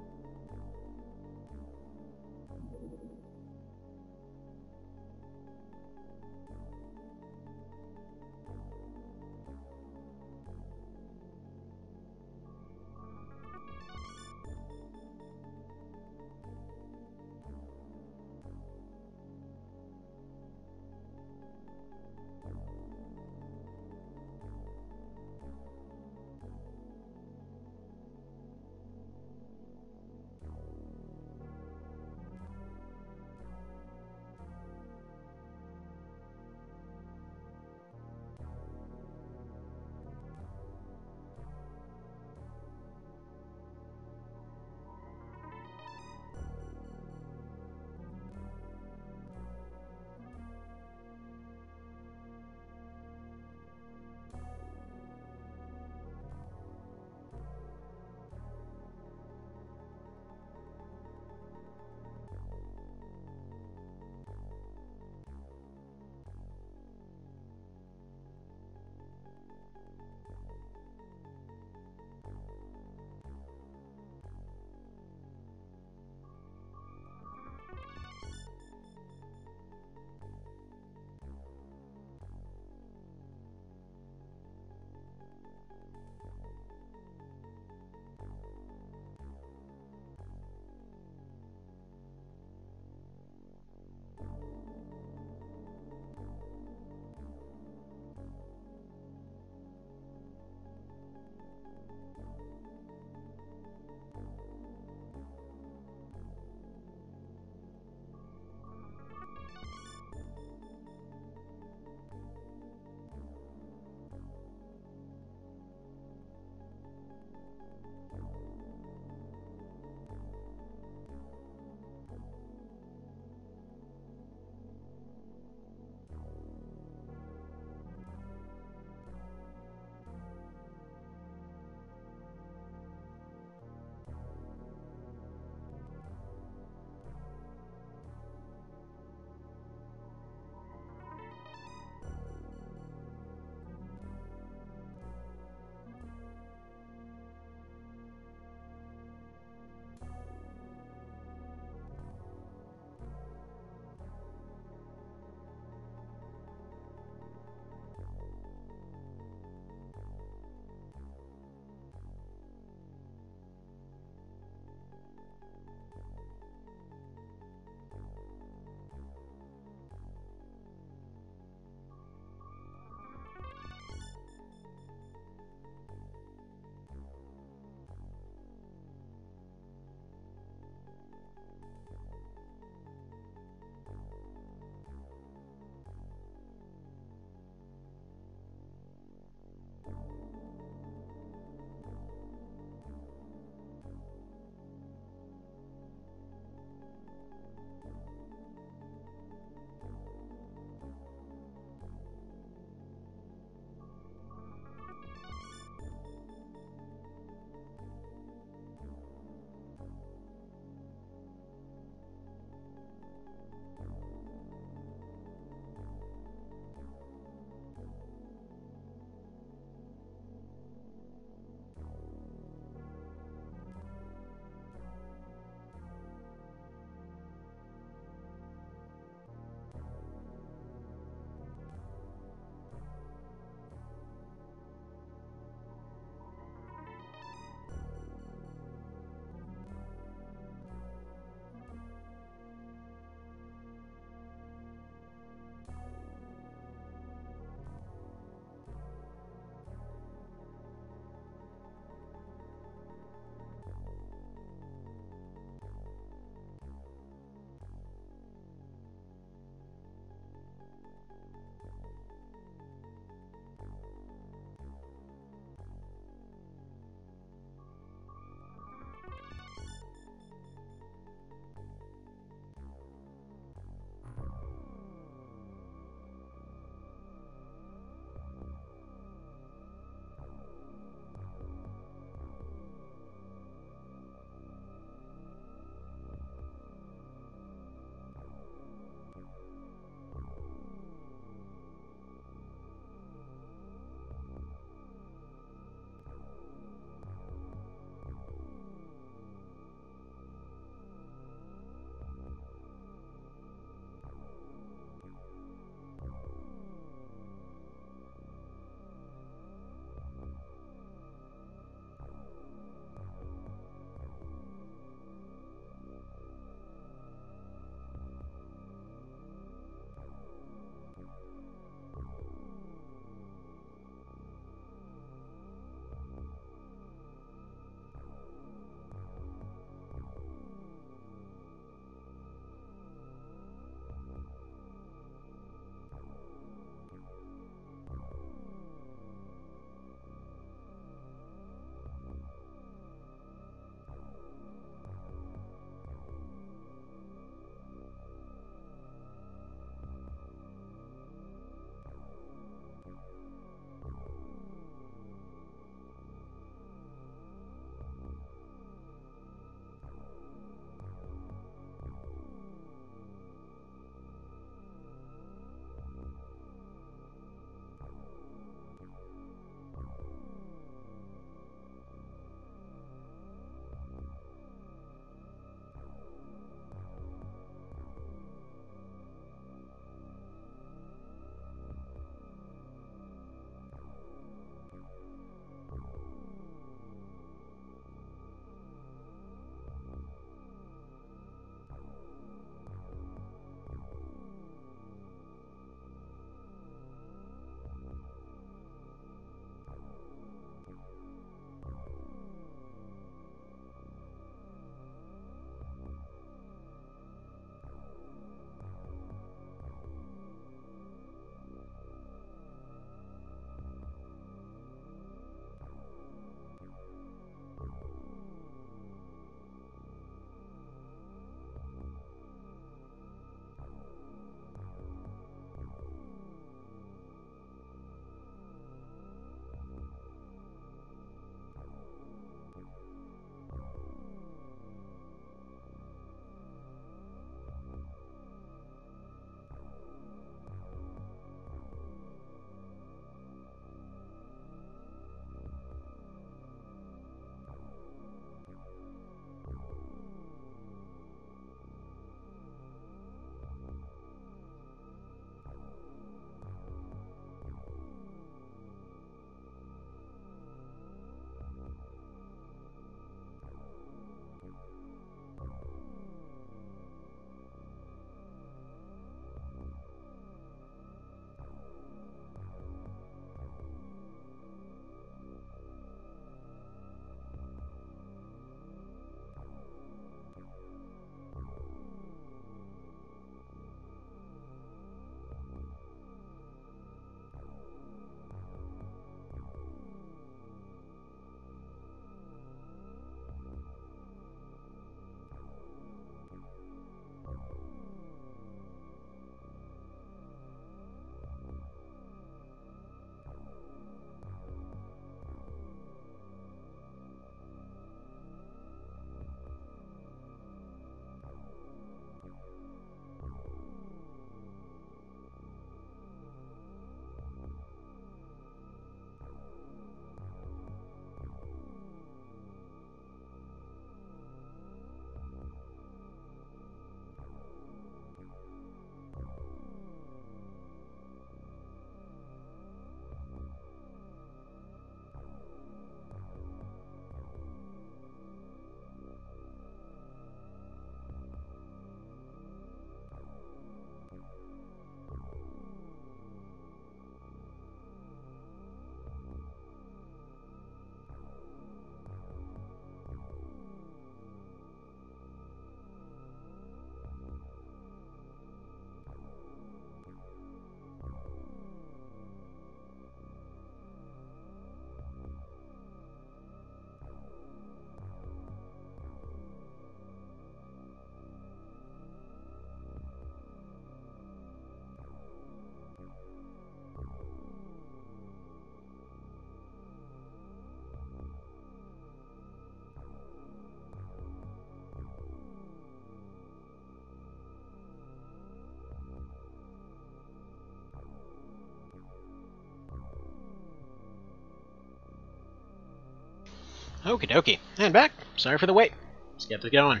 Okie dokie. And back. Sorry for the wait. Let's get this going.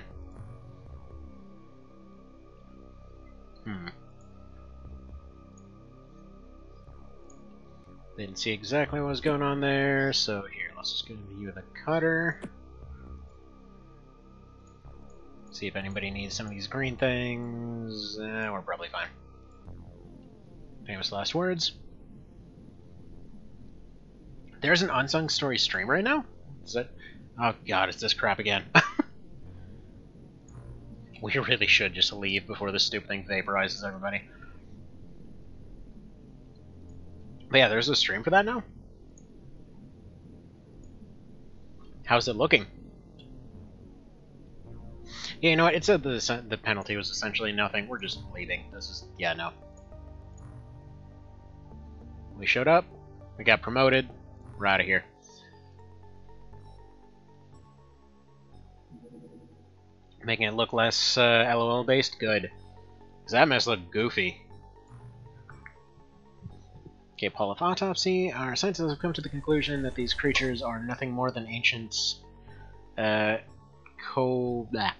Didn't see exactly what was going on there, so here, let's just go to view the cutter. See if anybody needs some of these green things. We're probably fine. Famous last words. There's an unsung story stream right now? Is that... Oh god, it's this crap again. We really should just leave before this stupid thing vaporizes everybody. But yeah, there's a stream for that now? How's it looking? Yeah, you know what? It said the penalty was essentially nothing. We're just leaving. This is... yeah, no. We showed up. We got promoted. We're out of here. Making it look less LOL based? Good. Because that mess looked goofy. Okay, Polyp autopsy. Our scientists have come to the conclusion that these creatures are nothing more than ancient coelentrates,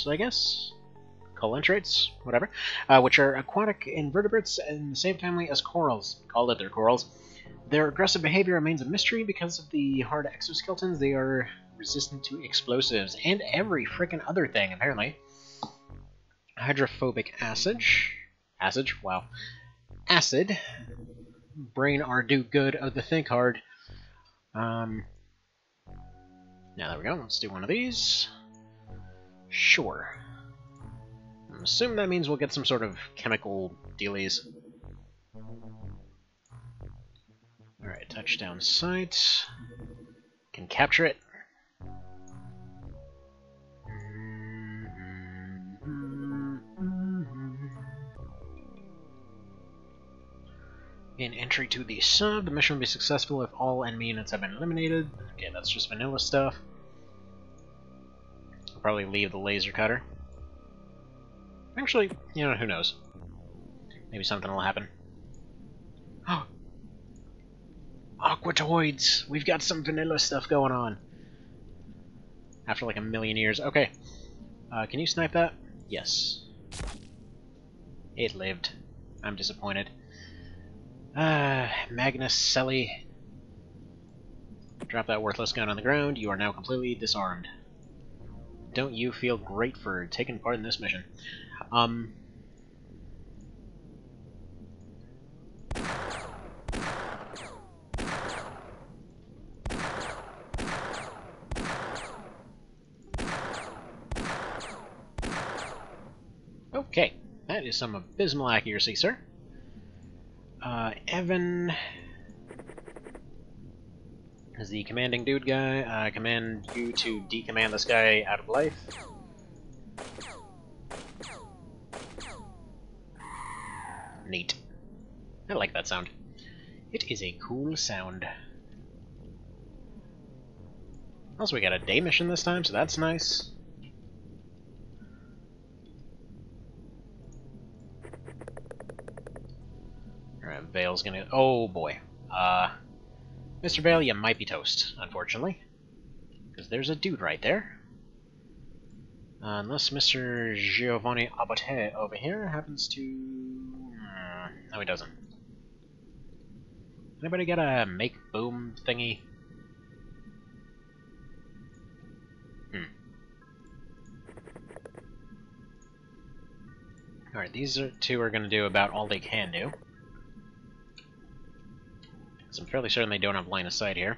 I guess? Coelentrates? Whatever. Which are aquatic invertebrates in the same family as corals. Call it their corals. Their aggressive behavior remains a mystery because of the hard exoskeletons. They are resistant to explosives and every frickin' other thing, apparently. Hydrophobic acid. Acid? Wow. Acid. Brain are do good of the think hard. Now there we go. Let's do one of these. Sure. I'm assuming that means we'll get some sort of chemical dealies. Alright, touchdown site. Can capture it. Gain entry to the sub. The mission will be successful if all enemy units have been eliminated. Okay, that's just vanilla stuff. I'll probably leave the laser cutter. Actually, you know, who knows? Maybe something will happen. Oh! Aquatoids! We've got some vanilla stuff going on. After like a million years. Okay. Can you snipe that? Yes. It lived. I'm disappointed. Magnus Selly. Drop that worthless gun on the ground. You are now completely disarmed. Don't you feel great for taking part in this mission? Okay, that is some abysmal accuracy, sir. Evan is the commanding dude guy. I command you to decommand this guy out of life. Neat. I like that sound. It is a cool sound. Also, we got a day mission this time, so that's nice. Alright, Vale's gonna... oh boy. Mr. Vale, you might be toast, unfortunately. Because there's a dude right there. Unless Mr. Giovanni Abate over here happens to... no, he doesn't. Anybody got a make boom thingy? Alright, these two are going to do about all they can do. So I'm fairly certain they don't have line of sight here.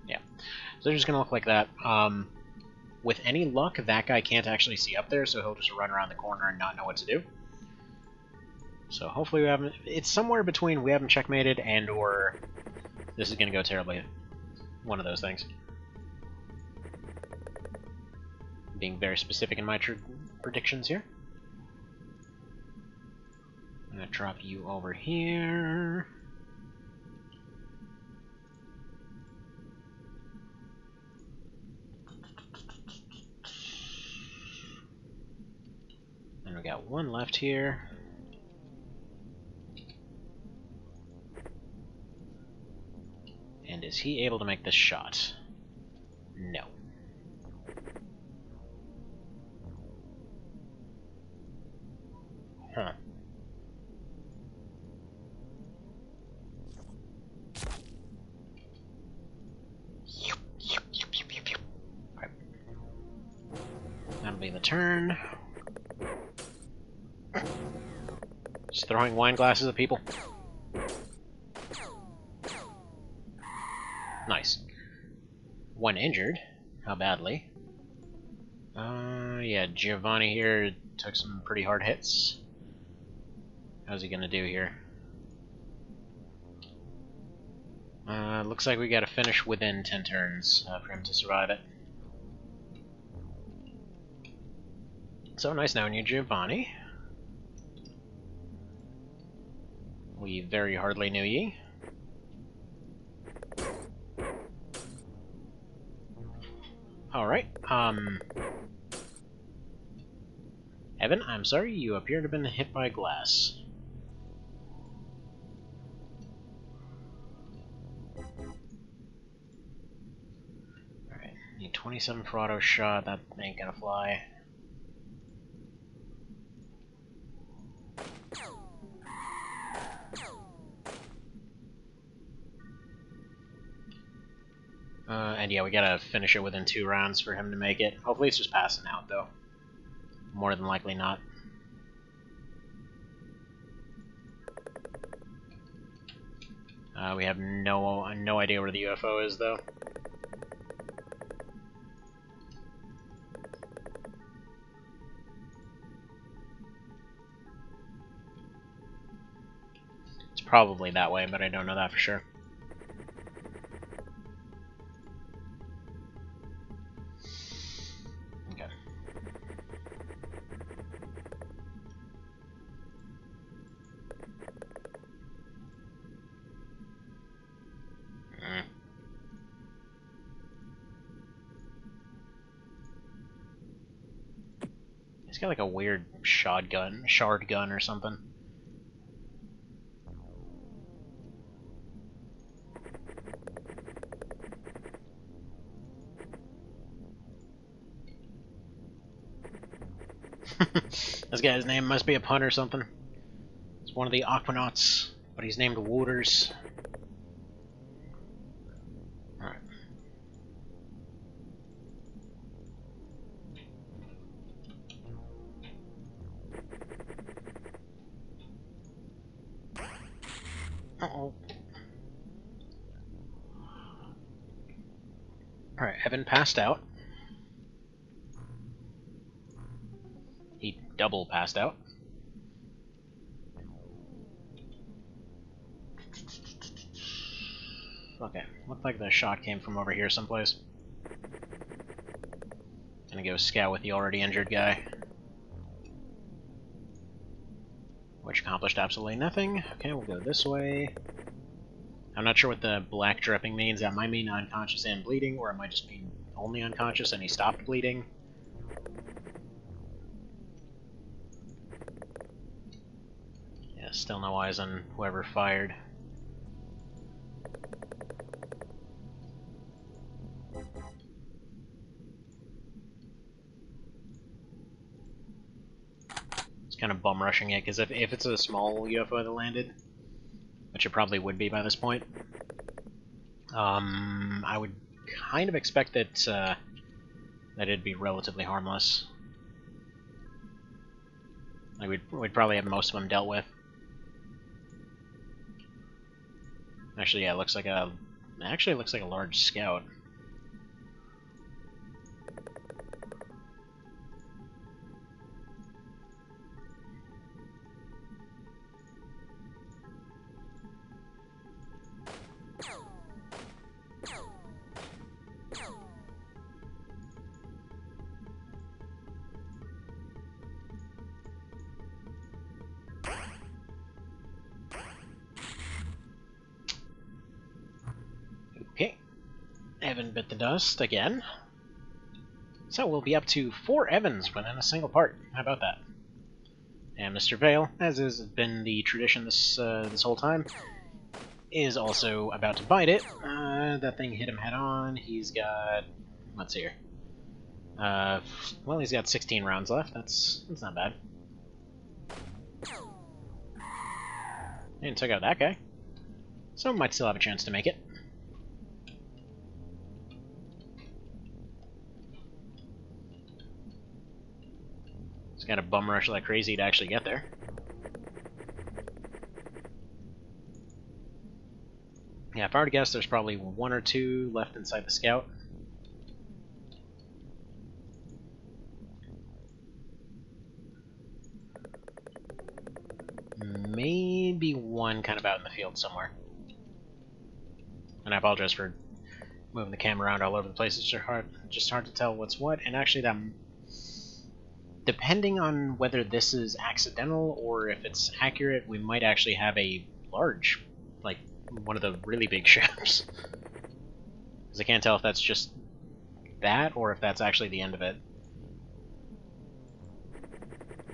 Yeah. So they're just going to look like that. With any luck, that guy can't actually see up there, so he'll just run around the corner and not know what to do. So hopefully we haven't... it's somewhere between we haven't checkmated and or this is going to go terribly. One of those things. Being very specific in my predictions here. I'm going to drop you over here. And we got one left here. Is he able to make this shot? No. Huh. Okay. That'll be the turn. Just throwing wine glasses at people. Nice. One injured. How badly? Yeah, Giovanni here took some pretty hard hits. How's he gonna do here? Looks like we gotta finish within 10 turns for him to survive it. So nice knowing you, Giovanni. We very hardly knew ye. Alright, Evan, I'm sorry, you appear to have been hit by glass. Alright, need 27 for auto shot, that ain't gonna fly. And yeah, we gotta finish it within 2 rounds for him to make it. Hopefully it's just passing out, though. More than likely not. We have no idea where the UFO is, though. It's probably that way, but I don't know that for sure. He's got like a weird shard gun or something. This guy's name must be a pun or something. It's one of the Aquanauts, but he's named Wooters. Alright. Uh-oh. Alright, Evan passed out. He double passed out. Okay, looked like the shot came from over here someplace. Gonna go scout with the already injured guy. Which accomplished absolutely nothing. Okay, we'll go this way. I'm not sure what the black dripping means. That might mean unconscious and bleeding, or it might just mean only unconscious and he stopped bleeding. Yeah, still no eyes on whoever fired. Kind of bum rushing it, because if it's a small UFO that landed, which it probably would be by this point, I would kind of expect that that it'd be relatively harmless. Like we'd probably have most of them dealt with. Actually, yeah, it looks like a large scout. Okay, Evan bit the dust again. So we'll be up to 4 Evans within a single part. How about that? And Mr. Vale, as has been the tradition this whole time, is also about to bite it. That thing hit him head on. He's got... Let's see here. Well, he's got 16 rounds left. That's not bad. And took out that guy. So might still have a chance to make it. He's got to bum rush like crazy to actually get there. Yeah, if I were to guess, there's probably 1 or 2 left inside the scout. Maybe 1 kind of out in the field somewhere. And I apologize for moving the camera around all over the place. It's just hard to tell what's what. And actually, depending on whether this is accidental or if it's accurate, we might actually have a large, like, one of the really big ships. Because I can't tell if that's just that or if that's actually the end of it.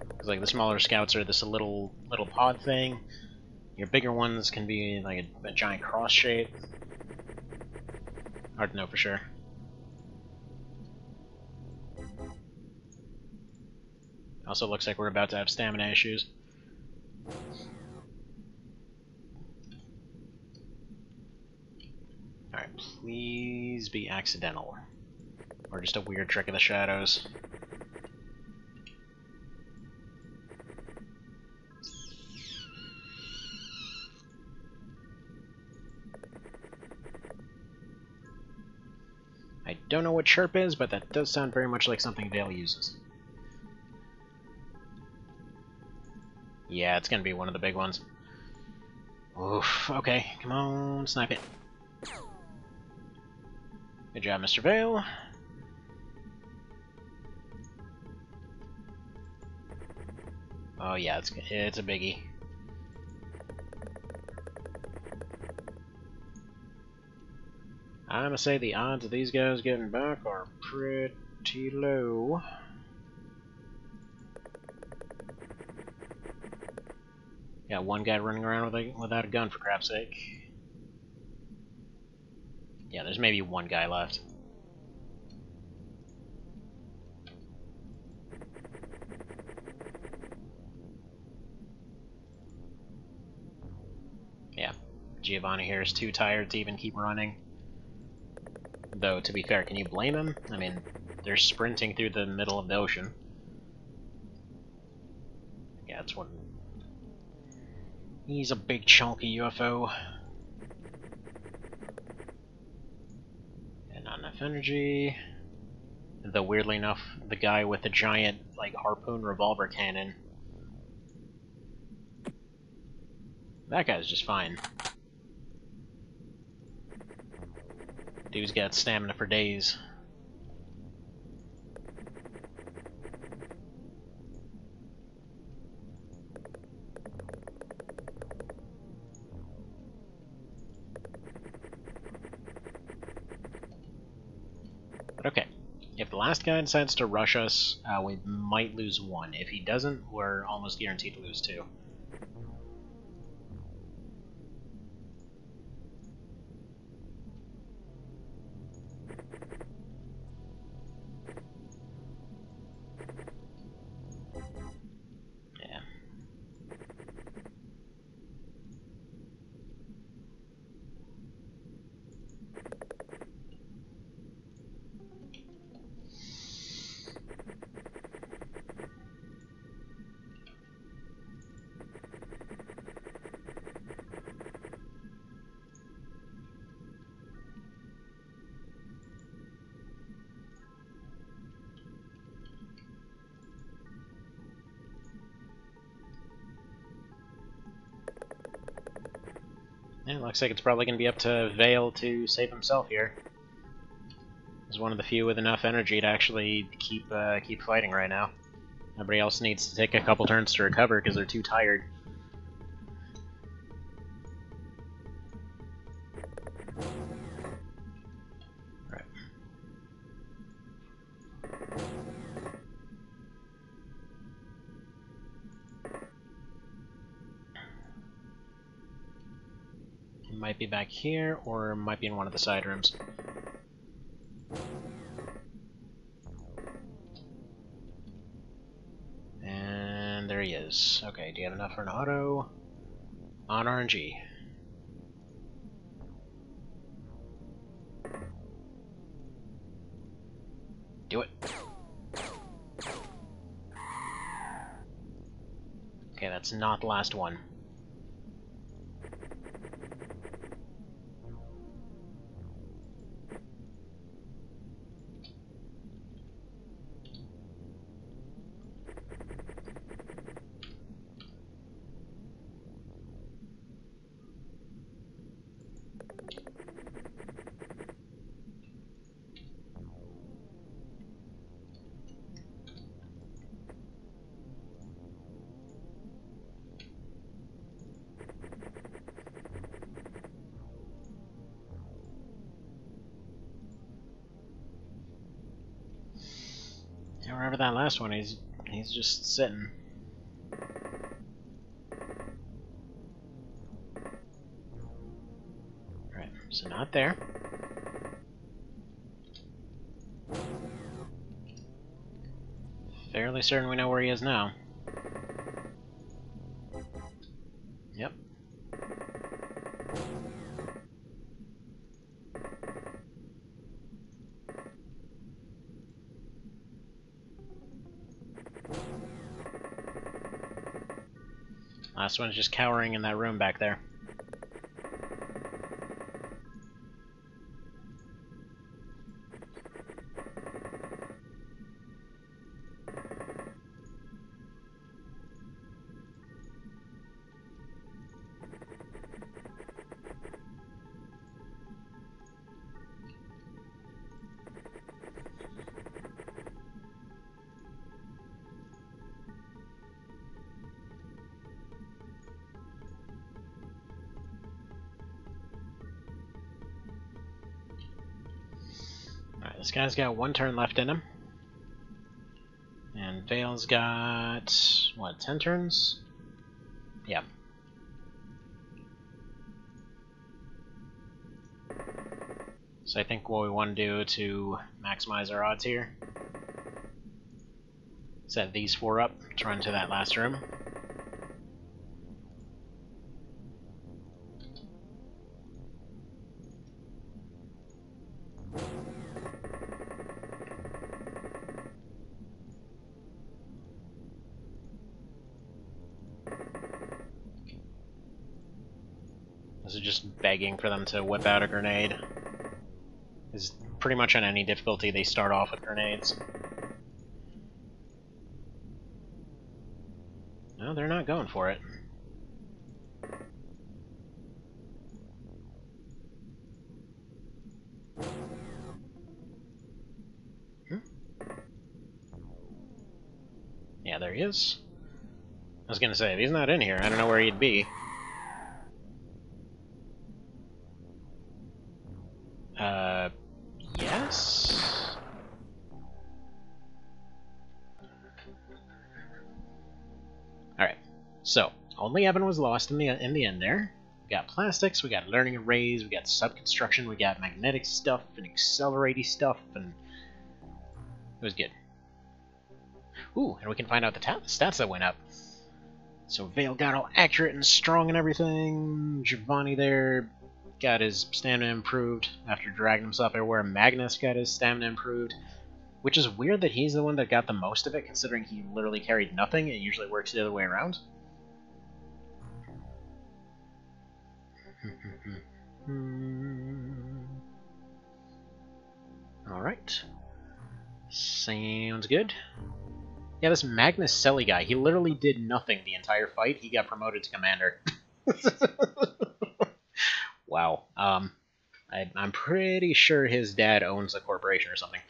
Because, like, the smaller scouts are this little pod thing. Your bigger ones can be like a giant cross shape. Hard to know for sure. Also looks like we're about to have stamina issues. Alright, please be accidental. Or just a weird trick of the shadows. I don't know what chirp is, but that does sound very much like something Vale uses. Yeah, it's gonna be one of the big ones. Oof, okay, come on, snipe it. Good job, Mr. Vale. Oh yeah, it's a biggie. I'm gonna say the odds of these guys getting back are pretty low. Got one guy running around without a gun, for crap's sake. Yeah, there's maybe one guy left. Yeah, Giovanni here is too tired to even keep running. Though, to be fair, can you blame him? I mean, they're sprinting through the middle of the ocean. Yeah, it's one. He's a big chunky UFO. And not enough energy. Though weirdly enough, the guy with the giant, like, harpoon revolver cannon. That guy's just fine. Dude's got stamina for days. But okay, if the last guy decides to rush us, we might lose 1. If he doesn't, we're almost guaranteed to lose 2. Yeah, looks like it's probably going to be up to Vale to save himself here. He's one of the few with enough energy to actually keep fighting right now. Everybody else needs to take a couple turns to recover because they're too tired. Right. It might be back here, or it might be in one of the side rooms. And there he is. Okay, do you have enough for an auto? On RNG. Do it. Okay, that's not the last one. Yeah, wherever that last one is, he's just sitting. Right, so not there. Fairly certain we know where he is now. Yep. Last one's just cowering in that room back there. Alright, this guy's got 1 turn left in him. And Vale's got, what, 10 turns? Yeah. So I think what we want to do to maximize our odds here, set these 4 up to run to that last room. This is just begging for them to whip out a grenade. Because pretty much on any difficulty they start off with grenades. No, they're not going for it. Yeah, there he is. I was gonna say, if he's not in here, I don't know where he'd be. Yes? Alright, so, only Evan was lost in the end there. We got plastics, we got learning arrays, we got sub-construction, we got magnetic stuff and accelerating stuff, and it was good. Ooh, and we can find out the stats that went up. So Vale got all accurate and strong and everything. Giovanni there got his stamina improved after dragging himself everywhere. Magnus got his stamina improved, which is weird that he's the one that got the most of it, considering he literally carried nothing. It usually works the other way around. Alright. Sounds good. Yeah, this Magnus Selly guy, he literally did nothing the entire fight. He got promoted to commander. Wow. I'm pretty sure his dad owns a corporation or something.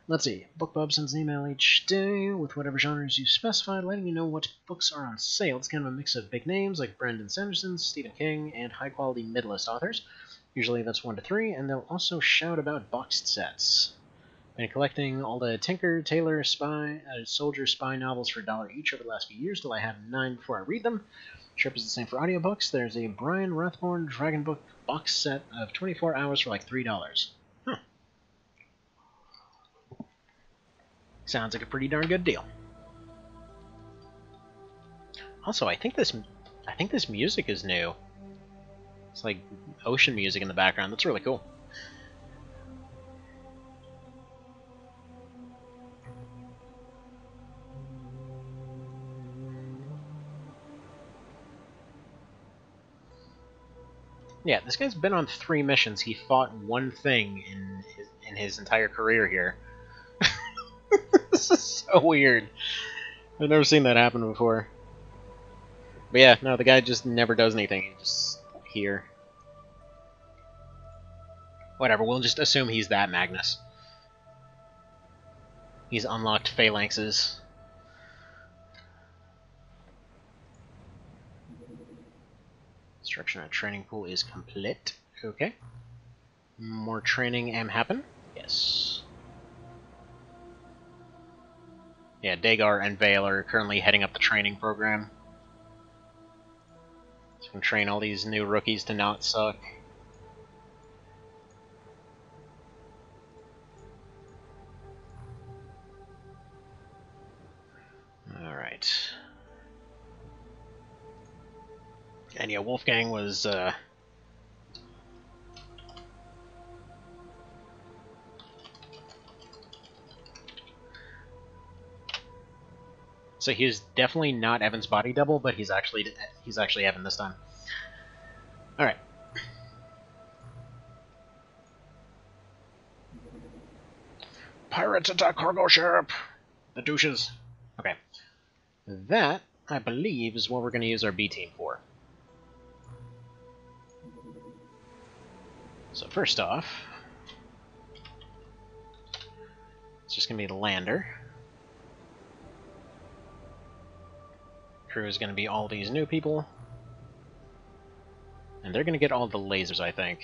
Let's see. BookBub sends an email each day with whatever genres you specified, letting you know what books are on sale. It's kind of a mix of big names like Brandon Sanderson, Stephen King, and high-quality mid-list authors. Usually that's 1 to 3, and they'll also shout about boxed sets. Been collecting all the Tinker, Tailor, Spy, Soldier, Spy novels for $1 each over the last few years till I have 9 before I read them. Sharp is the same for audiobooks. There's a Brian Rathborn Dragon Book box set of 24 hours for like $3. Huh. Sounds like a pretty darn good deal. Also, I think this music is new. It's like ocean music in the background. That's really cool. Yeah, this guy's been on 3 missions. He fought one thing in his entire career here. This is so weird. I've never seen that happen before. But yeah, no, the guy just never does anything. He's just here. Whatever, we'll just assume he's that Magnus. He's unlocked phalanxes. Construction and training pool is complete. Okay. More training am happen? Yes. Yeah, Dagar and Vale are currently heading up the training program. So we can train all these new rookies to not suck. Alright. And yeah, Wolfgang was, so he's definitely not Evan's body double, but he's actually Evan this time. Alright. Pirates attack cargo ship! The douches. Okay. That, I believe, is what we're going to use our B team for. So first off, it's just going to be the lander. Crew is going to be all these new people. And they're going to get all the lasers, I think.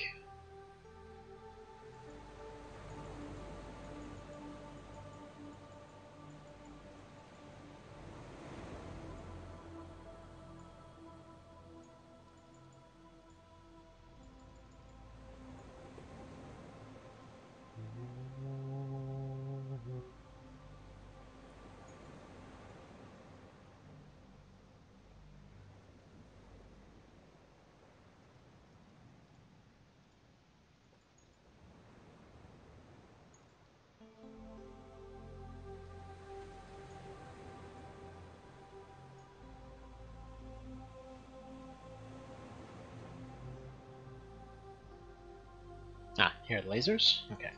Ah, here are the lasers? Okay.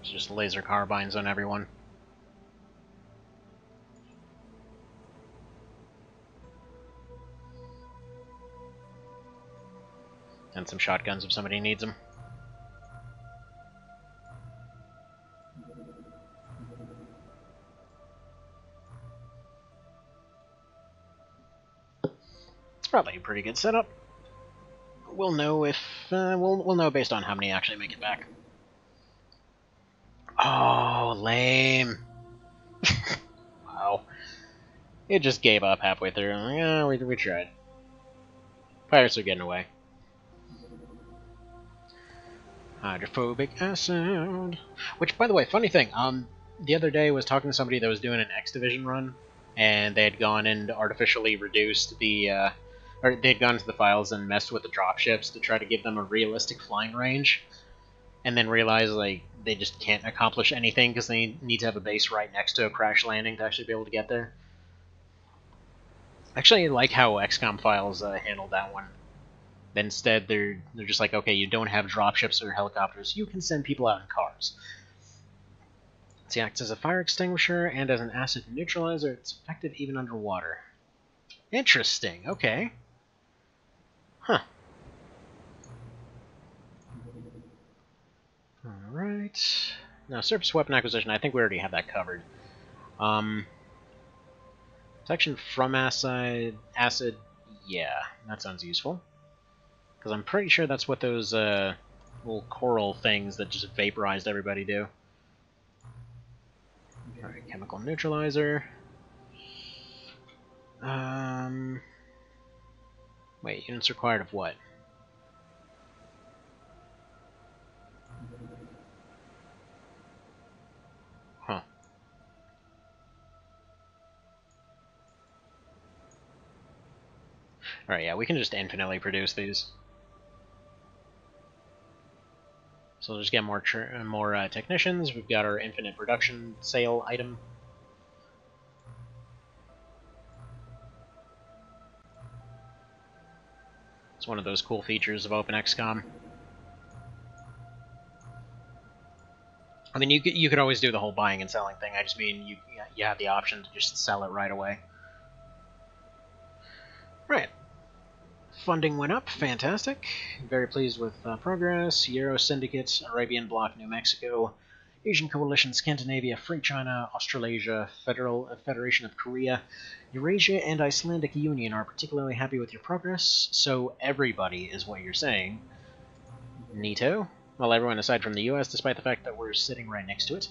It's just laser carbines on everyone. And some shotguns if somebody needs them. It's probably a pretty good setup. We'll know if we'll know based on how many actually make it back. Oh, lame! Wow, it just gave up halfway through. I'm like, yeah, we tried. Pirates are getting away. Hydrophobic acid. Which, by the way, funny thing. The other day I was talking to somebody that was doing an X Division run, and they had gone and artificially reduced the or they'd gone into the files and messed with the dropships to try to give them a realistic flying range, and then realized like they just can't accomplish anything because they need to have a base right next to a crash landing to actually be able to get there. Actually, I like how XCOM files handled that one. Instead, they're just like, okay, you don't have dropships or helicopters, you can send people out in cars. It acts as a fire extinguisher and as an acid neutralizer. It's effective even underwater. Interesting. Okay. Huh. Alright. Now, surface weapon acquisition, I think we already have that covered. Protection from acid, yeah, that sounds useful. Because I'm pretty sure that's what those little coral things that just vaporized everybody do. Alright, chemical neutralizer. Wait, units required of what? Huh. Alright, yeah, we can just infinitely produce these. So we'll just get more technicians. We've got our infinite production sale item. It's one of those cool features of Open XCOM. I mean, you could always do the whole buying and selling thing. I just mean you have the option to just sell it right away. Right. Funding went up. Fantastic. Very pleased with progress. Euro Syndicate, Arabian Bloc, New Mexico, Asian Coalition, Scandinavia, Free China, Australasia, Federation of Korea, Eurasia, and Icelandic Union are particularly happy with your progress. So everybody is what you're saying. Neato. Well, everyone aside from the US, despite the fact that we're sitting right next to it.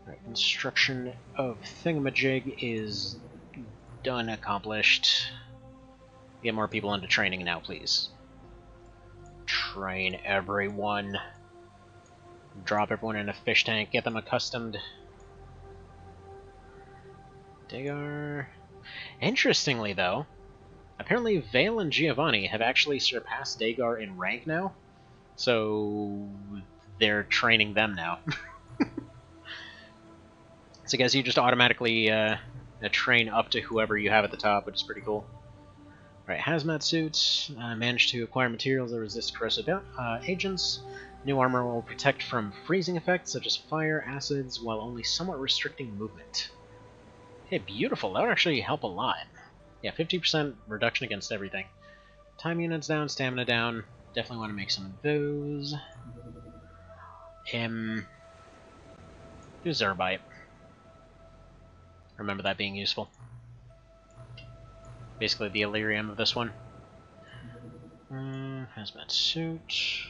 Right, construction of Thingamajig is done, accomplished. Get more people into training now, please. Train everyone. Drop everyone in a fish tank, get them accustomed. Dagar. Interestingly, though, apparently Vale and Giovanni have actually surpassed Dagar in rank now. So they're training them now. So I guess you just automatically train up to whoever you have at the top, which is pretty cool. Right, hazmat suits. Managed to acquire materials that resist corrosive agents. New armor will protect from freezing effects such as fire, acids, while only somewhat restricting movement. Hey, beautiful. That would actually help a lot. Yeah, 50% reduction against everything. Time units down, stamina down. Definitely want to make some of those. Do Zerbite. Remember that being useful. Basically the Illyrium of this one. Hazmat suit.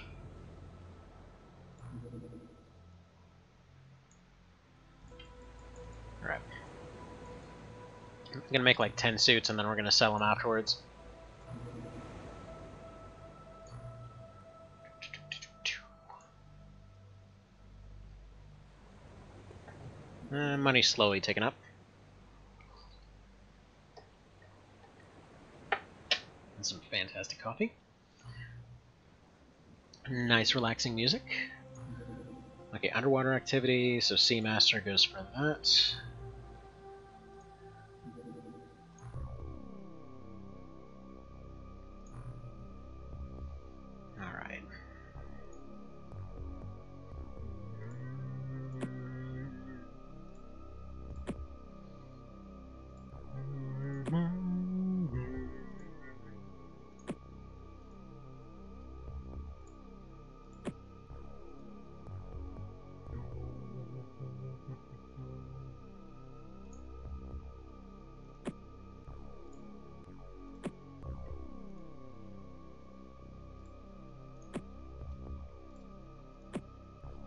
Alright. I'm gonna make like 10 suits and then we're gonna sell them afterwards. Money's slowly ticking up. And some fantastic coffee. Nice relaxing music. Okay, underwater activity, so Seamaster goes for that. Alright.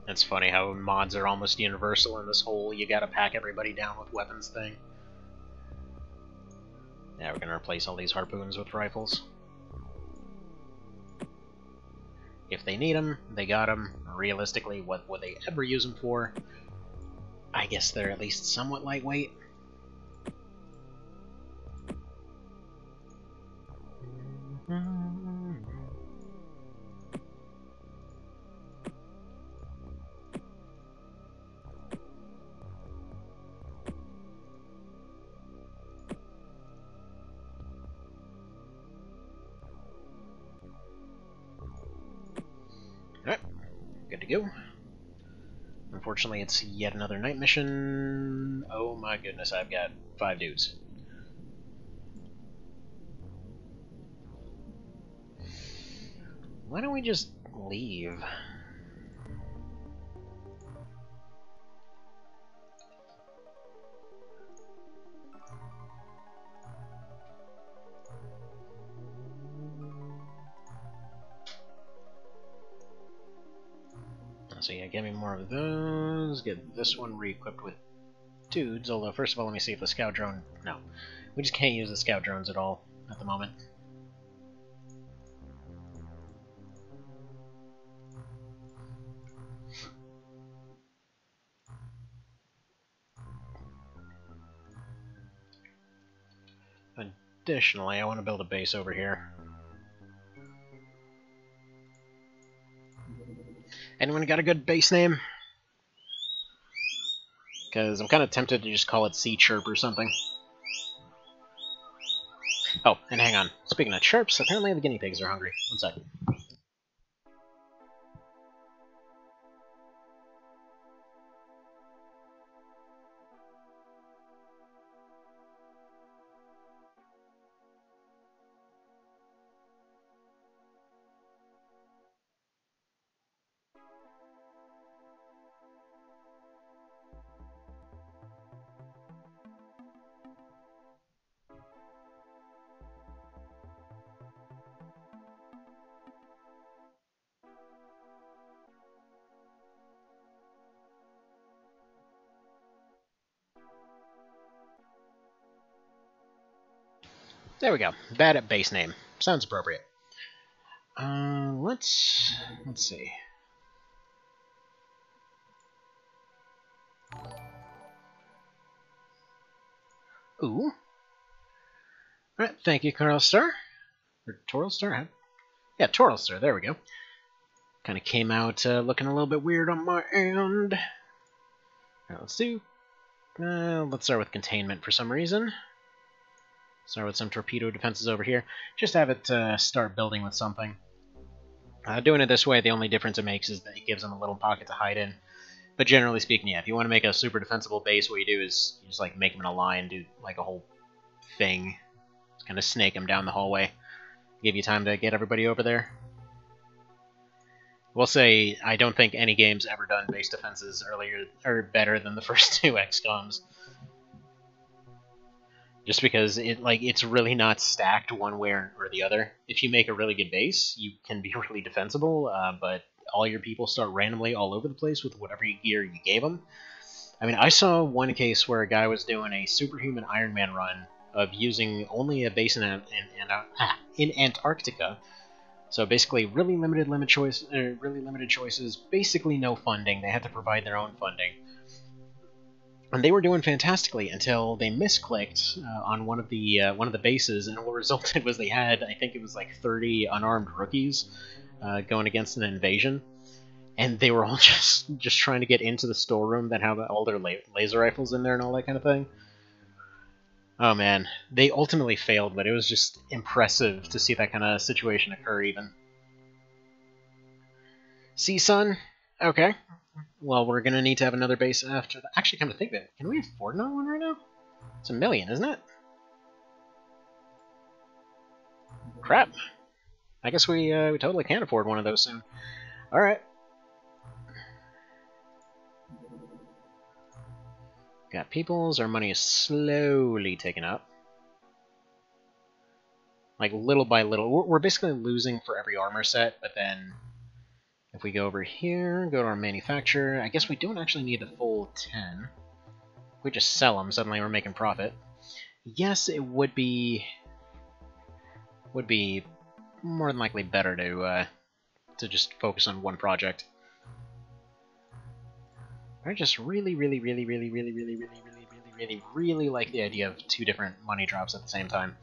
It's funny how mods are almost universal in this whole you gotta pack everybody down with weapons thing. Yeah, we're gonna replace all these harpoons with rifles. If they need them, they got them. Realistically, what would they ever use them for? I guess they're at least somewhat lightweight. Alright, good to go. Unfortunately, it's yet another night mission. Oh my goodness, I've got 5 dudes. Why don't we just leave? So yeah, give me more of those. Get this one re-equipped with dudes, although first of all, let me see if the scout drone... No. We just can't use the scout drones at all at the moment. Additionally, I want to build a base over here. Anyone got a good base name? Because I'm kind of tempted to just call it Sea Chirp or something. Oh, and hang on. Speaking of chirps, apparently the guinea pigs are hungry. One second. There we go. Bad at base name. Sounds appropriate. Let's see. Ooh. Alright, thank you, Carl Star. Or Toral Star? Yeah, Toral Star, there we go. Kind of came out looking a little bit weird on my end. Alright, let's do... let's start with containment for some reason. Start with some torpedo defenses over here. Just have it start building with something. Doing it this way, the only difference it makes is that it gives them a little pocket to hide in. But generally speaking, yeah, if you want to make a super defensible base, what you do is you just like make them in a line, do like a whole thing. Just kind of snake them down the hallway. Give you time to get everybody over there. We'll say I don't think any game's ever done base defenses earlier or better than the first two XCOMs. Just because it's really not stacked one way or the other. If you make a really good base, you can be really defensible, but all your people start randomly all over the place with whatever gear you gave them. I mean, I saw one case where a guy was doing a superhuman Ironman run of using only a base in Antarctica. So basically, really limited choices, basically no funding. They had to provide their own funding. And they were doing fantastically until they misclicked on one of the bases, and what resulted was they had, I think it was like 30 unarmed rookies going against an invasion, and they were all just trying to get into the storeroom that had all their laser rifles in there and all that kind of thing. Oh man, they ultimately failed, but it was just impressive to see that kind of situation occur even. Sea Sun? Okay. Well, we're gonna need to have another base after that. Actually, come to think of it, can we afford another one right now? It's $1 million, isn't it? Crap. I guess we totally can afford one of those soon. Alright. Got peoples, our money is slowly taken up. Like, little by little. We're basically losing for every armor set, but then... if we go over here, go to our manufacturer, I guess we don't actually need the full 10. If we just sell them, suddenly we're making profit. Yes, it would be more than likely better to just focus on one project. I just really like the idea of 2 different money drops at the same time.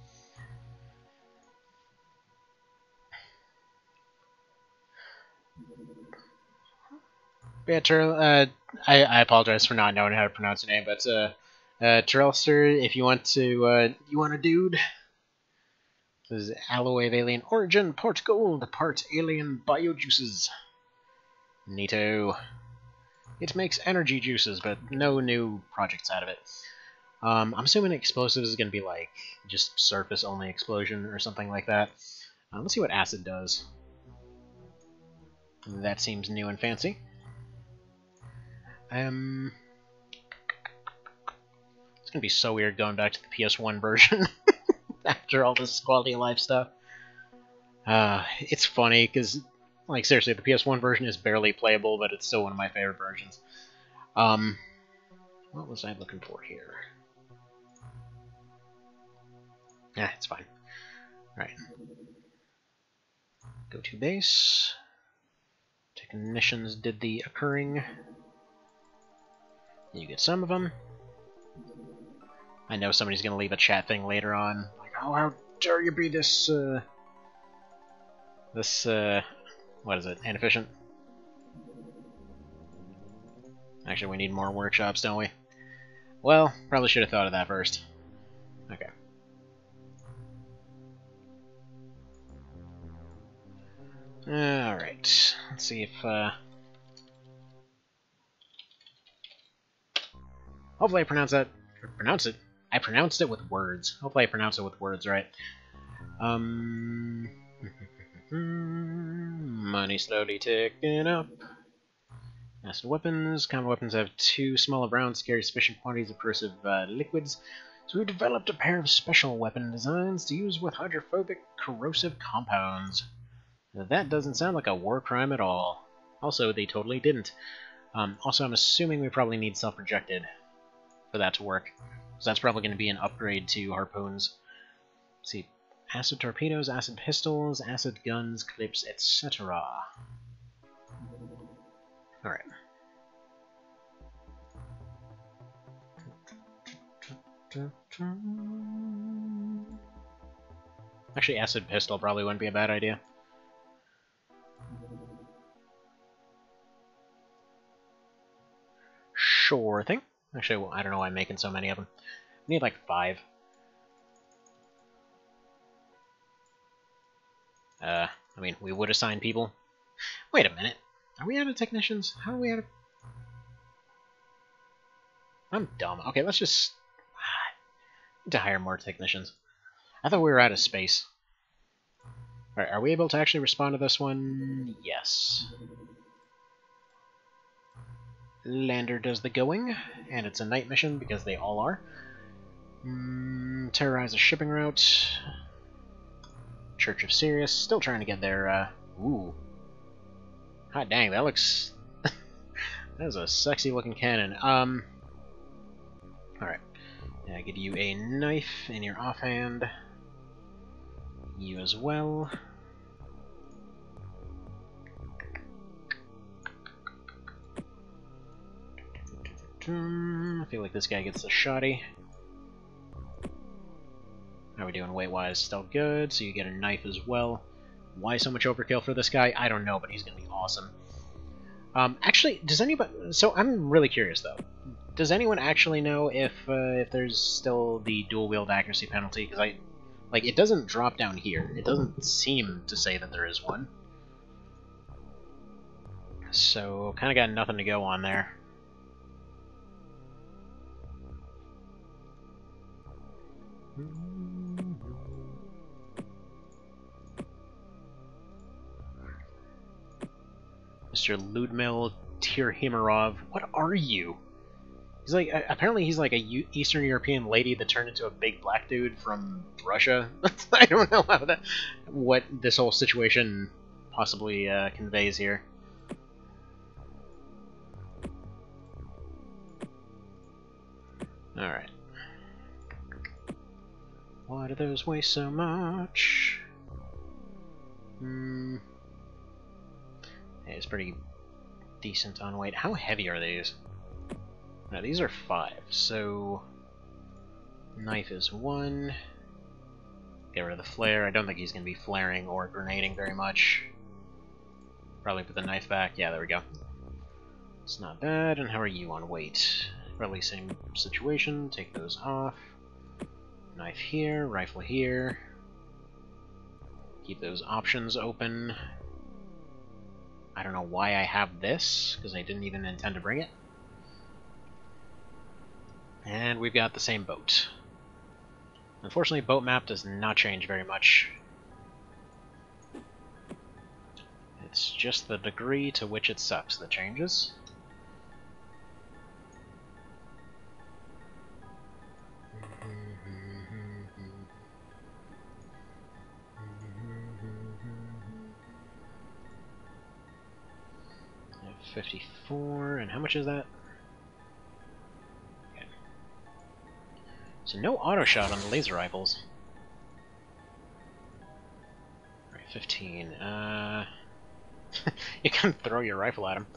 Yeah, I apologize for not knowing how to pronounce your name, but Terrelster, if you want a dude. This is alloy of alien origin, part gold, part alien biojuices. Neato. It makes energy juices, but no new projects out of it. I'm assuming explosives is going to be like just surface only explosion or something like that. Let's see what acid does. That seems new and fancy. It's gonna be so weird going back to the PS1 version after all this quality of life stuff. It's funny because Like, seriously, the PS1 version is barely playable, but it's still one of my favorite versions. What was I looking for here? Yeah, it's fine. Alright. Go to base. Technicians did the occurring. You get some of them. I know somebody's gonna leave a chat thing later on. Like, oh, how dare you be this, what is it, inefficient? Actually, we need more workshops, don't we? Well, probably should have thought of that first. Okay. Alright. Let's see if, hopefully I pronounce it. I pronounced it with words. Hopefully I pronounce it with words right. Money slowly ticking up. Acid weapons. Common weapons have 2 smaller rounds, carry sufficient quantities of corrosive liquids. So we've developed a pair of special weapon designs to use with hydrophobic corrosive compounds. That doesn't sound like a war crime at all. Also, they totally didn't. Also, I'm assuming we probably need self-projected for that to work. So that's probably going to be an upgrade to harpoons. Let's see. Acid torpedoes, acid pistols, acid guns, clips, etc. Alright. Actually, acid pistol probably wouldn't be a bad idea. Sure thing. Actually, well, I don't know why I'm making so many of them. We need like 5. I mean, we would assign people. Wait a minute. Are we out of technicians? How are we out of... I'm dumb. Okay, let's just... need to hire more technicians. I thought we were out of space. Alright, are we able to actually respond to this one? Yes. Lander does the going, and it's a night mission because they all are. Terrorize a shipping route. Church of Sirius, still trying to get their, ooh. Hot dang, that looks... that is a sexy looking cannon. Alright. I give you a knife in your offhand. You as well. I feel like this guy gets a shotty. How are we doing weight-wise? Still good, so you get a knife as well. Why so much overkill for this guy? I don't know, but he's gonna be awesome. Actually, does anybody... So, I'm really curious, though. Does anyone actually know if there's still the dual-wield accuracy penalty? Because like, it doesn't drop down here. It doesn't seem to say that there is one. So, kind of got nothing to go on there. Mr. Ludmil Tirhimarov, what are you? He's like, apparently he's like a Eastern European lady that turned into a big black dude from Russia. I don't know how what this whole situation possibly conveys here. Alright. Why do those weigh so much? Hey, it's pretty decent on weight. How heavy are these? Now, these are 5, so... Knife is 1. Get rid of the flare. I don't think he's going to be flaring or grenading very much. Probably put the knife back. Yeah, there we go. It's not bad. And how are you on weight? Releasing situation. Take those off. Knife here. Rifle here. Keep those options open. I don't know why I have this, because I didn't even intend to bring it. And we've got the same boat. Unfortunately, boat map does not change very much. It's just the degree to which it sucks that changes. 54, and how much is that? Okay. So no auto shot on the laser rifles. Alright, 15. You can throw your rifle at him.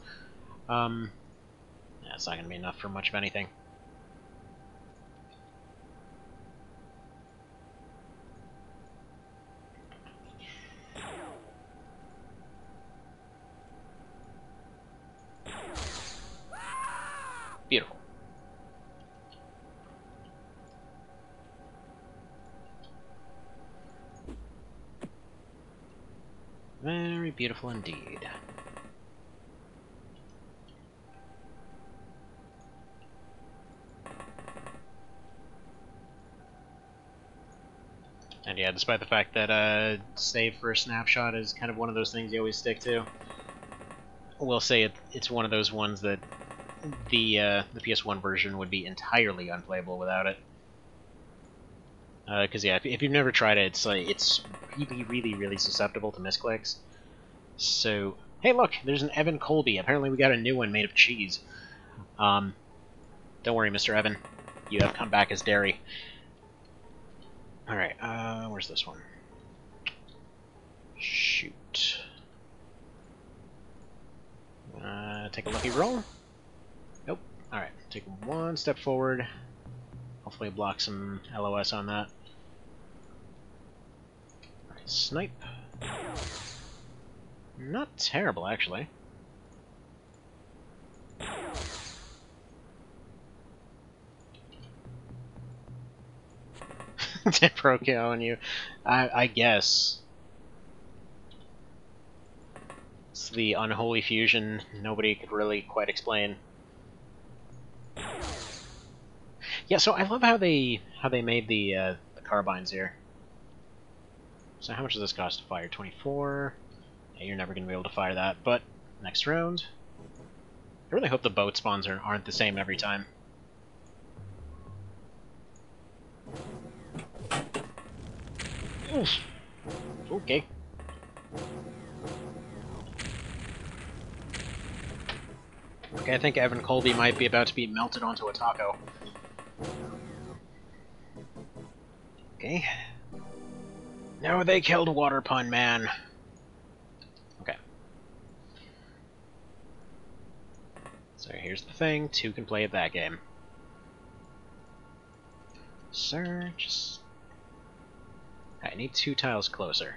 Yeah, it's not going to be enough for much of anything. Beautiful. Very beautiful indeed. And yeah, despite the fact that save for a snapshot is kind of one of those things you always stick to, we'll say it's one of those ones that the PS1 version would be entirely unplayable without it. Because yeah, if you've never tried it, it's really susceptible to misclicks. So hey, look, there's an Evan Colby. Apparently, we got a new one made of cheese. Don't worry, Mr. Evan, you have come back as dairy. All right, where's this one? Shoot. Take a lucky roll. Nope. All right, take one step forward. Hopefully, block some LOS on that. Snipe. Not terrible, actually. Dead pro KO on you. I guess. It's the unholy fusion nobody could really quite explain. Yeah, so I love how they made the carbines here. So how much does this cost to fire? 24. Yeah, you're never going to be able to fire that, but next round. I really hope the boat spawns aren't the same every time. Oof. Okay. Okay, I think Evan Colby might be about to be melted onto a taco. Okay. No, they killed Water Pun Man. Okay. So here's the thing, two can play at that game. Sir, just... I need 2 tiles closer.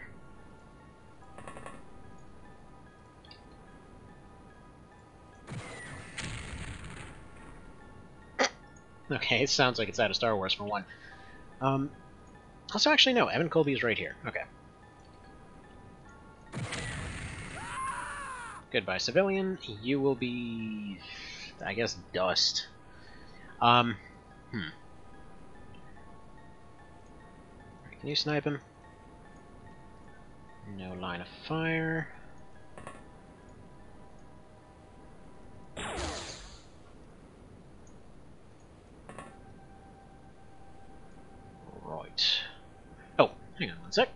Okay, it sounds like it's out of Star Wars for one. Also, actually, no, Evan Colby's right here. Okay. Goodbye, civilian. You will be... I guess dust. Can you snipe him? No line of fire. Right. Oh, hang on one sec.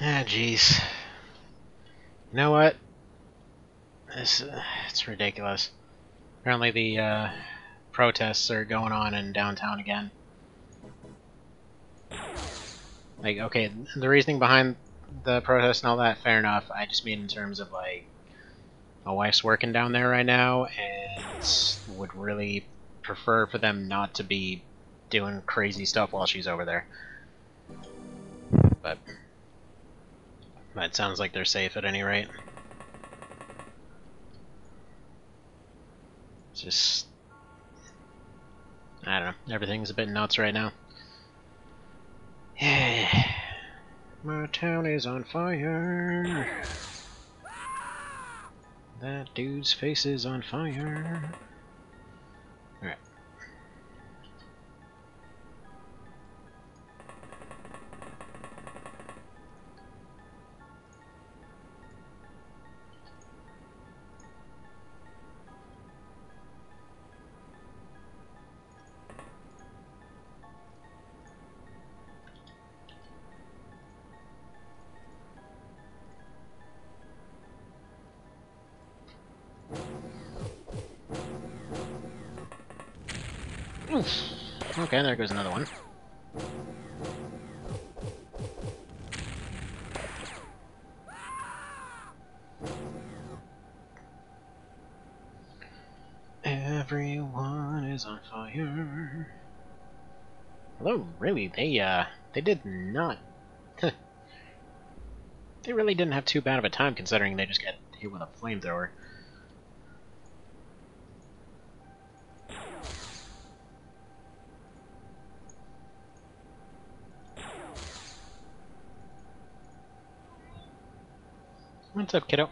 Ah, jeez. You know what? This it's ridiculous. Apparently the protests are going on in downtown again. Like, okay, the reasoning behind the protests and all that, fair enough. I just mean in terms of, like, my wife's working down there right now, and would really prefer for them not to be doing crazy stuff while she's over there. But it sounds like they're safe at any rate. It's just... I don't know. Everything's a bit nuts right now. My town is on fire. That dude's face is on fire. Alright. Oof. Okay, there goes another one. Everyone is on fire. Although, really, they did not... They really didn't have too bad of a time, considering they just got hit with a flamethrower. What's up, kiddo?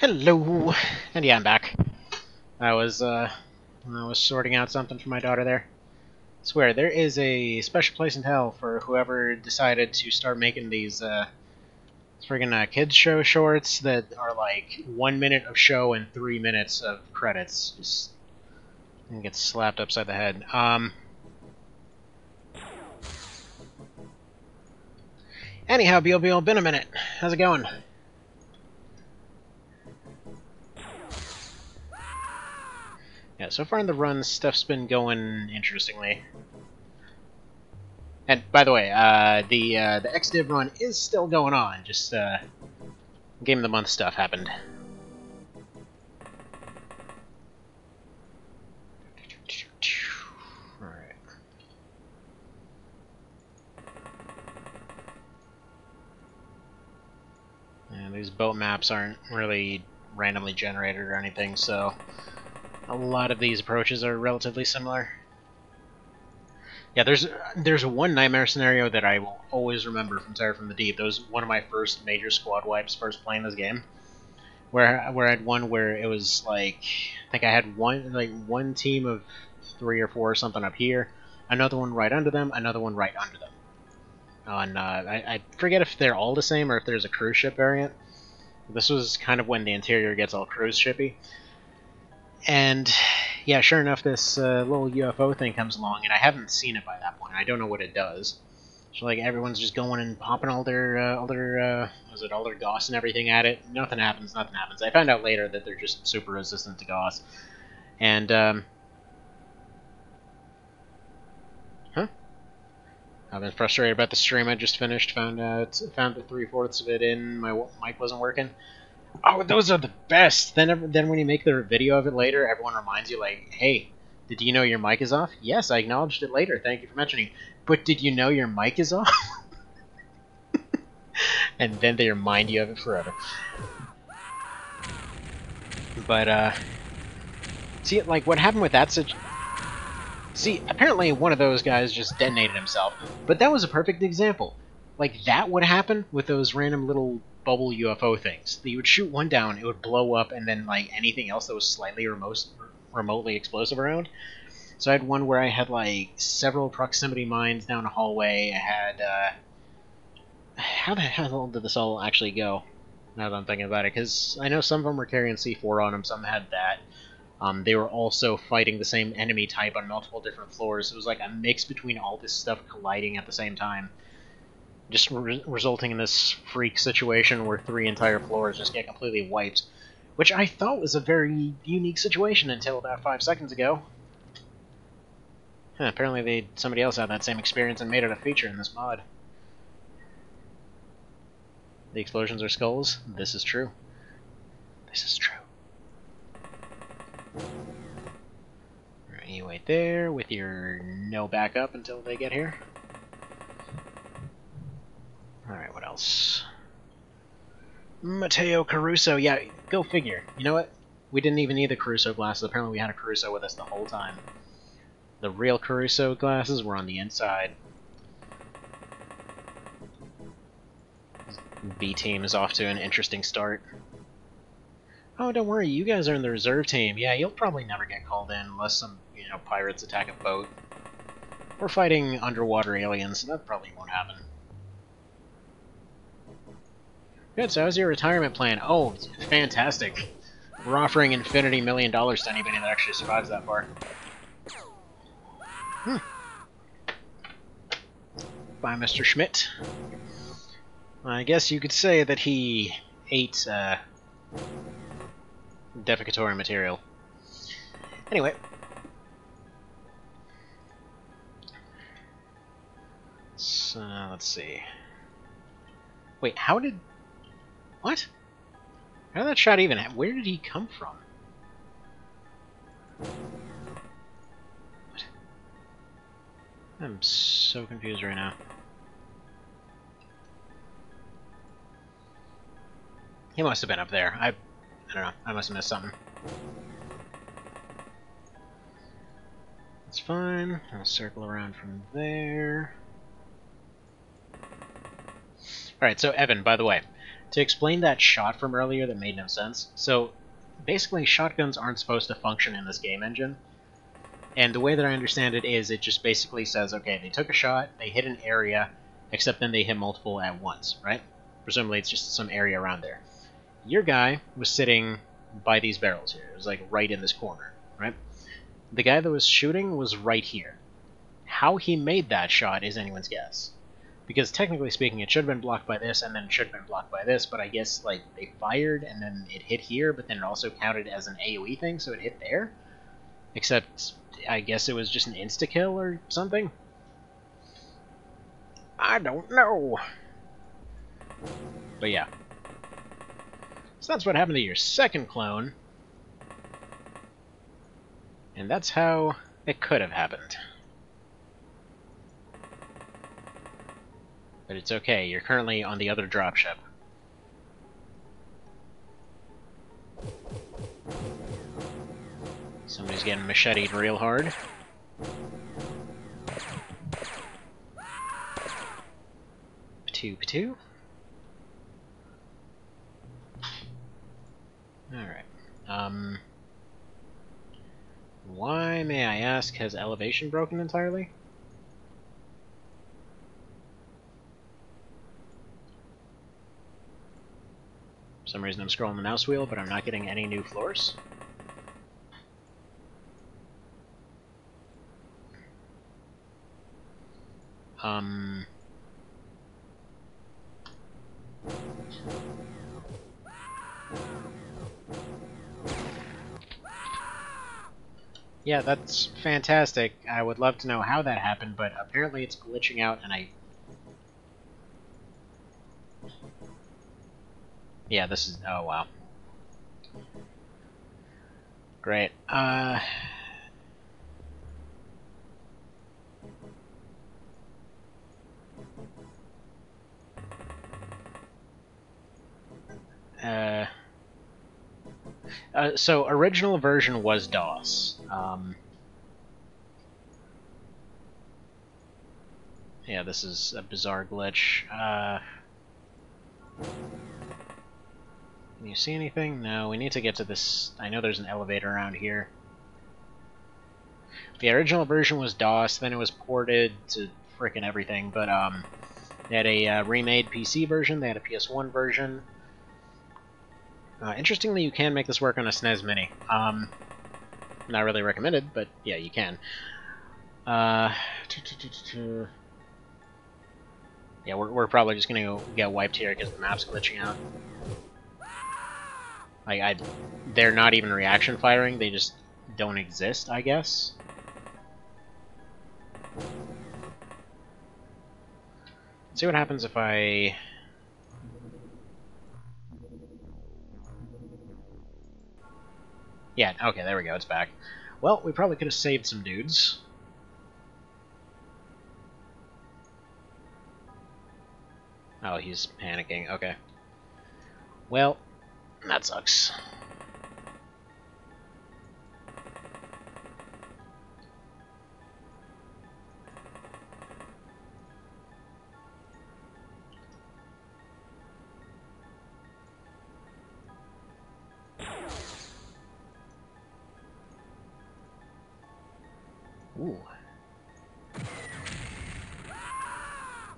Hello! And yeah, I'm back. I was sorting out something for my daughter there. I swear, there is a special place in hell for whoever decided to start making these, friggin' kids show shorts that are like 1 minute of show and 3 minutes of credits. Just get slapped upside the head. Anyhow, BLBL, been a minute. How's it going? Yeah, so far in the run, stuff's been going interestingly. And by the way, the XDiv run is still going on. Just Game of the Month stuff happened. Alright. And these boat maps aren't really randomly generated or anything, so a lot of these approaches are relatively similar. Yeah, there's one nightmare scenario that I will always remember from Terror from the Deep. That was one of my first major squad wipes first playing this game, where I had one where it was like, I think I had one team of 3 or 4 or something up here, another one right under them, another one right under them. On I forget if they're all the same or if there's a cruise ship variant. This was kind of when the interior gets all cruise shippy. And yeah, sure enough, this little UFO thing comes along, and I haven't seen it by that point. I don't know what it does. So like everyone's just going and popping all their Gauss and everything at it. Nothing happens. Nothing happens. I found out later that they're just super resistant to Gauss. And I've been frustrated about the stream I just finished. Found that 3/4 of it in, my mic wasn't working. Oh, those are the best! Then when you make the video of it later, everyone reminds you, like, hey, did you know your mic is off? Yes, I acknowledged it later, thank you for mentioning. But did you know your mic is off? And then they remind you of it forever. But, see, like, what happened with that See, apparently one of those guys just detonated himself, but that was a perfect example. Like, that would happen with those random little bubble UFO things. You would shoot one down, it would blow up, and then, like, anything else that was slightly remotely explosive around. So I had one where I had, like, several proximity mines down a hallway. I had, how the hell did this all actually go? Now that I'm thinking about it, because I know some of them were carrying C4 on them, some had that. They were also fighting the same enemy type on multiple different floors. It was like a mix between all this stuff colliding at the same time. Just resulting in this freak situation where 3 entire floors just get completely wiped. Which I thought was a very unique situation until about 5 seconds ago. Apparently somebody else had that same experience and made it a feature in this mod. The explosions are skulls? This is true. This is true. Alright, you wait there with your no backup until they get here. Alright, what else? Matteo Caruso, yeah, go figure. You know what? We didn't even need the Caruso glasses. Apparently we had a Caruso with us the whole time. The real Caruso glasses were on the inside. B team is off to an interesting start. Oh, don't worry, you guys are in the reserve team. Yeah, you'll probably never get called in unless some, pirates attack a boat. We're fighting underwater aliens, so that probably won't happen. Good, so how's your retirement plan? Oh, fantastic. We're offering $1 million to anybody that actually survives that far. Bye, Mr. Schmidt. I guess you could say that he ate, defecatory material. Anyway. So, let's see. Wait, how did... What? How did that shot even... Where did he come from? What? I'm so confused right now. He must have been up there. I don't know. I must have missed something. That's fine. I'll circle around from there. Alright, so Evan, by the way, To explain that shot from earlier that made no sense, so basically shotguns aren't supposed to function in this game engine, and the way that I understand it is it just basically says, okay, they took a shot, they hit an area, except then they hit multiple at once, right? Presumably it's just some area around there. Your guy was sitting by these barrels here. It was like right in this corner, right? The guy that was shooting was right here. How he made that shot is anyone's guess. Because technically speaking, it should have been blocked by this, and then it should have been blocked by this, but I guess like they fired, and then it hit here, but then it also counted as an AoE thing, so it hit there? Except, I guess it was just an insta-kill or something? I don't know. But yeah. So that's what happened to your second clone. And that's how it could have happened. But it's okay, you're currently on the other dropship. Somebody's getting macheted real hard. Patoo. Alright. Why, may I ask, has elevation broken entirely? For some reason I'm scrolling the mouse wheel, but I'm not getting any new floors. Yeah, that's fantastic. I would love to know how that happened, but apparently it's glitching out and Yeah, this is... oh, wow. Great. So original version was DOS. Yeah, this is a bizarre glitch. Can you see anything? No, we need to get to this. I know there's an elevator around here. The original version was DOS, then it was ported to frickin' everything, but they had a remade PC version, they had a PS1 version. Interestingly, you can make this work on a SNES Mini. Not really recommended, but yeah, you can. Yeah, we're probably just gonna get wiped here because the map's glitching out. Like, they're not even reaction firing, they just don't exist, I guess. Let's see what happens if I... Yeah, okay, there we go, it's back. Well, we probably could have saved some dudes. Oh, he's panicking, okay. Well, that sucks. Ooh.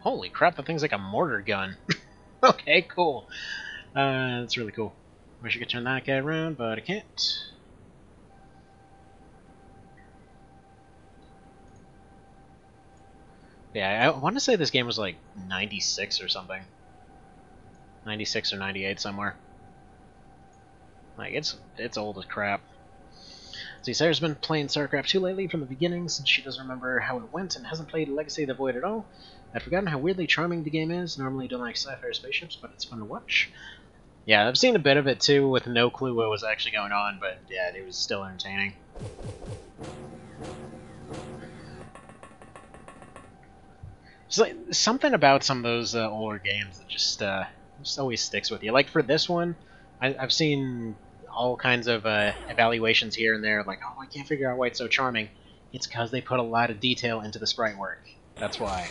Holy crap, that thing's like a mortar gun. Okay, cool. That's really cool. Wish I could turn that guy around, but I can't. Yeah, I want to say this game was like 96 or something. 96 or 98 somewhere. Like, it's old as crap. See, Sarah's been playing StarCraft 2 lately from the beginning, since she doesn't remember how it went and hasn't played Legacy of the Void at all. I'd forgotten how weirdly charming the game is. Normally don't like sci-fi or spaceships, but it's fun to watch. Yeah, I've seen a bit of it too, with no clue what was actually going on, but yeah, it was still entertaining. It's like something about some of those older games that just always sticks with you. Like for this one, I've seen all kinds of evaluations here and there, like, oh, I can't figure out why it's so charming. It's because they put a lot of detail into the sprite work. That's why.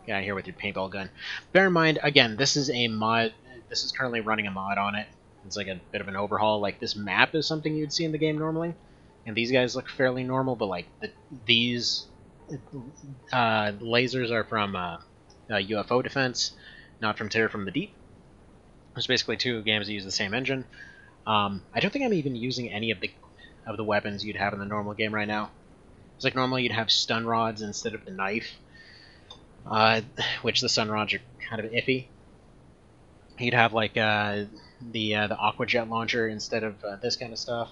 Get out of here with your paintball gun. Bear in mind, again, this is a mod. This is currently running a mod on it. It's like a bit of an overhaul. Like, this map is something you'd see in the game normally. And these guys look fairly normal, but, like, these lasers are from UFO Defense, not from Terror from the Deep. There's basically two games that use the same engine. I don't think I'm even using any of the weapons you'd have in the normal game right now. It's like normally you'd have stun rods instead of the knife, which the stun rods are kind of iffy. You'd have like the aqua jet launcher instead of this kind of stuff.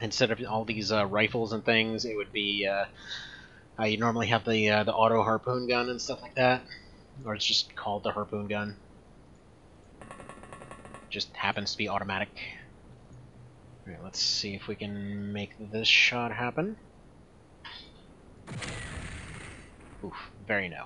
Instead of all these rifles and things, it would be you normally have the auto harpoon gun and stuff like that, or it's just called the harpoon gun. Just happens to be automatic. Alright, let's see if we can make this shot happen. Oof, very no.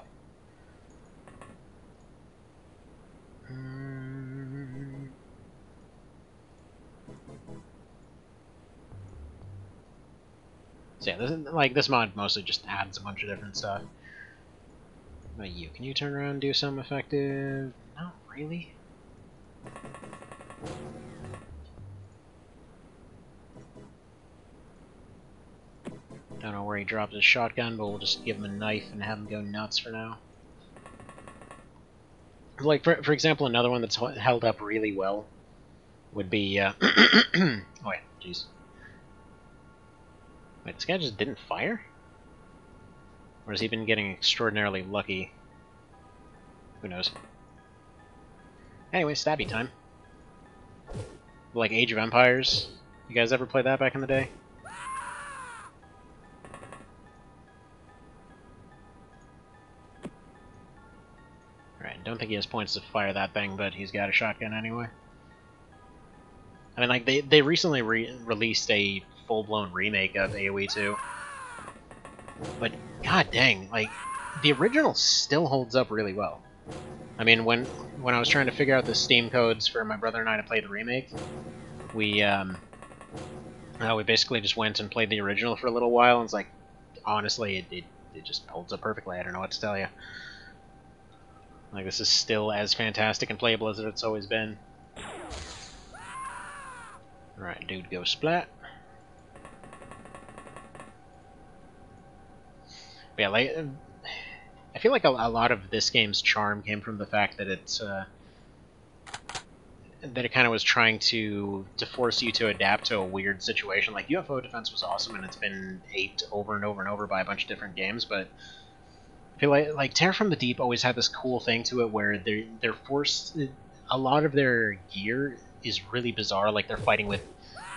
So yeah, this mod mostly just adds a bunch of different stuff. What about you? Can you turn around and do something effective? Not really. Don't know where he dropped his shotgun, but we'll just give him a knife and have him go nuts for now. Like, for example, another one that's held up really well would be, oh wait, jeez. Wait, this guy just didn't fire? Or has he been getting extraordinarily lucky? Who knows? Anyway, stabby time. Like Age of Empires. You guys ever play that back in the day? Alright, don't think he has points to fire that thing, but he's got a shotgun anyway. I mean, like, they recently released a full-blown remake of AoE 2. But, god dang, like, the original still holds up really well. I mean, when I was trying to figure out the Steam codes for my brother and I to play the remake, we basically just went and played the original for a little while, and it's like, honestly, it just holds up perfectly. I don't know what to tell you. Like, this is still as fantastic and playable as it's always been. Alright, dude, go splat. But yeah, like, I feel like a lot of this game's charm came from the fact that it kind of was trying to force you to adapt to a weird situation. Like, UFO Defense was awesome, and it's been aped over and over and over by a bunch of different games, but I feel like Terror from the Deep always had this cool thing to it where they're forced. A lot of their gear is really bizarre. Like, they're fighting with,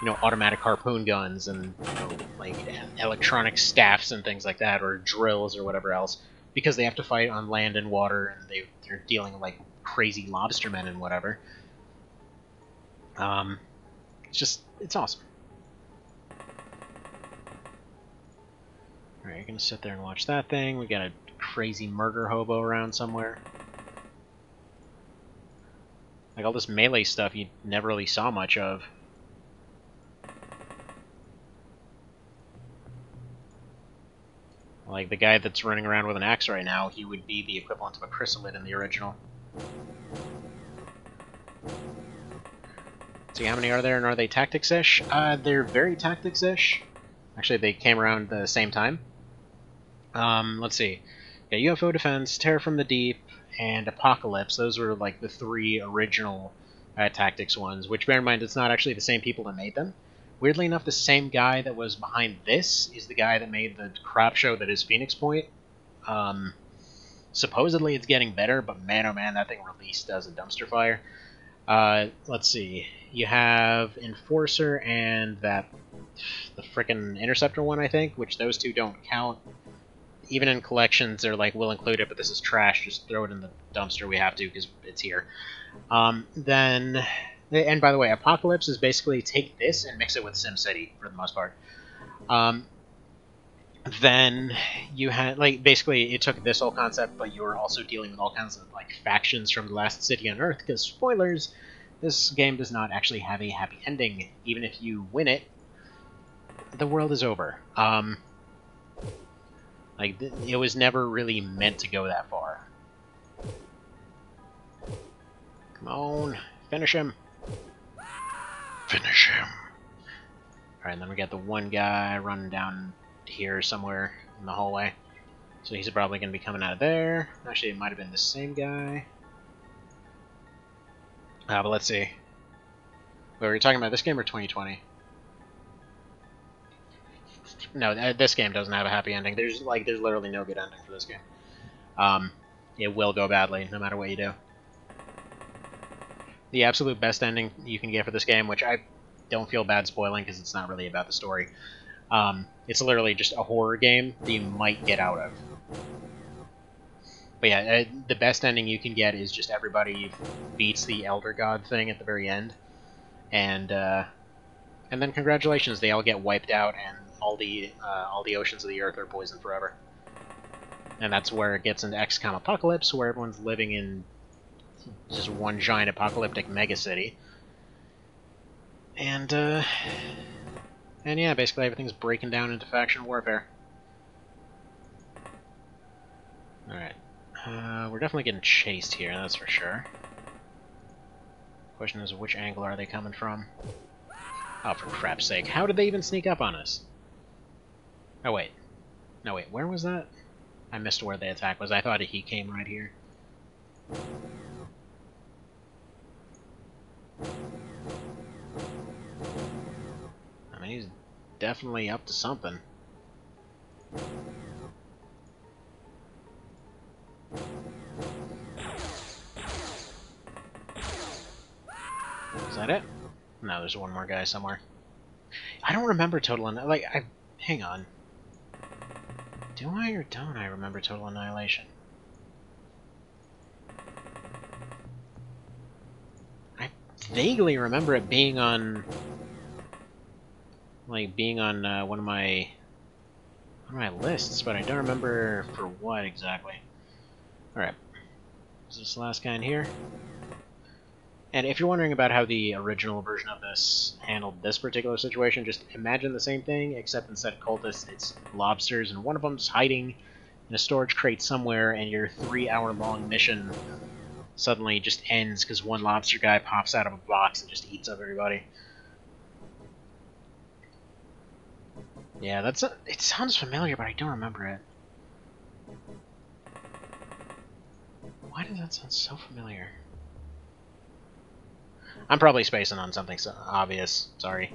you know, automatic harpoon guns and, you know, like electronic staffs and things like that, or drills or whatever else, because they have to fight on land and water, and they're dealing with like crazy lobstermen and whatever. It's awesome. Alright, you're gonna sit there and watch that thing. We got a crazy murder hobo around somewhere. Like, all this melee stuff you never really saw much of. Like, the guy that's running around with an axe right now, he would be the equivalent of a chrysalid in the original. See, how many are there, and are they tactics-ish? They're very tactics-ish. Actually, they came around the same time. Let's see. Yeah, UFO Defense, Terror from the Deep, and Apocalypse. Those were, like, the three original tactics ones, which, bear in mind, it's not actually the same people that made them. Weirdly enough, the same guy that was behind this is the guy that made the crap show that is Phoenix Point. Supposedly it's getting better, but man oh man, that thing released as a dumpster fire. Let's see. You have Enforcer and the frickin' Interceptor one, I think, which those two don't count. Even in collections, they're like, we'll include it, but this is trash, just throw it in the dumpster, we have to, because it's here. And by the way, Apocalypse is basically take this and mix it with SimCity, for the most part. Then you had, like, basically it took this whole concept, but you were also dealing with all kinds of, like, factions from the last city on Earth, because, spoilers, this game does not actually have a happy ending. Even if you win it, the world is over. Like, it was never really meant to go that far. Come on, finish him. Finish him. Alright, and then we got the one guy running down here somewhere in the hallway. So he's probably going to be coming out of there. Actually, it might have been the same guy. But let's see. Wait, were you talking about this game or 2020? No, this game doesn't have a happy ending. There's literally no good ending for this game. It will go badly no matter what you do. The absolute best ending you can get for this game, which I don't feel bad spoiling because it's not really about the story. It's literally just a horror game that you might get out of. But yeah, the best ending you can get is just everybody beats the Elder God thing at the very end, and then congratulations, they all get wiped out, and all the oceans of the earth are poisoned forever. And that's where it gets into XCOM Apocalypse, where everyone's living in just one giant apocalyptic megacity. And yeah, basically everything's breaking down into faction warfare. Alright. We're definitely getting chased here, that's for sure. Question is, which angle are they coming from? Oh, for crap's sake. How did they even sneak up on us? Oh, wait. No, wait, where was that? I missed where the attack was. I thought he came right here. I mean, he's definitely up to something. Is that it? No, there's one more guy somewhere. I don't remember Total Annihilation. Hang on. Do I or don't I remember Total Annihilation? I vaguely remember it being on... one of my lists, but I don't remember for what exactly. Alright. Is this the last guy in here? And if you're wondering about how the original version of this handled this particular situation, just imagine the same thing, except instead of cultists, it's lobsters, and one of them's hiding in a storage crate somewhere, and your 3-hour-long mission suddenly just ends because one lobster guy pops out of a box and just eats up everybody. Yeah, it sounds familiar, but I don't remember it. Why does that sound so familiar? I'm probably spacing on something so obvious. Sorry.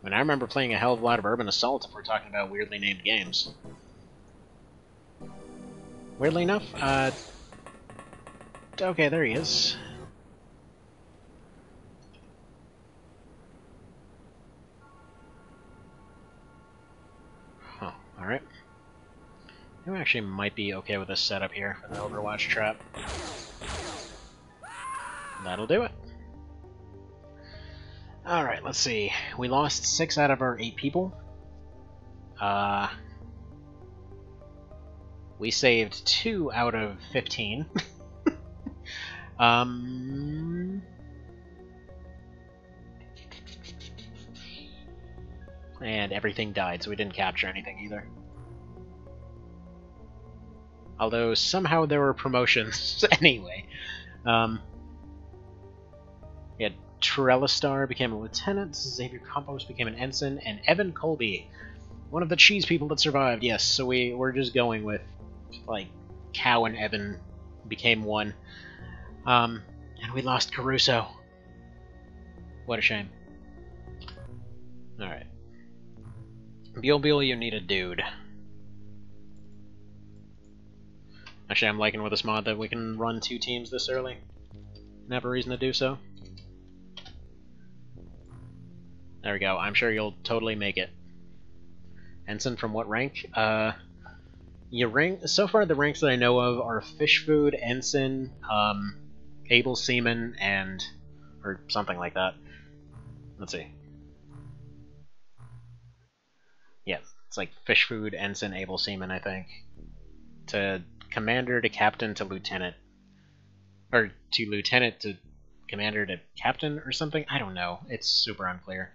I mean, I remember playing a hell of a lot of Urban Assault if we're talking about weirdly named games. Weirdly enough, okay, there he is. Huh, alright. I actually might be okay with this setup here for the Overwatch trap. That'll do it. Alright, let's see. We lost 6 out of our 8 people. We saved 2 out of 15. And everything died, so we didn't capture anything either. Although, somehow there were promotions anyway. We had Trellistar became a lieutenant, Xavier Campos became an ensign, and Evan Colby, one of the cheese people that survived. Yes, so we're just going with, like, Cow and Evan became one. And we lost Caruso. What a shame. Alright. Buell, you need a dude. Actually, I'm liking with this mod that we can run 2 teams this early. Never reason to do so. There we go. I'm sure you'll totally make it. Ensign from what rank? Your rank. So far, the ranks that I know of are Fish Food, Ensign, Able Seaman, or something like that. Let's see. Yeah, it's like Fish Food, Ensign, Able Seaman, I think. To Commander to Captain to Lieutenant. Or to Lieutenant to Commander to Captain or something? I don't know. It's super unclear.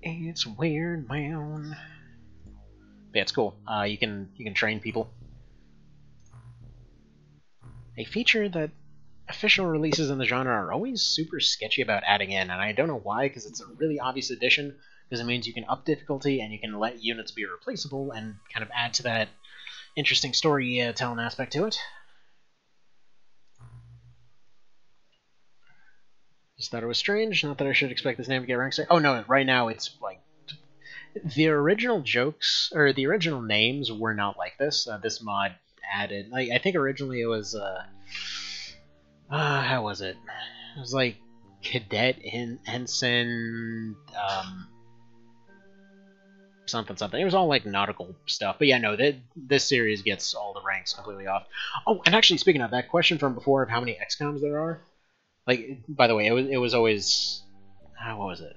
It's weird, man. But yeah, it's cool. You can train people. A feature that official releases in the genre are always super sketchy about adding in, and I don't know why, because it's a really obvious addition, because it means you can up difficulty and you can let units be replaceable and kind of add to that interesting story telling aspect to it. Just thought it was strange, not that I should expect this name to get ranked. Oh no, right now it's like the original jokes, or the original names were not like this. This mod added, like, I think originally it was, how was it? It was like Cadet Ensign, something something. It was all like nautical stuff. But yeah, no, this series gets all the ranks completely off. Oh, and actually, speaking of that question from before of how many XCOMs there are, like, by the way, it was always, what was it?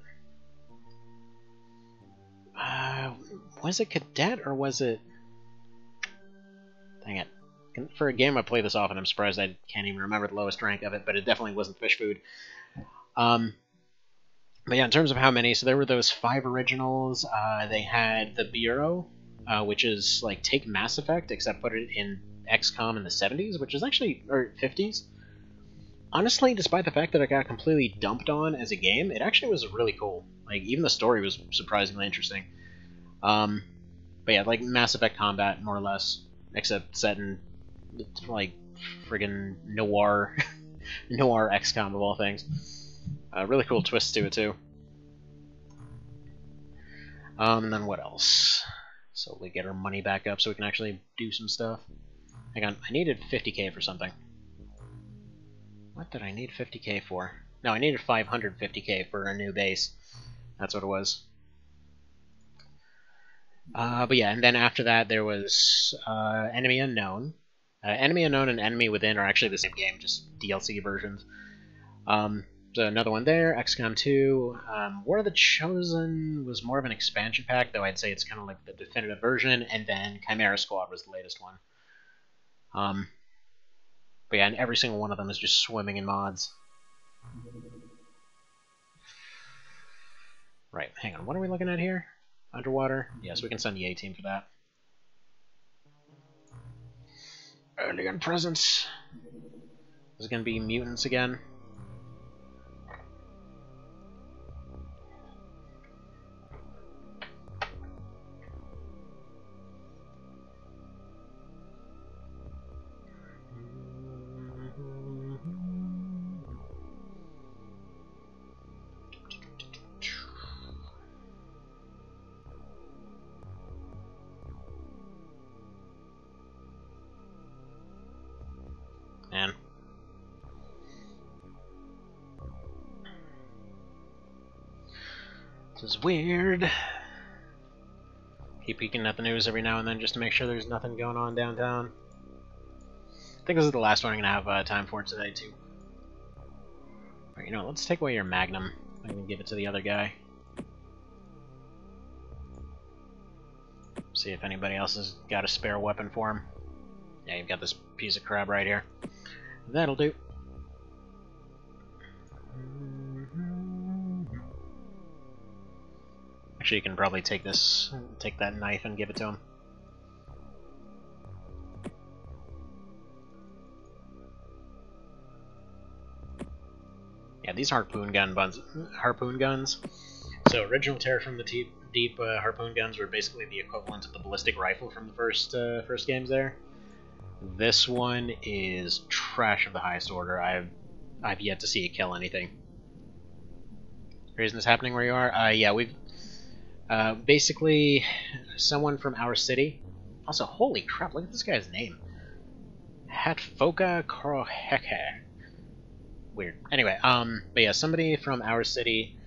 Was it Cadet or was it? Dang it. For a game I play this often, I'm surprised I can't even remember the lowest rank of it, but it definitely wasn't Fish Food. But yeah, in terms of how many, so there were those 5 originals. They had the Bureau, which is like take Mass Effect, except put it in XCOM in the 70s, which is actually, or 50s. Honestly, despite the fact that it got completely dumped on as a game, it actually was really cool. Like, even the story was surprisingly interesting. But yeah, like Mass Effect combat, more or less, except set in, like, friggin' noir, noir XCOM of all things. Really cool twist to it, too. And then what else? So we get our money back up so we can actually do some stuff. Hang on, I needed 50k for something. What did I need 50k for? No, I needed 550k for a new base. That's what it was. But yeah, and then after that there was Enemy Unknown. Enemy Unknown and Enemy Within are actually the same game, just DLC versions. So another one there, XCOM 2. War of the Chosen was more of an expansion pack, though I'd say it's kind of like the definitive version, and then Chimera Squad was the latest one. But yeah, and every single one of them is just swimming in mods. Right, hang on, what are we looking at here? Underwater? Yes, we can send the A-team for that. Alien presence. There's gonna be mutants again. Man. This is weird. Keep peeking at the news every now and then just to make sure there's nothing going on downtown. I think this is the last one I'm going to have time for today, too. Right, you know, let's take away your Magnum. I'm going to give it to the other guy. See if anybody else has got a spare weapon for him. Yeah, you've got this piece of crap right here. That'll do. Actually, you can probably take that knife and give it to him. Yeah, these harpoon guns. So original Terror from the Deep harpoon guns were basically the equivalent of the ballistic rifle from the first games there. This one is trash of the highest order. I've yet to see it kill anything. Reason it's happening where you are? Yeah, we've basically someone from our city. Also, holy crap! Look at this guy's name. Hatfoka Koroheke. Weird. Anyway, but yeah, somebody from our city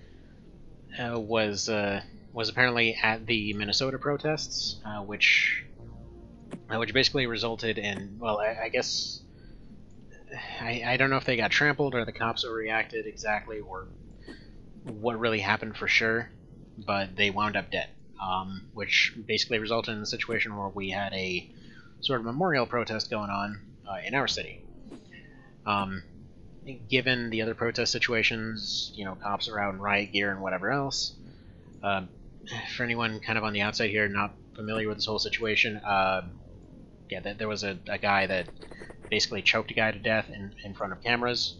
was apparently at the Minnesota protests, which basically resulted in, well, I guess I don't know if they got trampled or the cops overreacted exactly, or what really happened for sure, but they wound up dead, which basically resulted in a situation where we had a sort of memorial protest going on in our city. Given the other protest situations, you know, cops are out in riot gear and whatever else, For anyone kind of on the outside here, not familiar with this whole situation, yeah, there was a guy that basically choked a guy to death in front of cameras,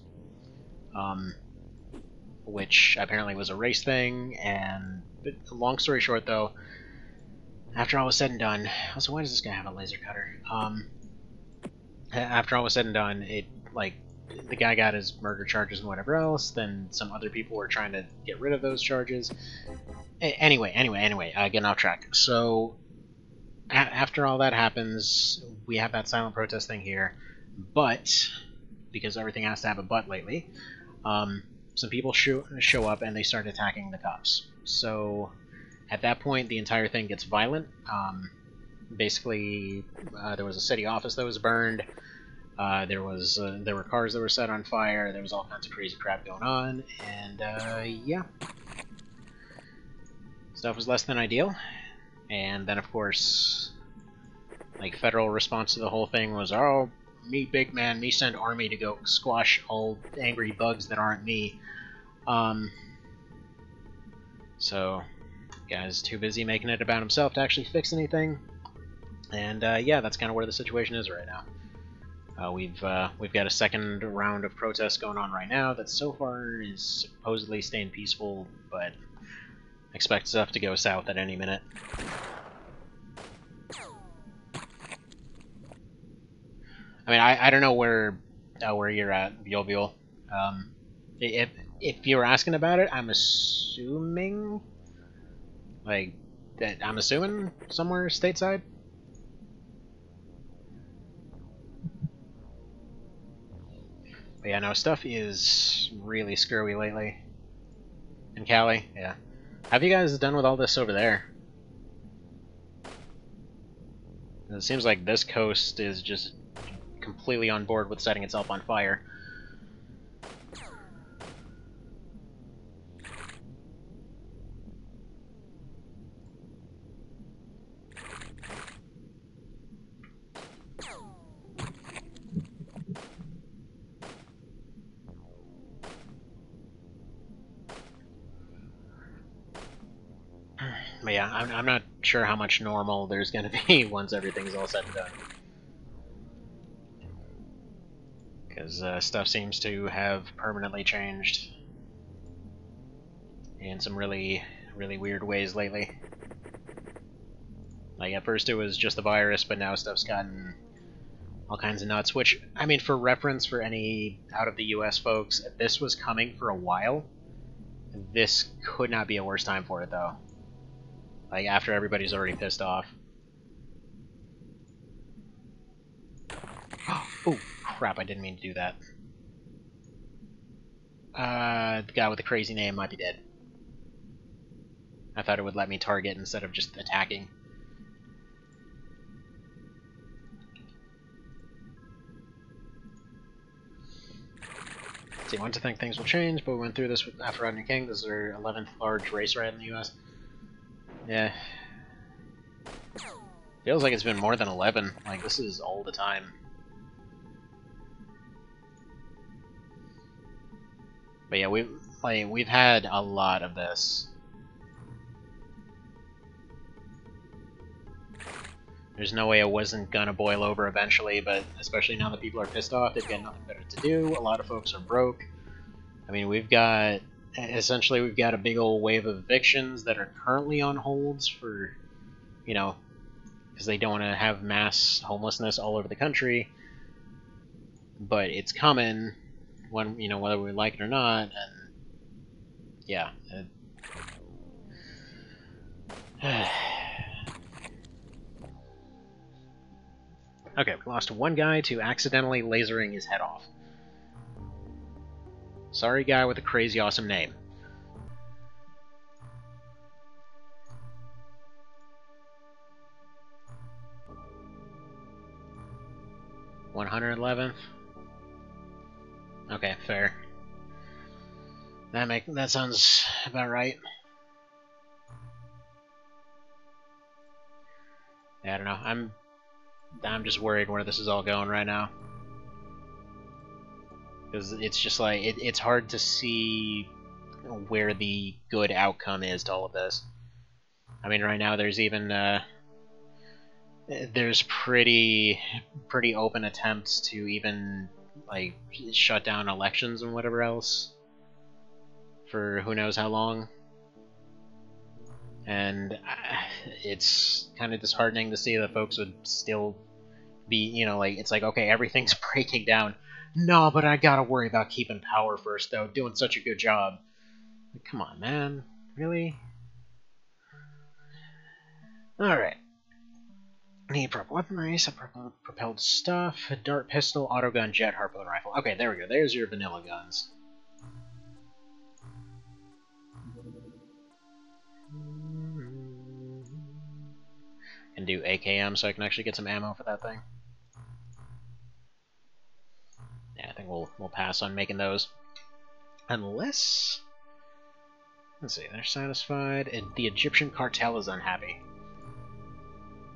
which apparently was a race thing, and long story short, though, after all was said and done... Also, why does this guy have a laser cutter? After all was said and done, the guy got his murder charges and whatever else, then some other people were trying to get rid of those charges. Anyway, getting off track. So, after all that happens, we have that silent protest thing here, but, because everything has to have a but lately, some people show up and they start attacking the cops. So, at that point, the entire thing gets violent. Basically, there was a city office that was burned, there were cars that were set on fire, there was all kinds of crazy crap going on, and, yeah. Stuff was less than ideal, and then of course, like, federal response to the whole thing was, oh, me big man, me send army to go squash all angry bugs that aren't me. So, guy's too busy making it about himself to actually fix anything, and yeah, that's kind of where the situation is right now. We've got a second round of protests going on right now that so far is supposedly staying peaceful, but expect stuff to go south at any minute. I mean, I don't know where you're at, Viol. If you were asking about it, I'm assuming, like, that I'm assuming somewhere stateside. But yeah, no, stuff is really screwy lately. In Cali, yeah. Have you guys done with all this over there? It seems like this coast is just completely on board with setting itself on fire. But yeah, I'm not sure how much normal there's going to be once everything's all said and done. Because stuff seems to have permanently changed in some really, really weird ways lately. Like, at first it was just the virus, but now stuff's gotten all kinds of nuts, which, I mean, for reference for any out-of-the-US folks, if this was coming for a while, this could not be a worse time for it, though. Like, after everybody's already pissed off. Oh, crap, I didn't mean to do that. The guy with the crazy name might be dead. I thought it would let me target instead of just attacking. See, I want to think things will change, but we went through this after Rodney King. This is our 11th large race riot in the US. Yeah. Feels like it's been more than 11. Like, this is all the time. But yeah, we've had a lot of this. There's no way it wasn't gonna boil over eventually, but especially now that people are pissed off, they've got nothing better to do. A lot of folks are broke. I mean, essentially we've got a big old wave of evictions that are currently on holds for, you know, because they don't want to have mass homelessness all over the country. But it's coming, when, you know, whether we like it or not, and yeah. Okay, we lost one guy to accidentally lasering his head off. Sorry, guy with a crazy awesome name. $111th. Okay, fair. That sounds about right. Yeah, I don't know. I'm just worried where this is all going right now. Because it's just like, it's hard to see where the good outcome is to all of this. I mean, right now there's even there's pretty open attempts to even like shut down elections and whatever else for who knows how long. And it's kind of disheartening to see that folks would still be, you know, like, it's like, okay, everything's breaking down. No, but I gotta worry about keeping power first, though, doing such a good job. Like, come on, man. Really? Alright. Need proper weaponry, some propelled stuff, a dart pistol, autogun, jet, harpoon rifle. Okay, there we go. There's your vanilla guns. And do AKM so I can actually get some ammo for that thing. Yeah, I think we'll pass on making those. Unless... Let's see, they're satisfied. And the Egyptian cartel is unhappy.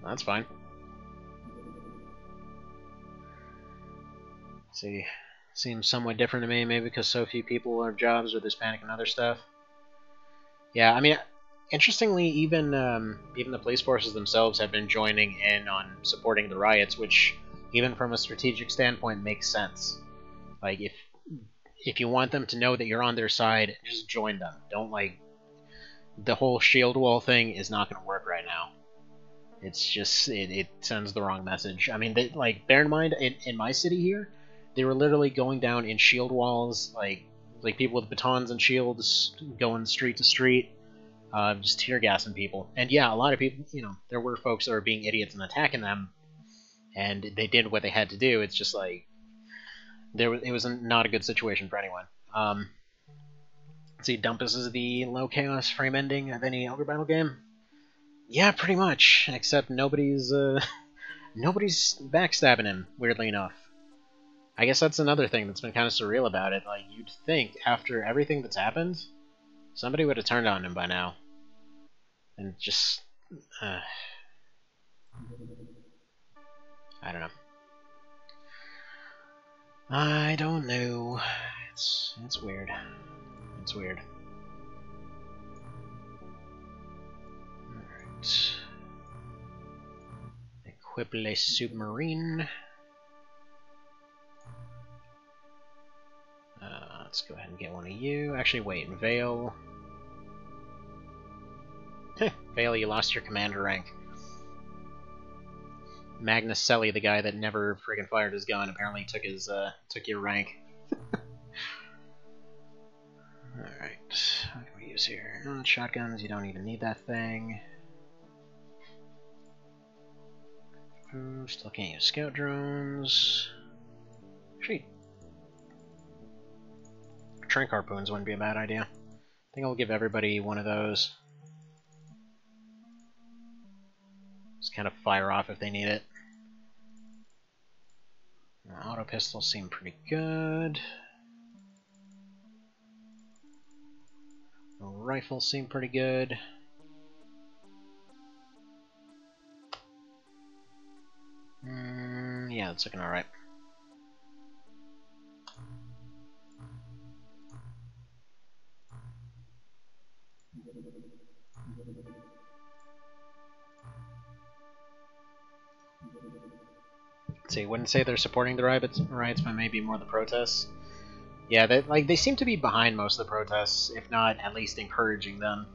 That's fine. See, seems somewhat different to me, maybe because so few people have jobs or there's panic and other stuff. Yeah, I mean, interestingly, even the police forces themselves have been joining in on supporting the riots, which, even from a strategic standpoint, makes sense. Like, if you want them to know that you're on their side, just join them. Don't, like... The whole shield wall thing is not going to work right now. It's just... It sends the wrong message. I mean, like, bear in mind, in my city here, they were literally going down in shield walls, like people with batons and shields going street to street, just tear gassing people. And yeah, a lot of people, you know, there were folks that were being idiots and attacking them, and they did what they had to do. It's just like... It was not a good situation for anyone. Let's see, Dumpus is the low chaos frame ending of any Elder Battle game? Yeah, pretty much, except nobody's backstabbing him, weirdly enough. I guess that's another thing that's been kind of surreal about it. Like, you'd think, after everything that's happened, somebody would have turned on him by now. And just... I don't know. I don't know. It's weird. It's weird. Alright. Equip le submarine. Let's go ahead and get one of you. Actually, wait, Vale. Vale, you lost your commander rank. Magnus Selly, the guy that never friggin' fired his gun, apparently took your rank. Alright, what can we use here? No, shotguns, you don't even need that thing. Still can't use scout drones. Actually, trank harpoons wouldn't be a bad idea. I think I'll give everybody one of those. Just kind of fire off if they need it. Auto pistols seem pretty good. Rifles seem pretty good. Yeah, it's looking alright. Let's see, wouldn't say they're supporting the riots, but maybe more the protests. Yeah, they seem to be behind most of the protests, if not at least encouraging them.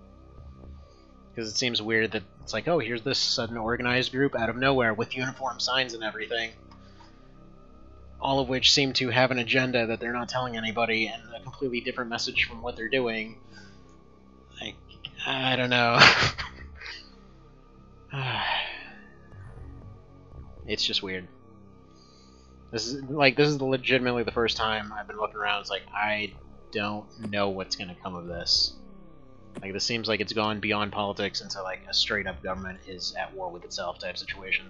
Because it seems weird that it's like, oh, here's this sudden organized group out of nowhere with uniform signs and everything. All of which seem to have an agenda that they're not telling anybody, and a completely different message from what they're doing. Like, I don't know. It's just weird. This is legitimately the first time I've been looking around. It's like, I don't know what's gonna come of this. Like, this seems like it's gone beyond politics into like a straight up government is at war with itself type situation.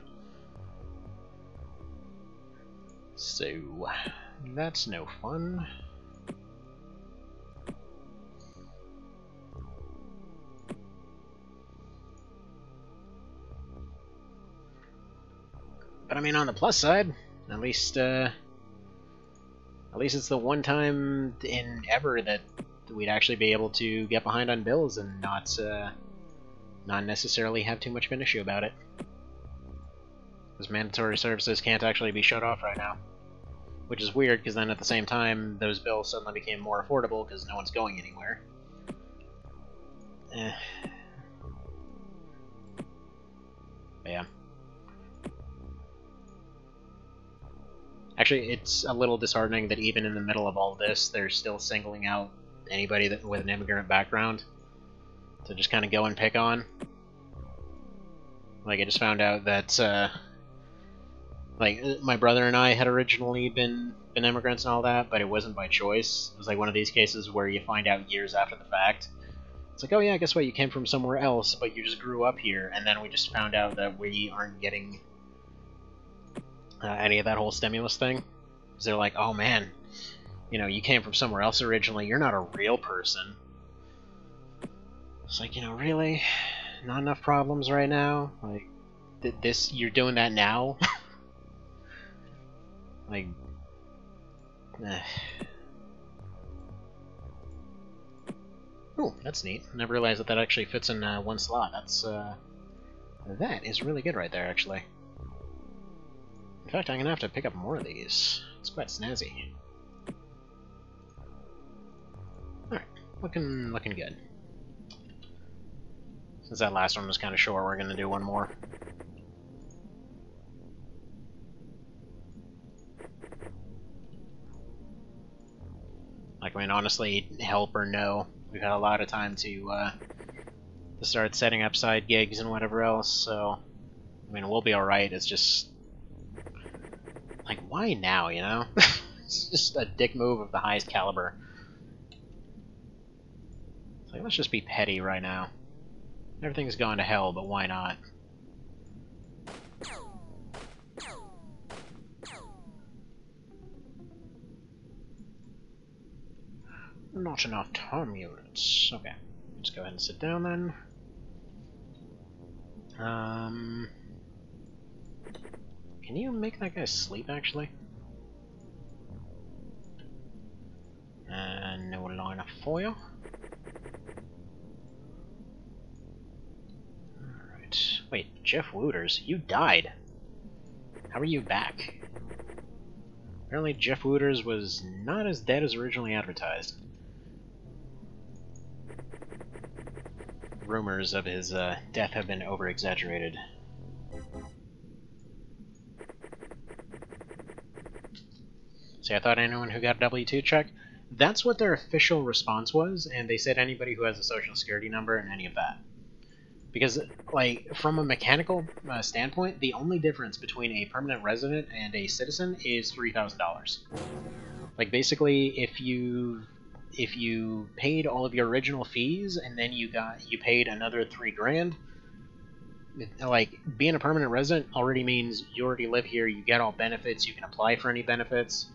So, that's no fun. But I mean, on the plus side, at least it's the one time in ever that we'd actually be able to get behind on bills and not necessarily have too much of an issue about it. Because mandatory services can't actually be shut off right now. Which is weird, because then at the same time, those bills suddenly became more affordable because no one's going anywhere. But yeah. Actually, it's a little disheartening that even in the middle of all this, they're still singling out anybody with an immigrant background to just kind of go and pick on. Like, I just found out that, like, my brother and I had originally been immigrants and all that, but it wasn't by choice. It was like one of these cases where you find out years after the fact. It's like, oh yeah, guess what, you came from somewhere else, but you just grew up here, and then we just found out that we aren't getting any of that whole stimulus thing. Because they're like, oh man, you know, you came from somewhere else originally, you're not a real person. It's like, you know, really? Not enough problems right now? Like, this, you're doing that now? Like, oh, that's neat. Never realized that that actually fits in one slot. That is really good right there, actually. In fact, I'm gonna have to pick up more of these. It's quite snazzy. Alright, looking good. Since that last one was kind of short, we're gonna do one more. Like, I mean, honestly, help or no, we've had a lot of time to start setting up side gigs and whatever else, so, I mean, we'll be alright. It's just, like, why now, you know? It's just a dick move of the highest caliber. It's like, let's just be petty right now. Everything's gone to hell, but why not? Not enough time units. Okay, let's go ahead and sit down then. Can you make that guy sleep, actually? No line of foil. Alright. Wait, Jeff Wooters, you died. How are you back? Apparently Jeff Wooters was not as dead as originally advertised. Rumors of his death have been over-exaggerated. See, I thought anyone who got a W-2 check, that's what their official response was, and they said anybody who has a social security number and any of that. Because, like, from a mechanical standpoint, the only difference between a permanent resident and a citizen is $3,000. Like, basically, if you paid all of your original fees and then you paid another $3 grand, like, being a permanent resident already means you already live here, you get all benefits, you can apply for any benefits,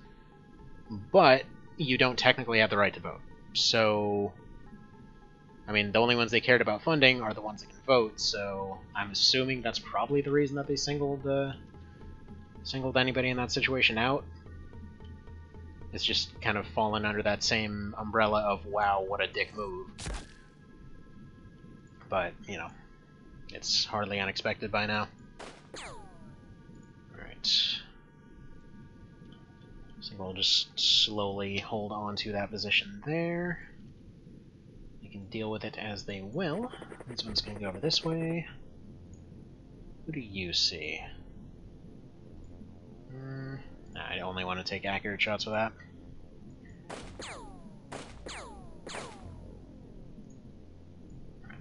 but you don't technically have the right to vote. So, I mean, the only ones they cared about funding are the ones that can vote, so I'm assuming that's probably the reason that they singled anybody in that situation out. It's just kind of fallen under that same umbrella of, wow, what a dick move. But, you know, it's hardly unexpected by now. Alright. So we'll just slowly hold on to that position there. They can deal with it as they will. This one's going to go over this way. Who do you see? I only want to take accurate shots with that.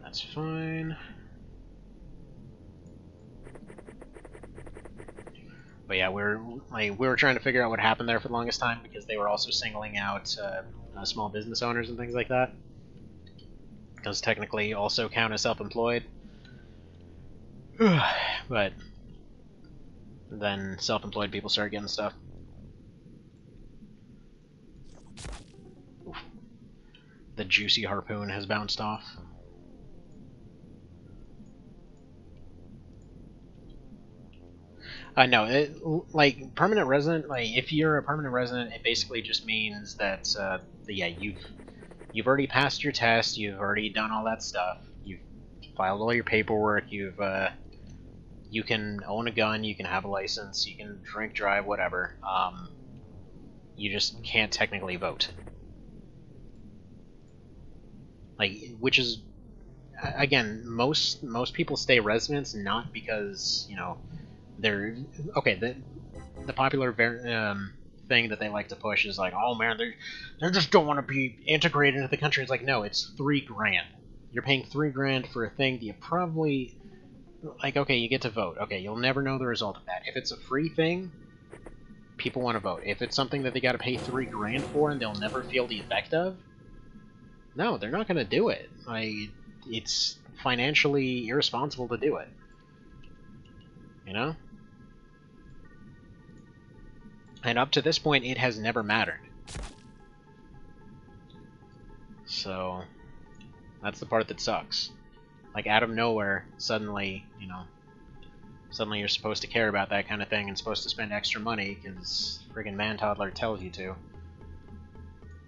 That's fine. But yeah, we were trying to figure out what happened there for the longest time because they were also singling out small business owners and things like that. Because technically also count as self-employed. But then self-employed people start getting stuff. Oof. The juicy harpoon has bounced off. No, like, permanent resident, like, if you're a permanent resident, it basically just means that, yeah, You've already passed your test, you've already done all that stuff, you've filed all your paperwork, you can own a gun, you can have a license, you can drink, drive, whatever. You just can't technically vote. Like, which is, again, most people stay residents not because, you know, they're okay. The popular thing that they like to push is like, oh man, they just don't want to be integrated into the country. It's like, no, it's $3,000. You're paying $3,000 for a thing that you probably, like, okay, you get to vote. Okay, you'll never know the result of that. If it's a free thing, people want to vote. If it's something that they got to pay $3,000 for and they'll never feel the effect of, no, they're not going to do it. It's financially irresponsible to do it. You know? And up to this point, it has never mattered. So, that's the part that sucks. Like, out of nowhere, suddenly, you know, suddenly you're supposed to care about that kind of thing and supposed to spend extra money because friggin' man-toddler tells you to.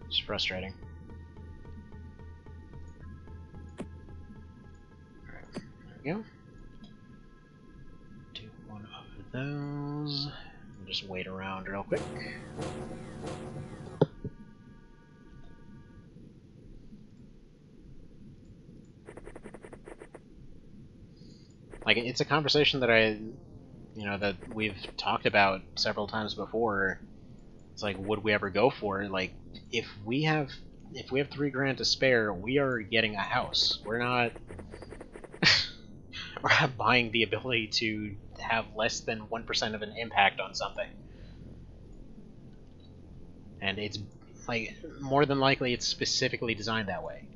It's frustrating. Alright, there we go. Do one of those. And just wait around real quick. Like, it's a conversation that that we've talked about several times before. It's like, would we ever go for it? Like, if we have $3,000 to spare, we are getting a house. We're not buying the ability to have less than 1% of an impact on something. And it's, like, more than likely it's specifically designed that way.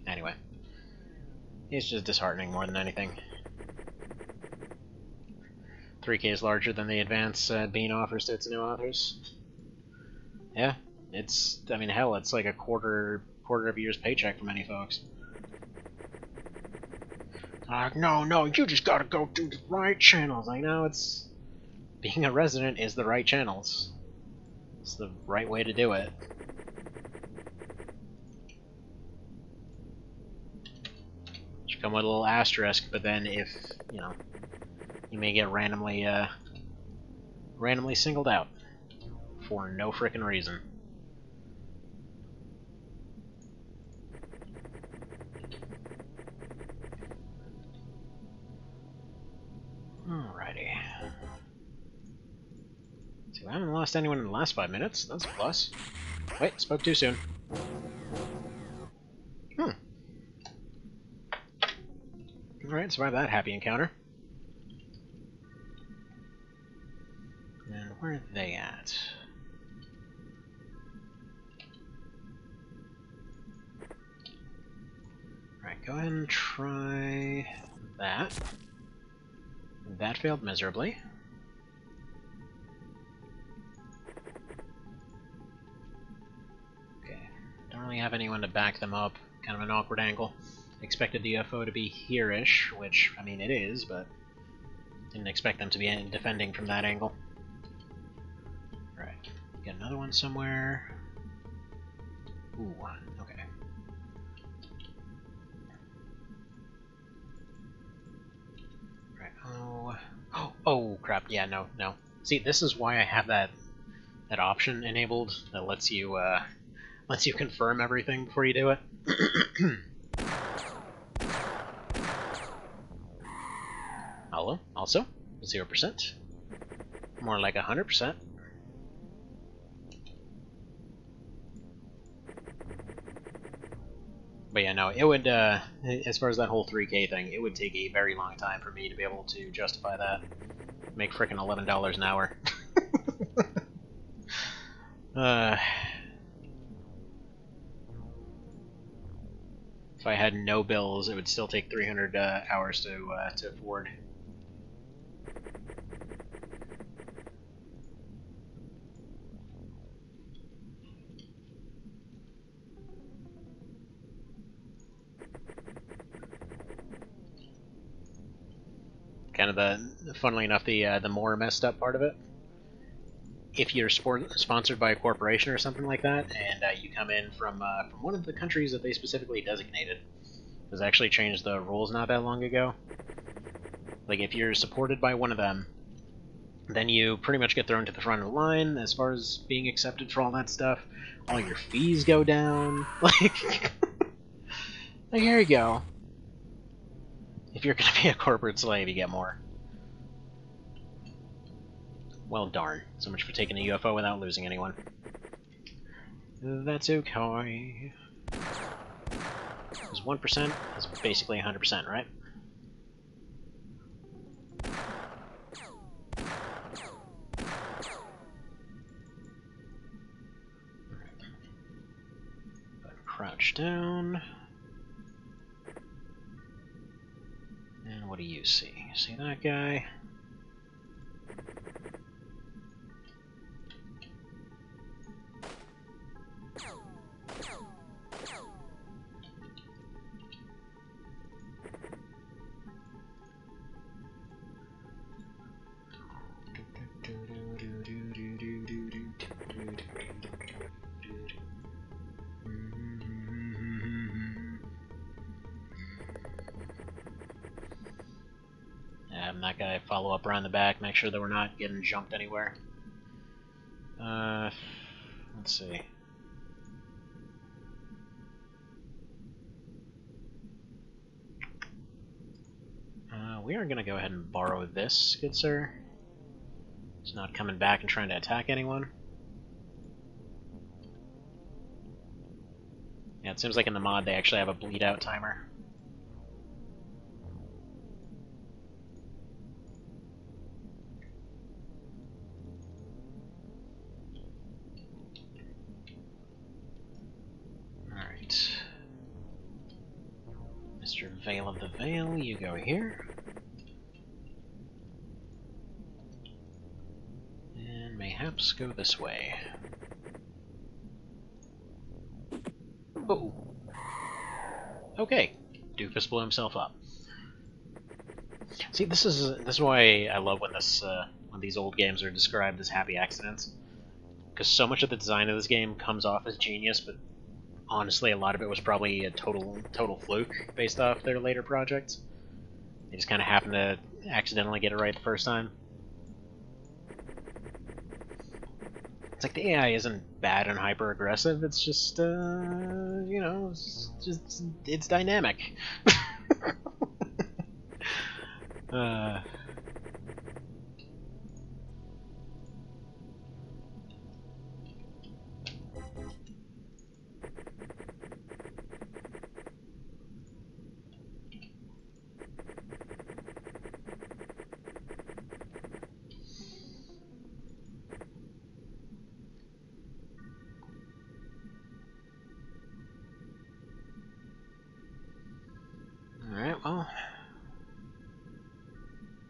Anyway, it's just disheartening more than anything. 3K is larger than the advance Bean offers to its new authors. Yeah, it's, I mean, hell, it's like a quarter of a year's paycheck for many folks. No, you just gotta go do the right channels. Like, no, it's, being a resident is the right channels. It's the right way to do it. Come with a little asterisk, but then if, you know, you may get randomly singled out for no frickin' reason. Alrighty. So I haven't lost anyone in the last 5 minutes. That's a plus. Wait, spoke too soon. Alright, survive that happy encounter. And where are they at? Alright, go ahead and try that. That failed miserably. Okay, don't really have anyone to back them up. Kind of an awkward angle. Expected the UFO to be here-ish, which, I mean, it is, but didn't expect them to be defending from that angle. Alright, get another one somewhere. Ooh, okay. Right, oh, crap, yeah, no. See, this is why I have that option enabled that lets you confirm everything before you do it. Also, 0%. More like 100%. But yeah, no, it would, as far as that whole 3K thing, it would take a very long time for me to be able to justify that. Make frickin' $11 an hour. If I had no bills, it would still take 300 hours to afford. Kind of funnily enough, the more messed up part of it if you're sponsored by a corporation or something like that, and you come in from one of the countries that they specifically designated. Because actually changed the rules not that long ago. Like, if you're supported by one of them, then you pretty much get thrown to the front of the line as far as being accepted for all that stuff. All your fees go down. Like, like here you go. If you're gonna be a corporate slave, you get more. Well, darn. So much for taking a UFO without losing anyone. That's okay. Because 1% is basically 100%, right? Crouch down. And what do you see? See that guy? That guy follow up around the back, make sure that we're not getting jumped anywhere. Let's see. We are going to go ahead and borrow this, good sir. He's not coming back and trying to attack anyone. Yeah, it seems like in the mod they actually have a bleed out timer. Alright. Mr. Veil of the Veil, you go here. And mayhaps go this way. Oh. Okay. Doofus blew himself up. See, this is why I love when when these old games are described as happy accidents, because so much of the design of this game comes off as genius, but honestly, a lot of it was probably a total fluke based off their later projects. They just kind of happened to accidentally get it right the first time. It's like the AI isn't bad and hyper aggressive. It's just, you know, it's dynamic. Alright, well.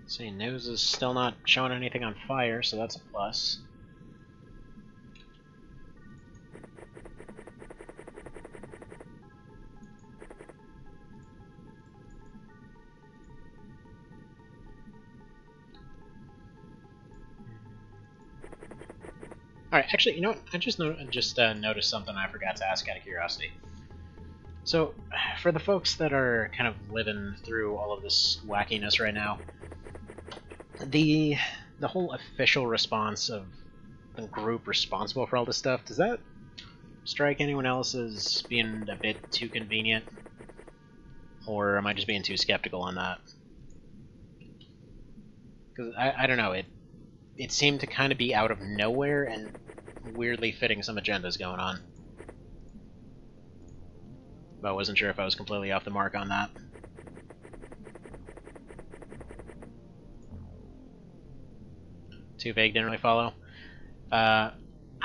See, nose is still not showing anything on fire, so that's a plus. Alright, actually, you know what? I just noticed something I forgot to ask out of curiosity. So, for the folks that are kind of living through all of this wackiness right now, the whole official response of the group responsible for all this stuff, does that strike anyone else as being a bit too convenient? Or am I just being too skeptical on that? Because, I don't know, it seemed to kind of be out of nowhere and weirdly fitting some agendas going on. But I wasn't sure if I was completely off the mark on that. Too vague, didn't really follow. I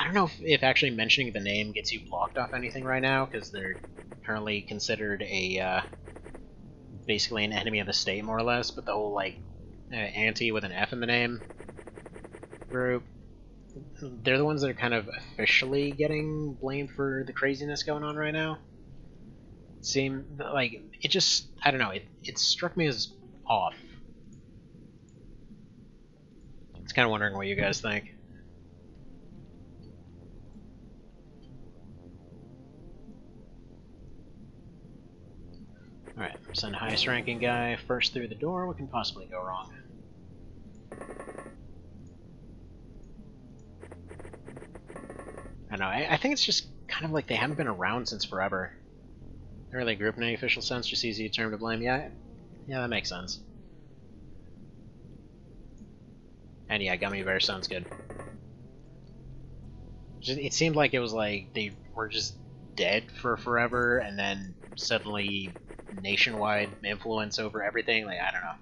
don't know if actually mentioning the name gets you blocked off anything right now, because they're currently considered a, basically an enemy of the state, more or less, but the whole, like, anti with an F in the name group, they're the ones that are kind of officially getting blamed for the craziness going on right now. Seemed like it just, I don't know, it struck me as off. I was kind of wondering what you guys think. Alright, send highest ranking guy first through the door. What can possibly go wrong? I don't know, I think it's just kind of like they haven't been around since forever. Not really a group in any official sense, just easy term to blame. Yeah, that makes sense. And yeah, gummy bear sounds good. It seemed like it was like they were just dead for forever, and then suddenly nationwide influence over everything. Like, I don't know.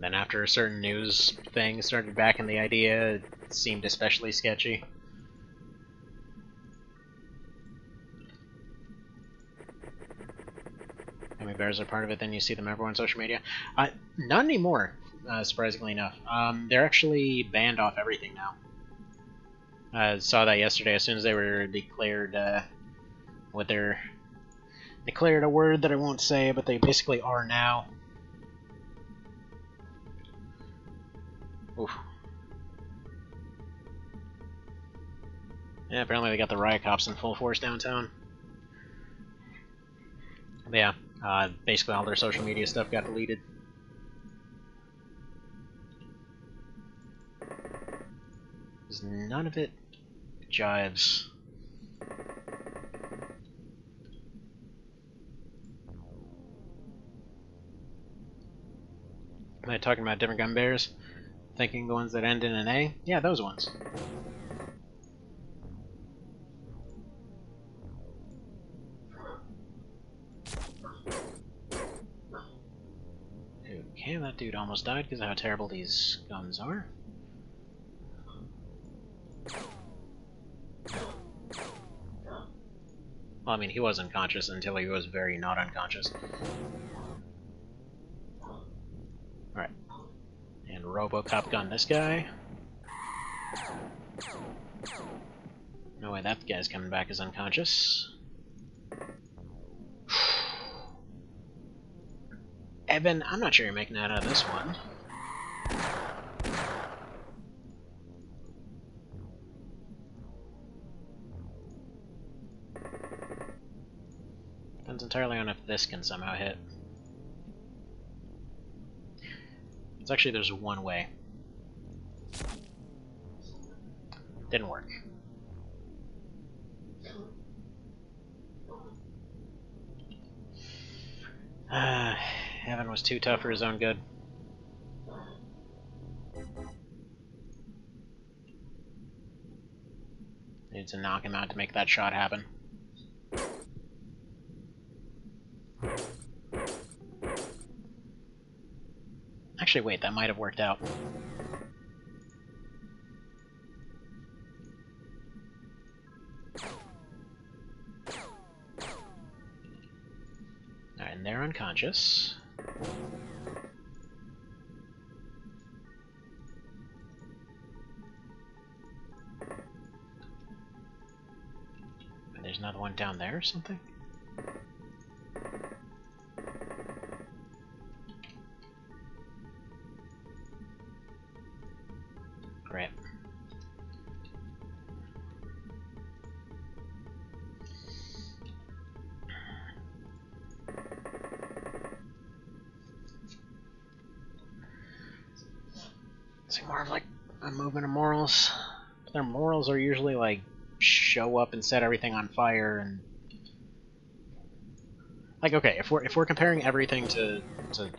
Then after a certain news thing started backing the idea, it seemed especially sketchy. Gummy bears are part of it, then you see them everywhere on social media. Not anymore, surprisingly enough. They're actually banned off everything now. I saw that yesterday as soon as they were declared, declared a word that I won't say, but they basically are now. Oof. Yeah, apparently they got the riot cops in full force downtown. But yeah, basically all their social media stuff got deleted. Because none of it jives. Am I talking about different gun bears? Thinking the ones that end in an A? Yeah, those ones. Okay, that dude almost died because of how terrible these guns are. Well, I mean, he was unconscious until he was very not unconscious. Alright. And RoboCop gun this guy. No way that guy's coming back as unconscious. Evan, I'm not sure you're making that out of this one. Depends entirely on if this can somehow hit. It's actually, there's one way. Didn't work. Evan was too tough for his own good. Needed to knock him out to make that shot happen. Actually, wait, that might have worked out. Alright, and they're unconscious. And there's another one down there or something? Great. It's more of like a movement of morals. But their morals are usually like show up and set everything on fire and like, okay, if we're comparing everything to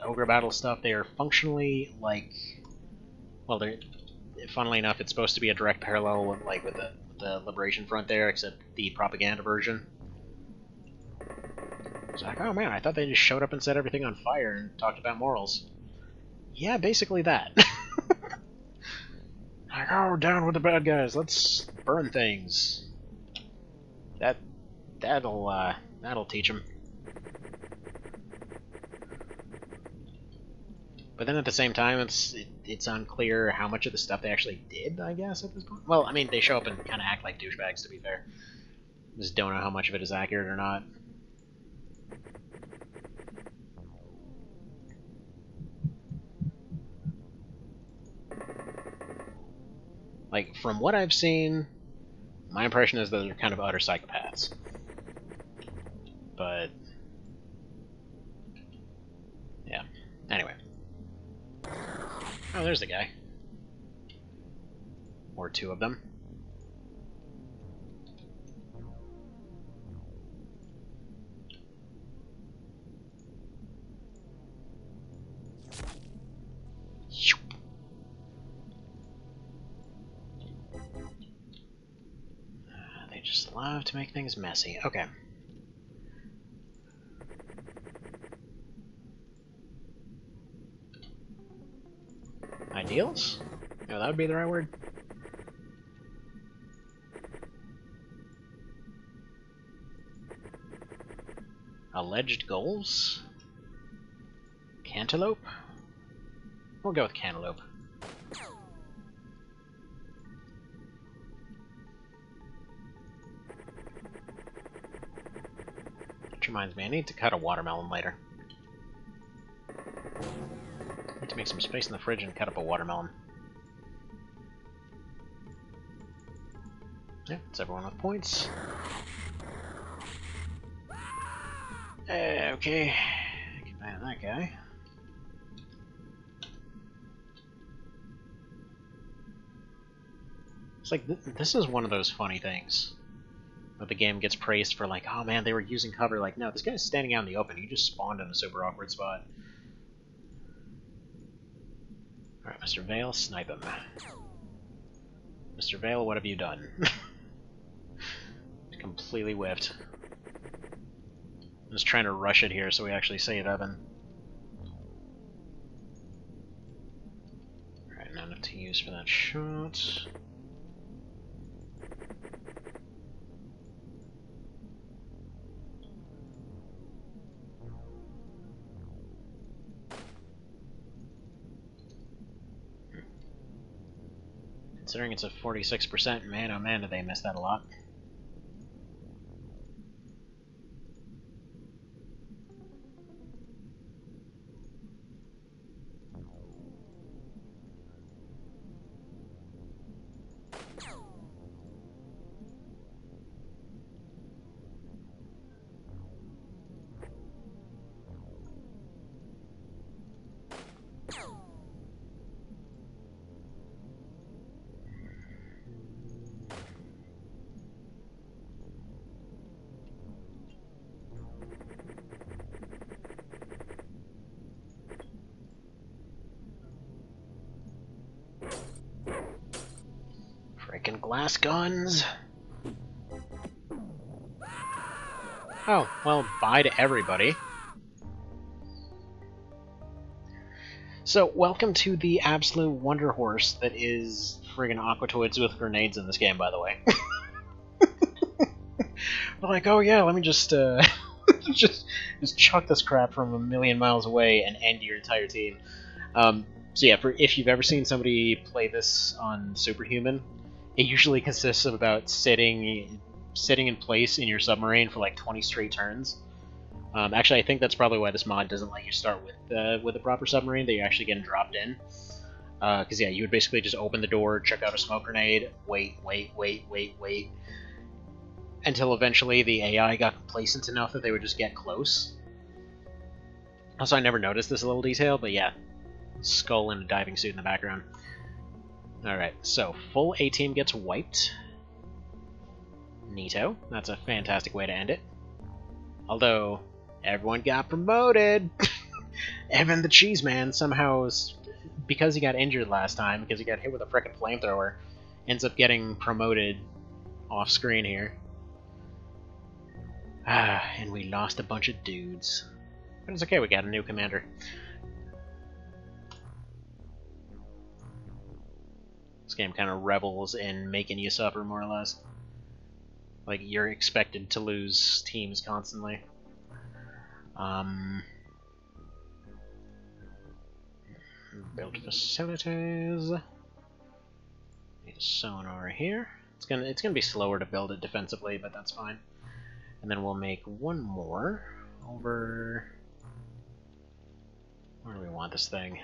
ogre battle stuff, they are functionally like, well, they're, funnily enough, it's supposed to be a direct parallel with, like, with the Liberation Front there, except the propaganda version. It's like, oh man, I thought they just showed up and set everything on fire and talked about morals. Yeah, basically that. Like, oh, down with the bad guys, let's burn things. That'll teach them. But then at the same time, it's unclear how much of the stuff they actually did, I guess, at this point. Well, I mean, they show up and kind of act like douchebags, to be fair. Just don't know how much of it is accurate or not. Like, from what I've seen, my impression is that they're kind of utter psychopaths. But yeah. Anyway. Oh, there's the guy. Or two of them. They just love to make things messy. Okay. Ideals? No, that would be the right word. Alleged goals? Cantaloupe? We'll go with cantaloupe. Which reminds me, I need to cut a watermelon later. I need to make some space in the fridge and cut up a watermelon. Yeah, it's everyone with points. Okay, get back to that guy. It's like, this is one of those funny things. Where the game gets praised for like, oh man, they were using cover. Like, no, this guy's standing out in the open. You just spawned in a super awkward spot. Alright, Mr. Vale, snipe him. Mr. Vale, what have you done? Completely whiffed. I'm just trying to rush it here so we actually save Evan. Alright, not enough to use for that shot. Considering it's a 46%, man oh man did they miss that a lot. Freaking glass guns! Oh, well, bye to everybody. So, welcome to the absolute wonder horse that is friggin' Aquatoids with grenades in this game, by the way. They're like, oh yeah, let me just, just chuck this crap from a million miles away and end your entire team. So yeah, if you've ever seen somebody play this on Superhuman, it usually consists of about sitting in place in your submarine for like 20 straight turns. Actually, I think that's probably why this mod doesn't let you start with a proper submarine, that you're actually getting dropped in. Because yeah, you would basically just open the door, check out a smoke grenade, wait, until eventually the AI got complacent enough that they would just get close. Also, I never noticed this little detail, but yeah, skull in a diving suit in the background. Alright, so full A-team gets wiped. Neato. That's a fantastic way to end it. Although, everyone got promoted! Evan the Cheese Man somehow, because he got injured last time, because he got hit with a frickin' flamethrower, ends up getting promoted off screen here. Ah, and we lost a bunch of dudes. But it's okay, we got a new commander. This game kind of revels in making you suffer, more or less. Like, you're expected to lose teams constantly. Build facilities. Need a sonar here. It's gonna be slower to build it defensively, but that's fine. And then we'll make one more over. Where do we want this thing?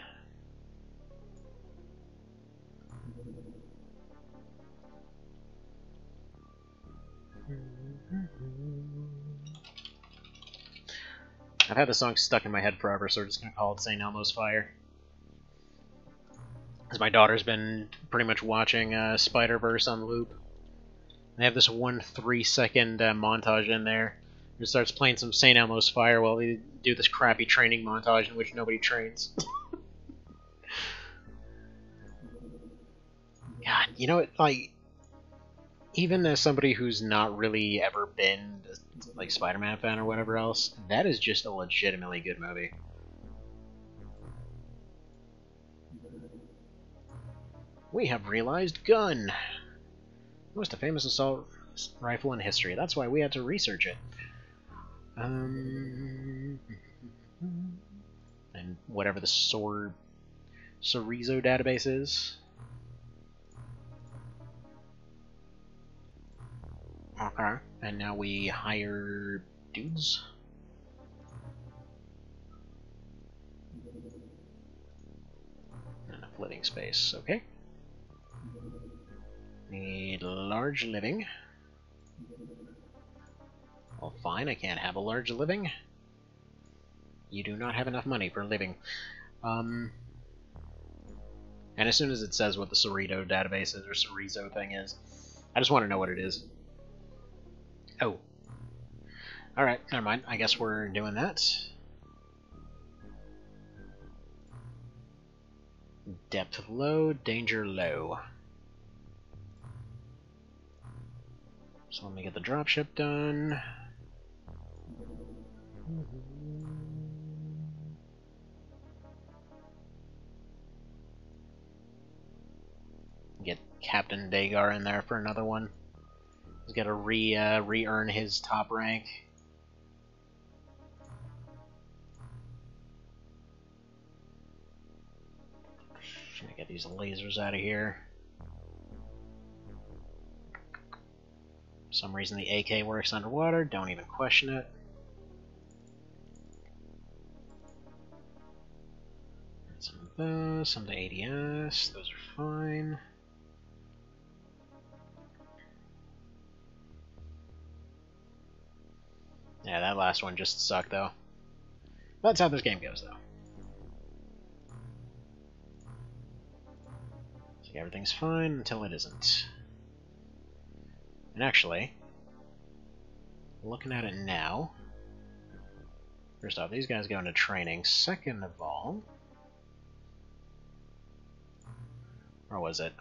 I've had the song stuck in my head forever, so we're just gonna call it St. Elmo's Fire. Because my daughter's been pretty much watching Spider-Verse on loop. They have this 1 3-second montage in there. It starts playing some St. Elmo's Fire while they do this crappy training montage in which nobody trains. God, you know what, like, even as somebody who's not really ever been like Spider-Man fan or whatever else, that is just a legitimately good movie. We have realized gun. Most famous assault rifle in history. That's why we had to research it. And whatever the Sorizo database is. Okay, and now we hire dudes. Enough living space, okay. Need large living. Well, fine, I can't have a large living. You do not have enough money for living. And as soon as it says what the Sorizo database is, or Sorizo thing is, I just want to know what it is. Oh. Alright, never mind. I guess we're doing that. Depth low, danger low. So let me get the dropship done. Get Captain Dagar in there for another one. He's got to re-earn his top rank. Trying to get these lasers out of here. For some reason the AK works underwater, don't even question it. Some of those, some of the ADS, those are fine. Yeah, that last one just sucked, though. That's how this game goes, though. So everything's fine until it isn't. And actually, looking at it now, first off, these guys go into training. Second of all, or was it?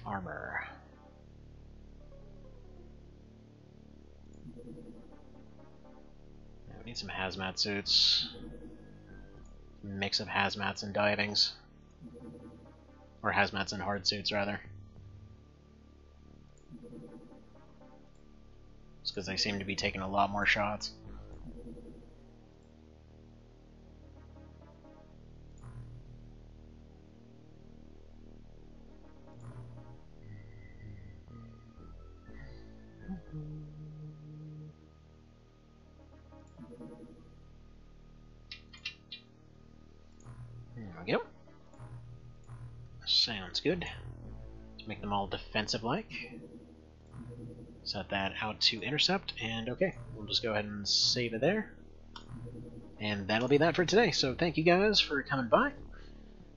Armor. Yeah, we need some hazmat suits. Mix of hazmats and divings. Or hazmats and hard suits, rather. Just because they seem to be taking a lot more shots. There we go. Sounds good. Let's make them all defensive-like. Set that out to intercept, and okay, we'll just go ahead and save it there. And that'll be that for today, so thank you guys for coming by.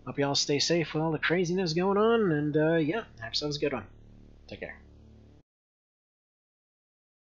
Hope you all stay safe with all the craziness going on, and yeah, have yourselves a good one. Take care.